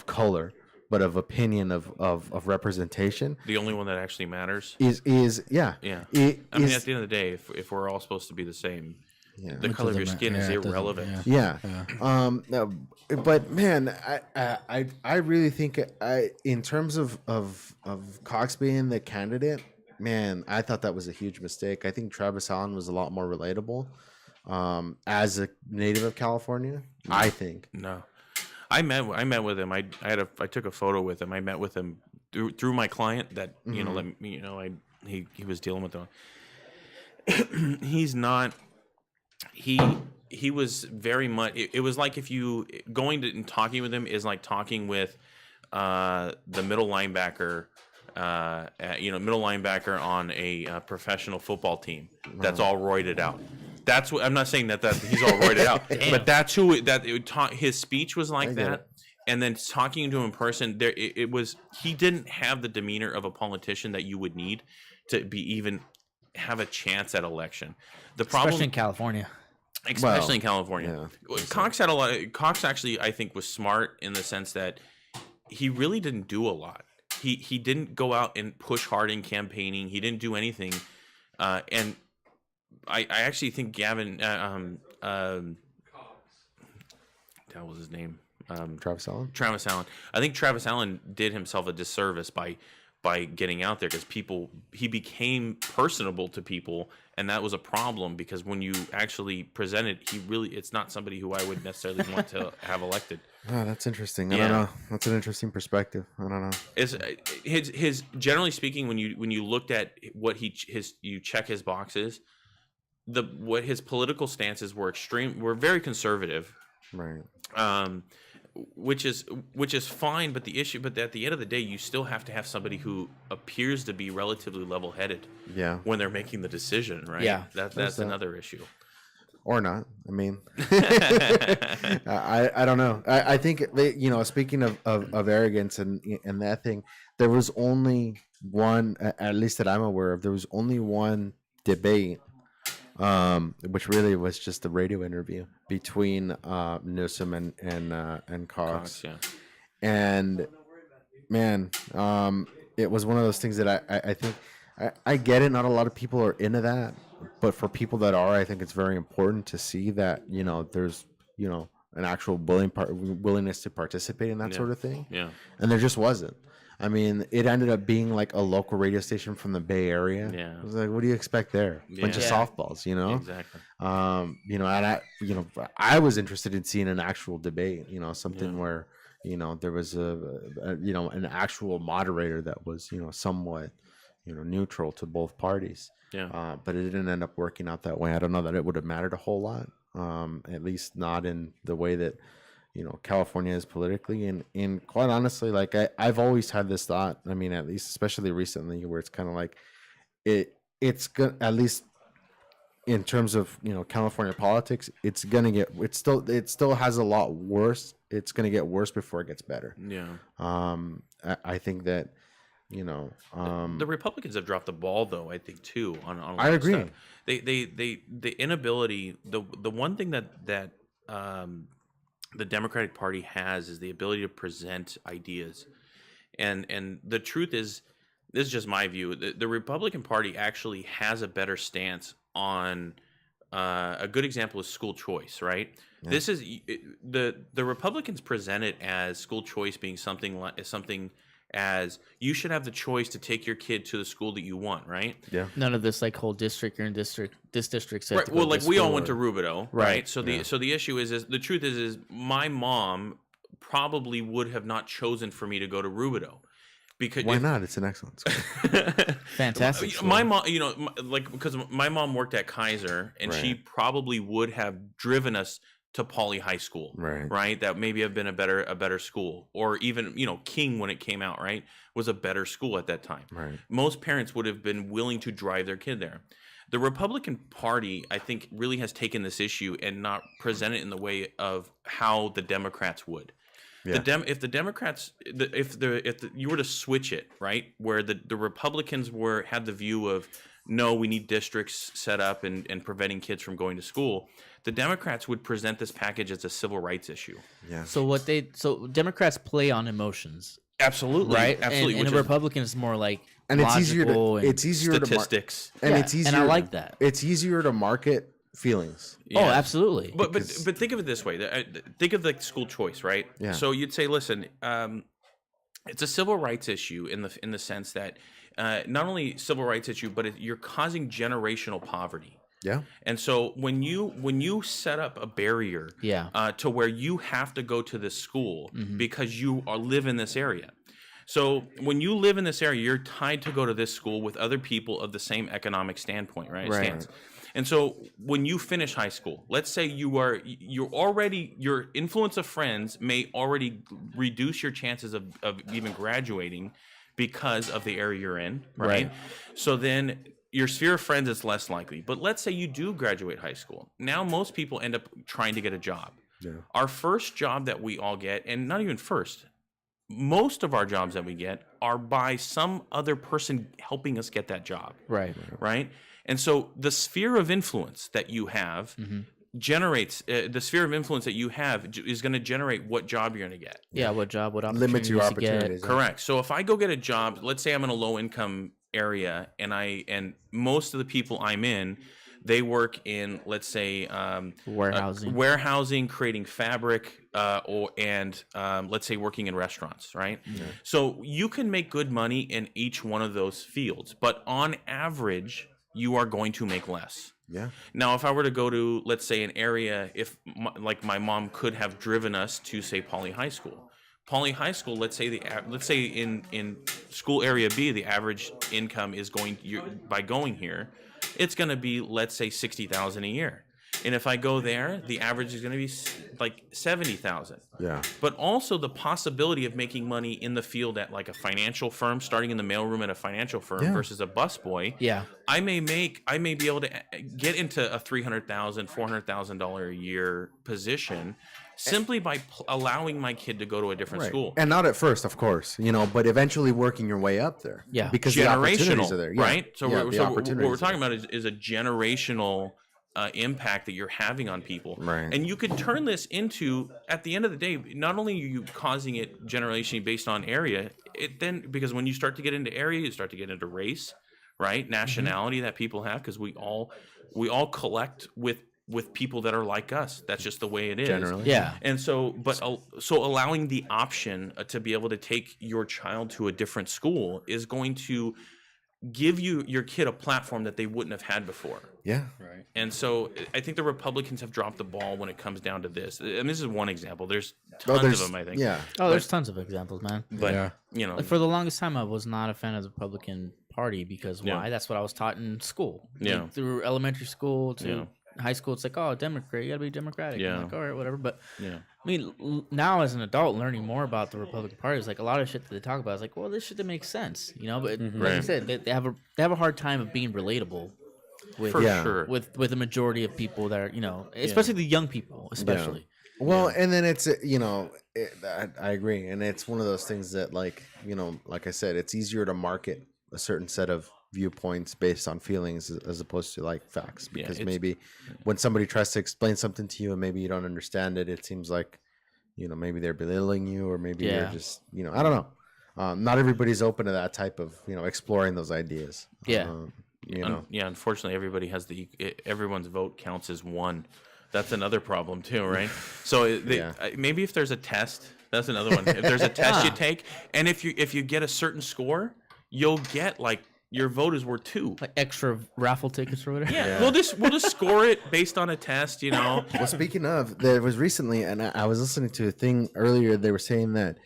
color, but of opinion, of representation, The only one that actually matters. is yeah. Yeah. It I mean, is- at the end of the day, if we're all supposed to be the same, yeah. the color of your doesn't skin is yeah, it doesn't- irrelevant. yeah. Yeah. No, but man, I really think in terms of Cox being the candidate, man, I thought that was a huge mistake. I think Travis Allen was a lot more relatable as a native of California. I think. No, I met with him. I took a photo with him. I met with him through my client that let me he was dealing with them. He's not. He was very much. It was like if you going to and talking with him is like talking with the middle linebacker. Middle linebacker on a professional football team that's all roided out. That's what I'm not saying that he's all roided out, but that's who his speech was like get that. it. And then talking to him in person, there it was. He didn't have the demeanor of a politician that you would need to be even have a chance at election. The problem, Especially in California. especially in California, Yeah. Cox had a lot. Cox actually, I think, was smart in the sense that he really didn't do a lot. He didn't go out and push hard in campaigning. He didn't do anything, and I actually think Gavin, that was his name, Travis Allen. Travis Allen. I think Travis Allen did himself a disservice by getting out there because he became personable to people, and that was a problem because when you actually presented, it's not somebody who I would necessarily want to have elected. Oh, that's interesting. I Yeah. don't know. That's an interesting perspective. I don't know. Is his generally speaking when you looked at what you check his boxes, what his political stances were very conservative, Right. which is fine, but at the end of the day you still have to have somebody who appears to be relatively level-headed Yeah. when they're making the decision, right? Yeah. That's that. another issue. Or not. I mean, I don't know. I think speaking of arrogance and that thing, there was only one, at least that I'm aware of, there was only one debate, which really was just a radio interview between Newsom and Cox. Cox, yeah. And man, it was one of those things that I think I get it. Not a lot of people are into that, but for people that are, I think it's very important to see that there's an actual willingness to participate in that Yeah. sort of thing. Yeah. And there just wasn't. I mean, it ended up being like a local radio station from the Bay Area. Yeah. It was like, what do you expect there? Bunch of Yeah. softballs, Exactly. and I was interested in seeing an actual debate, something where, there was an actual moderator that was, somewhat, neutral to both parties. Yeah. But it didn't end up working out that way. I don't know that it would have mattered a whole lot. At least not in the way that, California is politically. And quite honestly, like I've always had this thought, I mean, at least, especially recently, where it's kind of like it's good, at least in terms of, California politics, it still has a lot worse. It's going to get worse before it gets better. Yeah. I think that, The Republicans have dropped the ball, though. I think too. On a lot I of agree. stuff. The inability. The one thing that the Democratic Party has is the ability to present ideas, and the truth is, this is just my view. The Republican Party actually has a better stance on. A good example is school choice, right? Yeah. This is the Republicans present it as school choice being something as you should have the choice to take your kid to the school that you want, right? Yeah. None of this like whole district, you're in district, this district said Right. to go Well, to like this we all school went to or- Rubidoux, right? So the issue is the truth is my mom probably would have not chosen for me to go to Rubidoux because Why not? It's an excellent school. Fantastic school. My mom, because my mom worked at Kaiser, and she Right. probably would have driven us to Pauley High School, Right. That maybe have been a better school, or even King when it came out, right, was a better school at that time. Right. Most parents would have been willing to drive their kid there. The Republican Party, I think, really has taken this issue and not present it in the way of how the Democrats would. If the Democrats, if you were to switch it, right, where the Republicans had the view of no, we need districts set up and preventing kids from going to school, the Democrats would present this package as a civil rights issue. Yeah. So Democrats play on emotions, Absolutely, right? absolutely. And the Republicans is more like And it's easier logical to statistics. and Yeah, it's easier and I like that. It's easier to market feelings. Oh, absolutely. But think of it this way. Think of the school choice, right? Yeah. So you'd say, listen, it's a civil rights issue in the sense that not only civil rights issue, but you're causing generational poverty. Yeah. And so when you set up a barrier, to where you have to go to this school because you live in this area. So when you live in this area, you're tied to go to this school with other people of the same economic standpoint, right? Stance. And so when you finish high school, let's say your influence of friends may already reduce your chances of even graduating because of the area you're in, right? So then your sphere of friends is less likely. But let's say you do graduate high school. Now most people end up trying to get a job. Yeah. Our first job that we all get, and not even first, most of our jobs that we get are by some other person helping us get that job. Right? And so the sphere of influence that you have generates the sphere of influence that you have is going to generate what job you're going to get. Yeah, what job, what opportunities Limits your you opportunities. get. Correct. So if I go get a job, let's say I'm in a low income area and most of the people I'm in, they work in, let's say, warehousing, creating fabric, let's say working in restaurants, right? Yeah. So you can make good money in each one of those fields, but on average, you are going to make less. Yeah. Now, if I were to go to, let's say, an area, like my mom could have driven us to, say, Poly High School. Poly High School, let's say in school area B, the average income is by going here, it's going to be, let's say, $60,000 a year. And if I go there, the average is going to be like $70,000. Yeah. But also the possibility of making money in the field at like a financial firm, starting in the mailroom at a financial firm versus a busboy. Yeah. I may be able to get into a $300,000, $400,000 a year position simply by allowing my kid to go to a different school. And not at first, of course, but eventually working your way up there. Yeah. Because the opportunities are there. Yeah. Right? So, what we're talking about is a generational impact that you're having on people. Right. And you could turn this into, at the end of the day, not only are you causing it generationally based on area, because when you start to get into area, you start to get into race, right? Nationality that people have, because we all collect with people that are like us. That's just the way it is. Generally. Yeah. And so allowing the option to be able to take your child to a different school is going to give your kid a platform that they wouldn't have had before. Yeah. Right. And so I think the Republicans have dropped the ball when it comes down to this. And this is one example. There's tons of them, I think. Yeah. There's tons of examples, man. But, Like for the longest time, I was not a fan of the Republican Party because why? That's what I was taught in school. Yeah. Like, through elementary school to high school, it's like, oh, Democrat, you gotta be Democratic. Yeah. I'm like, all right, whatever. But yeah. I mean, now as an adult, learning more about the Republican Party is like a lot of shit that they talk about is like, well, this shit that makes sense, But like you said, they have a hard time of being relatable with sure. with the majority of people that are, especially the young people, especially. Well, and then it's I agree, and it's one of those things that like I said, it's easier to market a certain set of viewpoints based on feelings as opposed to like facts, because maybe when somebody tries to explain something to you and maybe you don't understand it, it seems like maybe they're belittling you, or maybe they're just I don't know. Not everybody's open to that type of exploring those ideas. Unfortunately, everyone's vote counts as one. That's another problem too, right? So maybe if there's a test, that's another one. If there's a test you take, and if you get a certain score, you'll get like your vote is worth 2. Like extra raffle tickets or whatever. Yeah. We'll just score it based on a test, Well, speaking of, there was recently, and I was listening to a thing earlier. They were saying that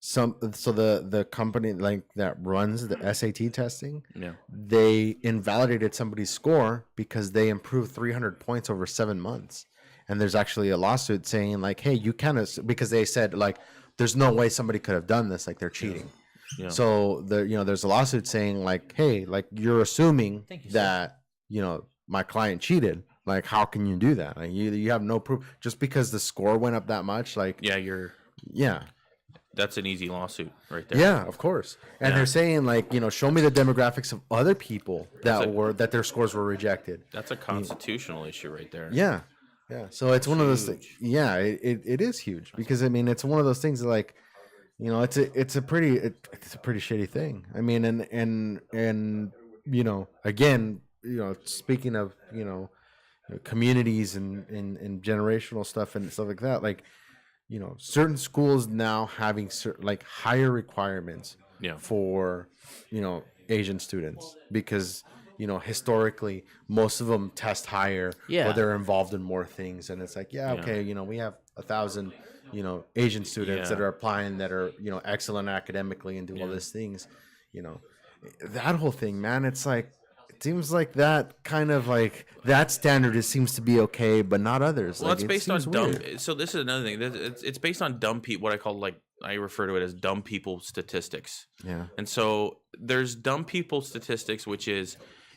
the company like that runs the SAT testing, they invalidated somebody's score because they improved 300 points over 7 months. And there's actually a lawsuit saying like, hey, you kind of, because they said like, there's no way somebody could have done this, like they're cheating. Yeah. So there's a lawsuit saying like, hey, like you're assuming that my client cheated. Like, how can you do that? Like you have no proof just because the score went up that much. Like, you're that's an easy lawsuit right there. Yeah, of course. And Yeah. they're saying like, show me the demographics of other people that their scores were rejected. That's a constitutional issue right there. Yeah. Yeah. So it's one of those things. Huge. Yeah, it is huge because I mean it's one of those things that, like, it's a pretty shitty thing. I mean, and again, speaking of, communities and generational stuff and stuff like that, like, certain schools now having like higher requirements Yeah. for, Asian students because, historically most of them test higher Yeah. or they're involved in more things. And it's like, okay, we have 1,000, Asian students that are applying that are, excellent academically and do all these things, that whole thing, man. It's like, it seems like that kind of like that standard, it seems to be okay, but not others. Well, like, it's it based on seems dumb. weird. So this is another thing. It's based on dumb people. What I call, like, I refer to it as dumb people statistics. Yeah. And so there's dumb people statistics, which is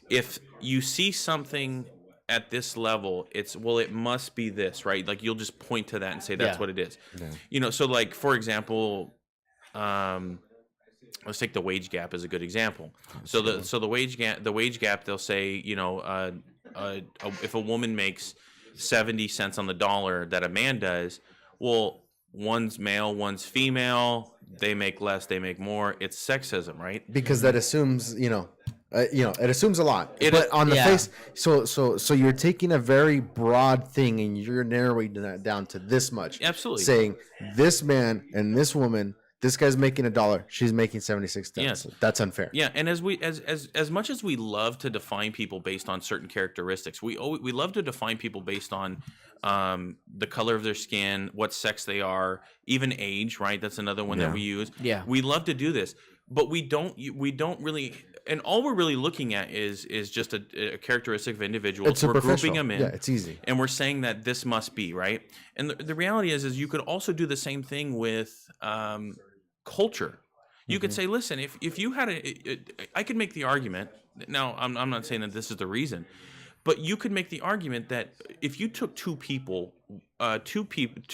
if you see something at this level, it must be this, right? Like, you'll just point to that and say that's Yeah. what it is. So like, for example, let's take the wage gap as a good example. So the wage gap, they'll say, if a woman makes 70 cents on the dollar that a man does, well, one's male, one's female, they make less, they make more. It's sexism, right? Because that assumes, it assumes a lot. It but is- on the yeah. face, so you're taking a very broad thing and you're narrowing that down to this much. Absolutely. Saying this man and this woman, this guy's making $1, she's making 76 cents. Yes. That's unfair. Yeah, and as much as we love to define people based on certain characteristics, we love to define people based on the color of their skin, what sex they are, even age, right? That's another one that we use. Yeah. We love to do this, but we don't really, and all we're really looking at is just a characteristic of individuals. It's We're grouping superficial. them in. Yeah, it's easy. And we're saying that this must be, right? And the reality is you could also do the same thing with culture. You could say, listen, if you had I could make the argument. Now, I'm not saying that this is the reason, but you could make the argument that if you took two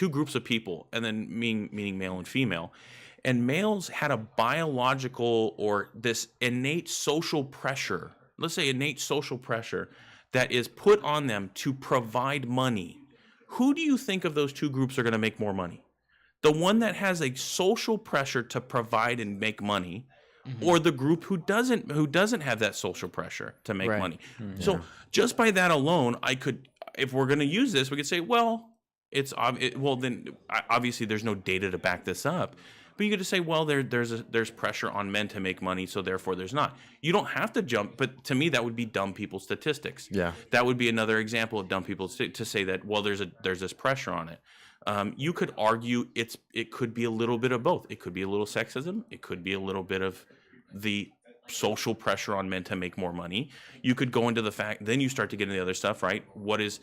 groups of people, and then meaning male and female, and males had a biological or this innate social pressure, let's say innate social pressure that is put on them to provide money, who do you think of those two groups are going to make more money? The one that has a social pressure to provide and make money, or the group who doesn't have that social pressure to make Right. money. So just by that alone, if we're going to use this, we could say, well, then obviously there's no data to back this up. But you could just say, well, there's pressure on men to make money, so therefore there's not. You don't have to jump, but to me that would be dumb people statistics. Yeah. That would be another example of dumb people to say that, well, there's this pressure on it. You could argue it could be a little bit of both. It could be a little sexism. It could be a little bit of the social pressure on men to make more money. You could go into the fact, then you start to get into the other stuff, right? What is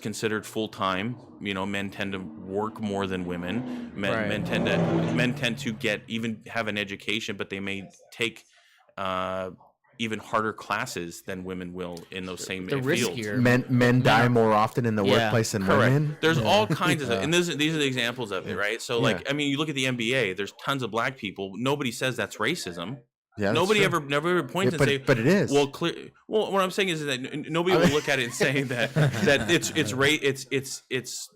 considered full time? Men tend to work more than women. Men tend to have an education, but they may take even harder classes than women will in those same The fields. riskier. Men die more often in the Yeah, workplace than Correct. women. There's all kinds of stuff, and these are the examples of it, right? So, Yeah. you look at the NBA. There's tons of black people. Nobody says that's racism. Yeah, that's Nobody true. never points and but, say, but it is. Well, what I'm saying is that nobody will look at it and say that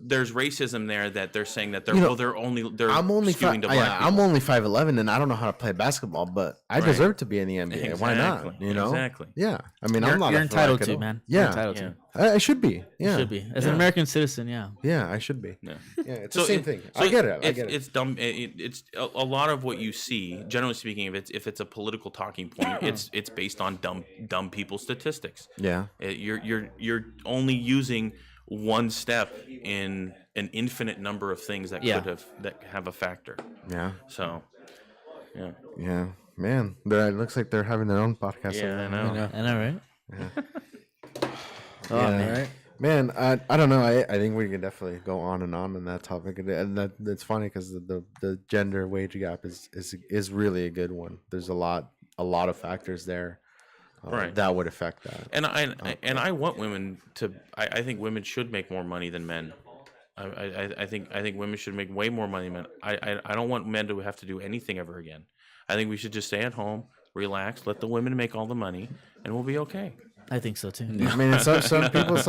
there's racism there, that they're saying that they're I'm only skewing to black people. I'm only 5'11" and I don't know how to play basketball, but I Right. deserve to be in the NBA. Why not? Exactly. Exactly. Yeah. I mean, You're, I'm not. you're entitled athletic at to, all. man. Yeah. You're entitled Yeah. to. I should be. Yeah. You should be. As an American citizen, yeah. Yeah, I should be. Yeah. Yeah, it's the same thing. I get it. I get it. It's dumb. It's a lot of what you see. Generally speaking, if it's a political talking point, it's based on dumb people statistics. Yeah. You're only using one step in an infinite number of things that have a factor. Yeah. So, yeah. Yeah. Man, it looks like they're having their own podcast. Yeah, I know. I know, right? Oh, man. Man, I don't know. I think we can definitely go on in that topic, and that's funny because the gender wage gap is really a good one. There's a lot of factors there, Right. that would affect that. And I want women to. I think women should make more money than men. I think women should make way more money than men. I don't want men to have to do anything ever again. I think we should just stay at home, relax, let the women make all the money, and we'll be okay. I think so too. I mean, some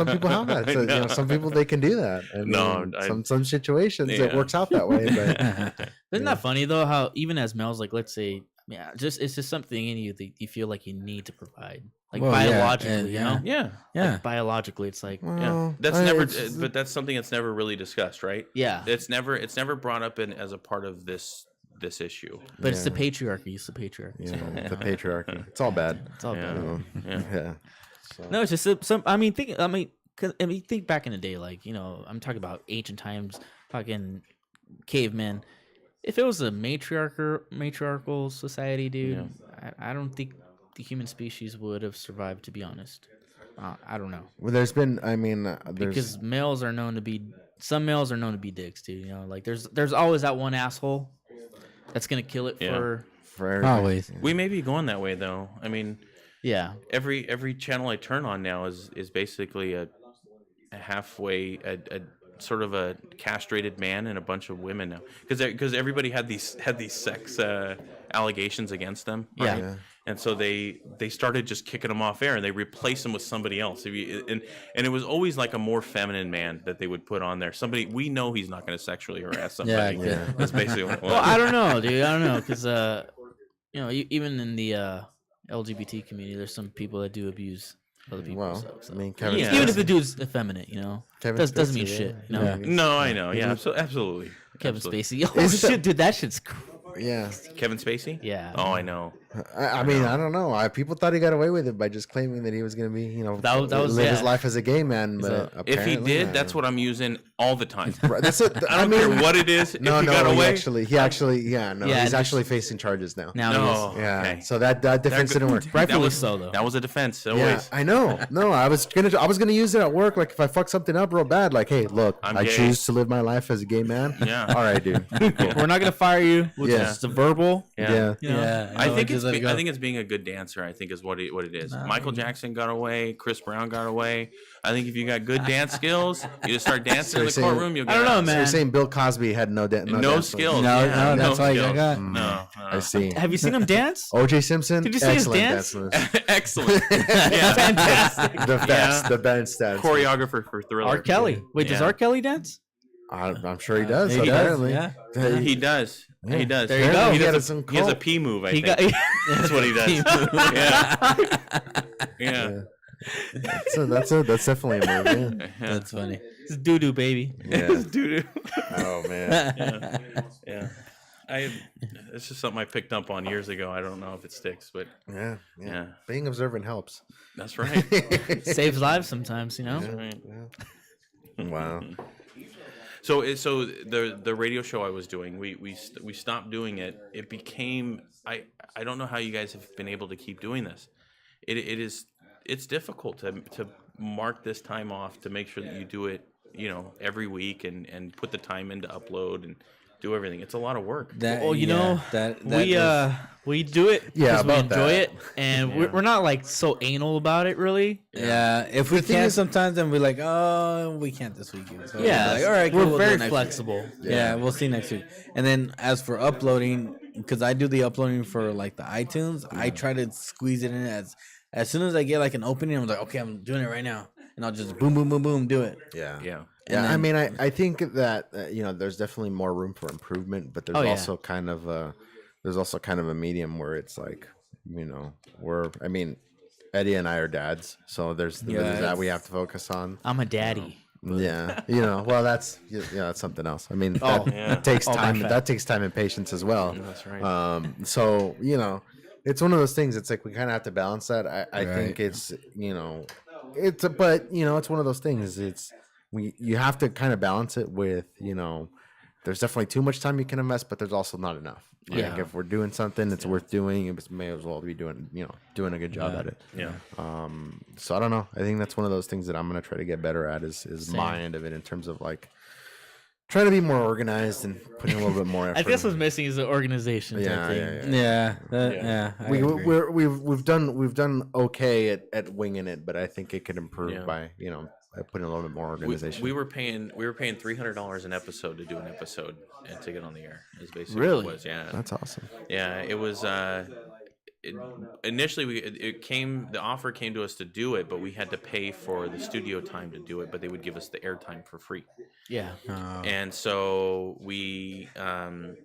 people have that. So, some people they can do that. I mean, some situations it works out that way. But Isn't that funny though? How even as males, like let's say, it's just something in you that you feel like you need to provide, like biologically, you know? Yeah, Like, biologically, it's like that's never. But that's something that's never really discussed, right? yeah, It's never brought up as a part of this issue. but it's the patriarchy. It's the patriarchy. yeah, the patriarchy. It's all bad. It's all bad. Yeah. No, it's just some. Think back in the day, like I'm talking about ancient times, fucking cavemen. If it was a matriarchal society, dude, I don't think the human species would have survived. To be honest, I don't know. Well, there's been. Because males are known to be males are known to be dicks, dude. Like there's always that one asshole that's gonna kill it for Always. We may be going that way, though. I mean, yeah. every channel I turn on now is basically a halfway a sort of a castrated man and a bunch of women now, because everybody had these sex allegations against them, right? Yeah. And so they started just kicking them off air and they replaced them with somebody else. And it was always like a more feminine man that they would put on there. Somebody we know he's not going to sexually harass somebody. Yeah. That's basically what it was. Well, I don't know, dude. I don't know, because even in the LGBT community, there's some people that do abuse other people. Well, so. I mean, Kevin Yeah. Even if the dude's effeminate, Kevin doesn't Spacey, mean yeah. shit. Yeah. No, I know. Yeah, absolutely. Kevin Absolutely. Spacey. Oh Is it- shit, dude, that shit's Yeah. Kevin Spacey? yeah. Oh, I know. I mean, I don't know. People thought he got away with it by just claiming that he was going to be, That was live his yeah. life as a gay man. But If he apparently did, not. that's what I'm using all the time. Right, that's it. I don't care what it is. No, if he got no, away, he actually, Yeah, he's just- actually facing charges now. Now no, Yeah, okay. so that defense didn't work. Rightfully was, so, though. That was a defense. Always. Yeah, I know. No, I was gonna use it at work. Like if I fuck something up real bad, like, hey, look, I'm I gay. choose to live my life as a gay man. Yeah. All right, dude. We're not gonna fire you with Yeah. just a verbal. Yeah. You know? Yeah. I think just let it go. I think it's being a good dancer. I think is what it is. Michael Jackson got away. Chris Brown got away. I think if you got good dance skills, you just start dancing in the So you're saying- courtroom. You'll get I don't know, out. So you're man. saying Bill Cosby had no dance skills. No, yeah, no, that's all you skills. got. No, I see. Have you seen him dance? O.J. Simpson. Did you see his excellent dance? moves. Excellent. Yeah. Fantastic. The best. Yeah. The best dance. Choreographer for Thriller. R. Kelly. Wait, does Yeah. R. Kelly dance? I'm sure he does. He does, apparently. yeah. He does. Yeah. He does. There you go. He, He had does some he has a cult. P move. I He think got. that's what he does. yeah. Yeah. That's definitely a move. Yeah. That's funny. It's doo doo, baby. Yeah. Doo-doo. Oh man. Yeah. It's just something I picked up on years ago. I don't know if it sticks, but Yeah. yeah, Being observant helps. that's right. Saves lives sometimes, you know. That's right. Wow. So the radio show I was doing, we stopped doing it. It became I don't know how you guys have been able to keep doing this. It's difficult to mark this time off to make sure that you do it, every week and put the time in to upload and do everything. It's a lot of work. Well, you know, we do it Yeah, because we about enjoy that. it, and Yeah. we're not like so anal about it, really. Yeah, if we thing can is- sometimes, then we're like, oh, we can't this weekend. So Yeah, like, all right, cool, we're we'll do it very next week. flexible. Yeah, we'll see next week. And then as for uploading, because I do the uploading for like the iTunes, I try to squeeze it in as soon as I get like an opening, I'm like, okay, I'm doing it right now, and I'll just boom, boom, boom, boom, do it. Yeah. Yeah. Yeah, I then- mean, I think that there's definitely more room for improvement, but there's Oh, yeah. also kind of a medium where it's like, Eddie and I are dads, so there's that we have to focus on. I'm a daddy. Yeah, well, that's something else. I mean, Oh, that takes Oh, my time. bad. That takes time and patience as well. That's right. So it's one of those things. It's like we kind of have to balance that. I think Right. it's it's one of those things. You have to kind of balance it with there's definitely too much time you can invest, but there's also not enough. Like Yeah. if we're doing something that's worth doing, it may as well be doing a good job at it. Yeah. So I don't know. I think that's one of those things that I'm gonna try to get better at is my end of it in terms of like trying to be more organized and putting a little bit more effort. I guess what's missing is the organization. type Yeah, thing. yeah. I agree. We've done okay at winging it, but I think it could improve Yeah. by putting a little bit more organization. We were paying $300 an episode to do an episode and to get on the air. Is basically Really? what it was. Yeah, That's awesome. yeah. It was. Initially, the offer came to us to do it, but we had to pay for the studio time to do it. But they would give us the airtime for free. Yeah. And so we said,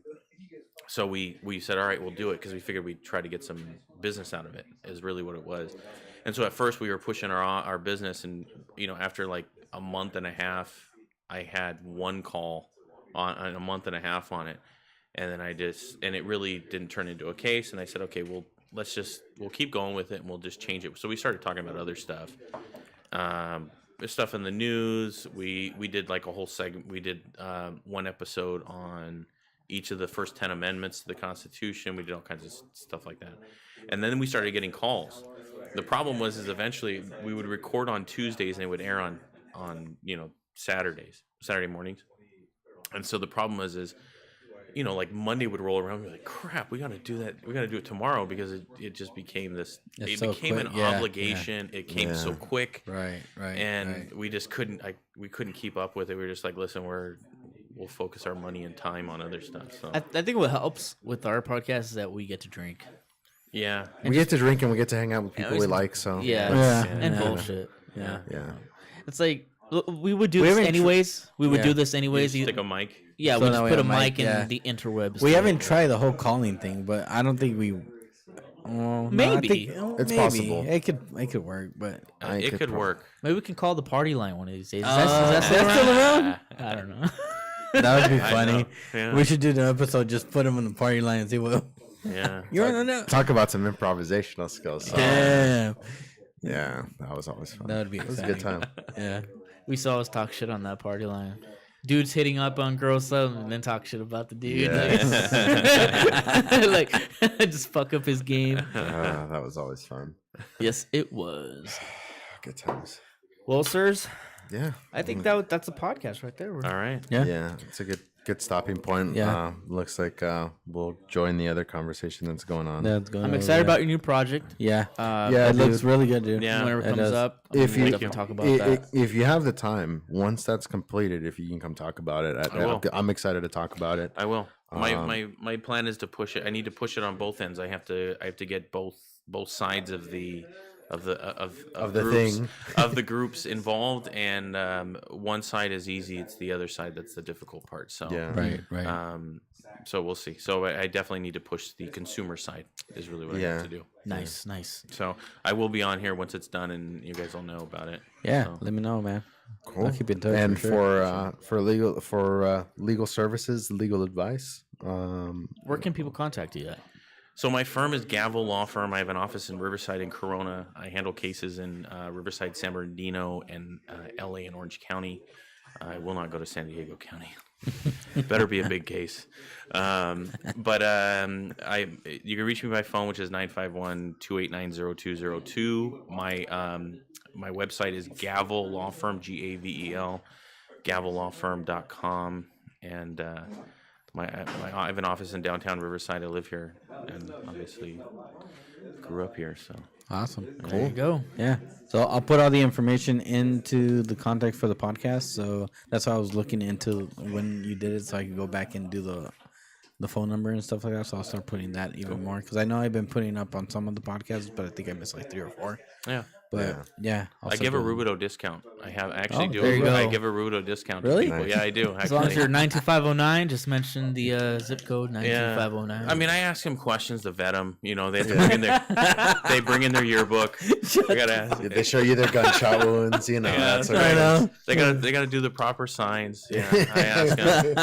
all right, we'll do it, because we figured we'd try to get some business out of it, is really what it was. And so at first we were pushing our business, and after like a month and a half, I had one call on a month and a half on it, and then and it really didn't turn into a case. And I said, okay, we'll keep going with it, and we'll just change it. So we started talking about other stuff. There's stuff in the news. We did like a whole segment. We did one episode on each of the first 10 amendments to the Constitution. We did all kinds of stuff like that. And then we started getting calls. The problem was eventually we would record on Tuesdays and it would air on Saturday mornings. And so the problem was like Monday would roll around, we're like, crap, we got to do that. We got to do it tomorrow, because it just became this. It became an obligation. Yeah. It came so quick. Right. And we just couldn't. We couldn't keep up with it. We were just like, listen, we'll focus our money and time on other stuff. So I think what helps with our podcast is that we get to drink. yeah, We get to drink and we get to hang out with people we like. So And Yeah. bullshit. Yeah. It's like we would do this anyways. We would do this anyways. you stick a mic. Yeah, So we now just we put a have a mic mic, in the interwebs. We haven't tried the whole calling thing, but I don't think we. Well, no, I Maybe. think- It's maybe. possible. It could work, but It could work. Maybe we can call the party line one of these days. Is that that still around? I don't know. that would be I funny. know. Yeah. We should do the episode. Just put them on the party line and see what. Yeah. You're on the talk about some improvisational skills. So, Damn, yeah, that was always fun. that would be. It was a good time. Yeah. We saw us talk shit on that party line. Dudes hitting up on girls stuff and then talk shit about the dude. Yeah. Like just fuck up his game. That was always fun. Yes, it was. Good times. Well, sirs, Yeah. I think that's a podcast right there. All right. Yeah. Yeah, it's a good stopping point. Yeah. Looks like we'll join the other conversation that's going on. That's going I'm over excited there. about your new project. Yeah. Yeah, It looks dude. really good, dude. Yeah. Whenever it it comes does. up, If you- definitely talk about that. If you have the time, once that's completed, if you can come talk about it, I will. I'm excited to talk about it. I will. My plan is to push it. I need to push it on both ends. I have to get both sides of the groups, thing. of the groups involved, and one side is easy. It's the other side that's the difficult part. So Yeah. Right. so we'll see. So I definitely need to push the consumer side. Is really what I Yeah. have to do. Nice. So I will be on here once it's done, and you guys will know about it. Yeah. So, Let me know, man. Cool. I'll keep in touch. And for sure. for legal services, legal advice. Where can people contact you at? So my firm is Gavel Law Firm. I have an office in Riverside and Corona. I handle cases in Riverside, San Bernardino, and LA and Orange County. I will not go to San Diego County. Better be a big case. But you can reach me by phone, which is 951-289-0202. My website is Gavel Law Firm, GAVEL, gavellawfirm.com. And I have an office in downtown Riverside. I live here, and obviously grew up here. So Awesome. There you go. Yeah. So I'll put all the information into the contact for the podcast. So that's why I was looking into when you did it, so I could go back and do the phone number and stuff like that. So I'll start putting that even more, because I know I've been putting up on some of the podcasts, but I think I missed like 3 or 4. yeah. But yeah, I give a Rubido discount. I actually do. there you I go. give a Rubido discount. Really? To people. Nice. Yeah, I do. As long as actually. you're 92509, just mention the zip code 92509. I mean, I ask them questions to vet them. You know, they have to bring in they bring in their yearbook. I gotta ask. They show you their gunshot wounds. You know, Yeah, that's that's okay. I know. They gotta do the proper signs. Yeah, I ask them.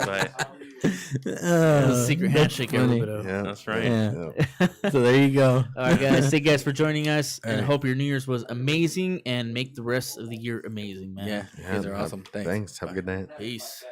But Secret handshake, funny. everybody. Yeah. that's right. Yeah. Yeah. So there you go. All right, guys. Thank you guys for joining us, and I right. hope your New Year's was amazing, and make the rest of the year amazing, man. Yeah. You guys are awesome. Thanks. Thanks. Have a good night. Peace.